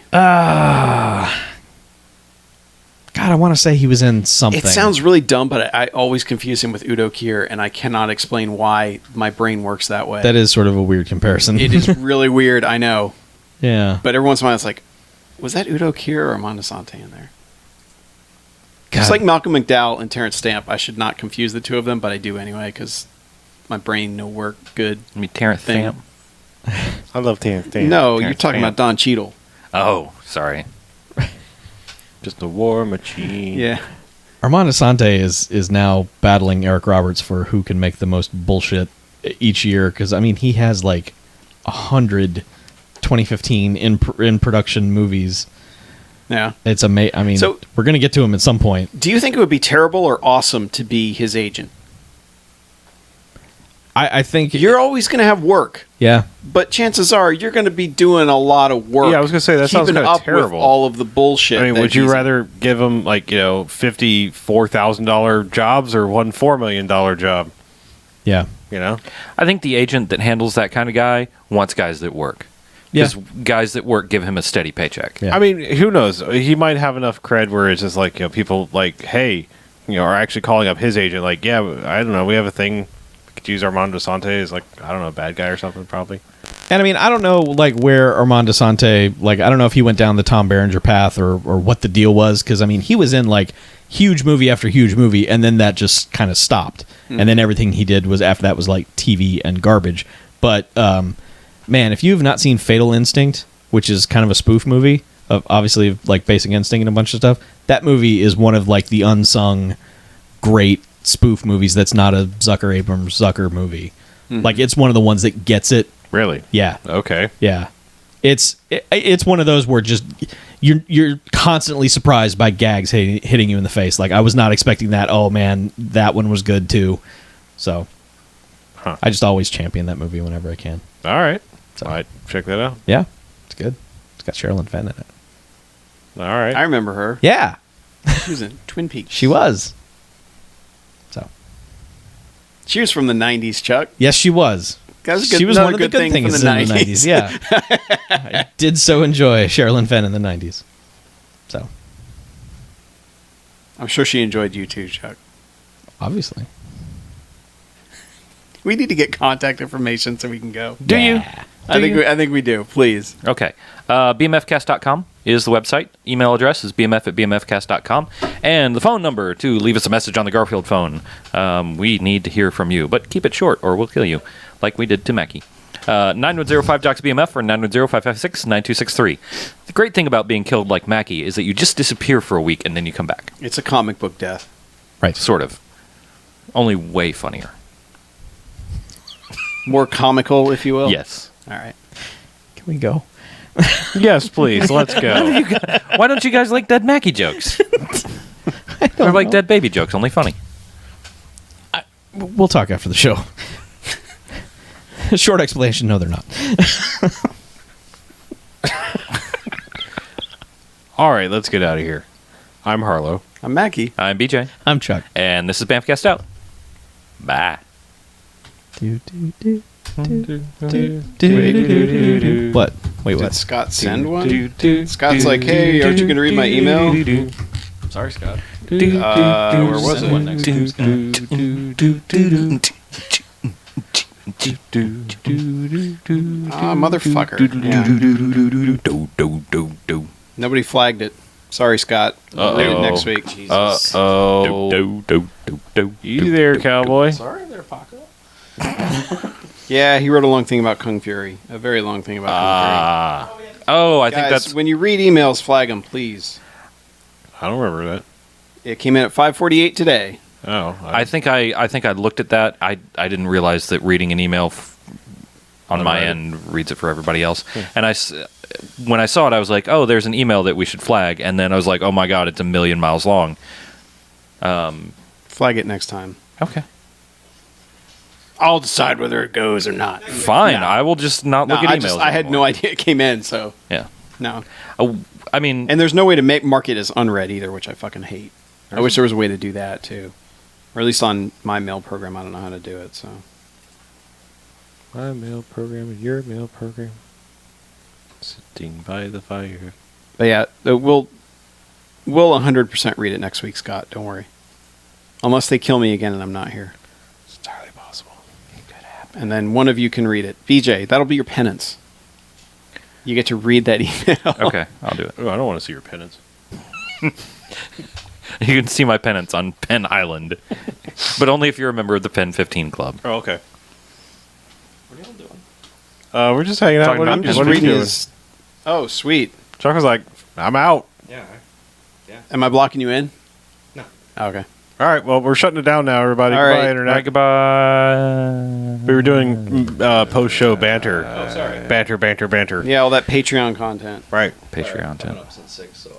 God, I want to say he was in something. It sounds really dumb, but I always confuse him with Udo Kier, and I cannot explain why my brain works that way. That is sort of a weird comparison. It is really weird, I know. Yeah. But every once in a while, it's like, was that Udo Kier or Armand Asante in there? Just God. like Malcolm McDowell and Terrence Stamp, I should not confuse the two of them, but I do anyway, because my brain no work good. I mean, Terrence Thing. Stamp. I love Tan. No, you're Terrence talking Stamp. about Don Cheadle. Oh, sorry. Just a war machine. Yeah. Armand Asante is now battling Eric Roberts for who can make the most bullshit each year because I mean he has like 100 2015 in production movies. Yeah. It's amazing. I mean, So- we're gonna get to him at some point. Do you think it would be terrible or awesome to be his agent? I think You're always going to have work, yeah. but chances are you're going to be doing a lot of work. Yeah, I was gonna say, that sounds keeping kinda up terrible. with all of the bullshit. I mean, that would you he's- rather give him like $54,000 jobs or one $4 million job? Yeah. You know, I think the agent that handles that kind of guy wants guys that work. Yeah. Because guys that work give him a steady paycheck. Yeah. I mean, who knows? He might have enough cred where it's just like people like, hey, are actually calling up his agent. Like, yeah, I don't know, we have a thing. We could use Armando Sante as like, I don't know, a bad guy or something, probably. And I mean, I don't know like where Armando Sante, like I don't know if he went down the Tom Berenger path or what the deal was because I mean he was in like huge movie after huge movie and then that just kind of stopped and then everything he did was after that was like TV and garbage. But man, if you've not seen Fatal Instinct, which is kind of a spoof movie of obviously like Basic Instinct and a bunch of stuff, that movie is one of like the unsung great spoof movies. That's not a Abrams Zucker movie. Like it's one of the ones that gets it. Really? Yeah. Okay. Yeah, it's one of those where just you're constantly surprised by gags hitting you in the face. Like I was not expecting that. Oh man, that one was good too. So I just always champion that movie whenever I can. All right. So- All right. Check that out. Yeah, it's good. It's got Sherilyn Fenn in it. All right. I remember her. Yeah, She was in Twin Peaks. she was. So She was from the 90s, Chuck. yes, she was. That was a good, She was another one of the good thing things from in the 90s. Yeah, I did so enjoy Sherilyn Fenn in the 90s. So I'm sure she enjoyed you too, Chuck. obviously. We need to get contact information so we can go. Do you? I think we do. Please. Okay. BMFcast.com is the website. Email address is bmf@bmfcast.com. And the phone number to leave us a message on the Garfield phone. We need to hear from you, but keep it short or we'll kill you, like we did to Mackie. 9105-JOCKS-BMF or 910-556-9263. The great thing about being killed like Mackie is that you just disappear for a week and then you come back. It's a comic book death. Right. Sort of. Only way funnier. More comical, if you will. Yes. All right. Can we go? Yes, please. Let's go. Why don't you guys like dead Mackie jokes? They're like dead baby jokes, only funny. We'll talk after the show. Short explanation, no, they're not. All right. Let's get out of here. I'm Harlow. I'm Mackie. I'm BJ, I'm Chuck. and this is BAMFcast Out. Bye. What? Wait, Did what? Scott send one? Scott's like, hey, aren't you going to read my email? Sorry, Scott. Where was it? Ah, motherfucker. Yeah. Nobody flagged it. Sorry, Scott. Read it next week. Jesus. Easy there, cowboy. Sorry there, Paco. Yeah, he wrote a long thing about Kung Fury. A very long thing about Kung Fury. Oh, I Guys, think that's when you read emails, flag them, please. I don't remember that. It came in at 5:48 today. Oh, I think I looked at that. I didn't realize that reading an email on my end reads it for everybody else. And when I saw it, I was like, "Oh, there's an email that we should flag." And then I was like, "Oh my god, it's 1,000,000 miles long." Flag it next time. Okay, I'll decide whether it goes or not. fine. No. I will just not look at emails. I had no anymore. idea it came in, so Yeah. no. Oh, I mean, And there's no way to mark it as unread either, which I fucking hate. I wish there was a way to do that too, or at least on my mail program. I don't know how to do it. So my mail program and your mail program. Sitting by the fire. but yeah, we'll 100% read it next week, Scott. Don't worry. Unless they kill me again and I'm not here. It's entirely possible. It could happen. And then one of you can read it. BJ, that'll be your penance. You get to read that email. okay, I'll do it. Oh, I don't want to see your penance. You can see my pennants on Penn Island, but only if you're a member of the Penn 15 Club. Oh, okay. What are y'all doing? We're just hanging out. Talking What are I'm you- just what are you reading doing? his. Oh, sweet. Chuck was like, I'm out. Am I blocking you in? No. Okay. All right, well, we're shutting it down now, everybody. All Goodbye, right. Internet. Goodbye. We were doing post-show banter. Oh, sorry. Banter. Yeah, all that Patreon content. Right. Patreon. Coming up since 6, so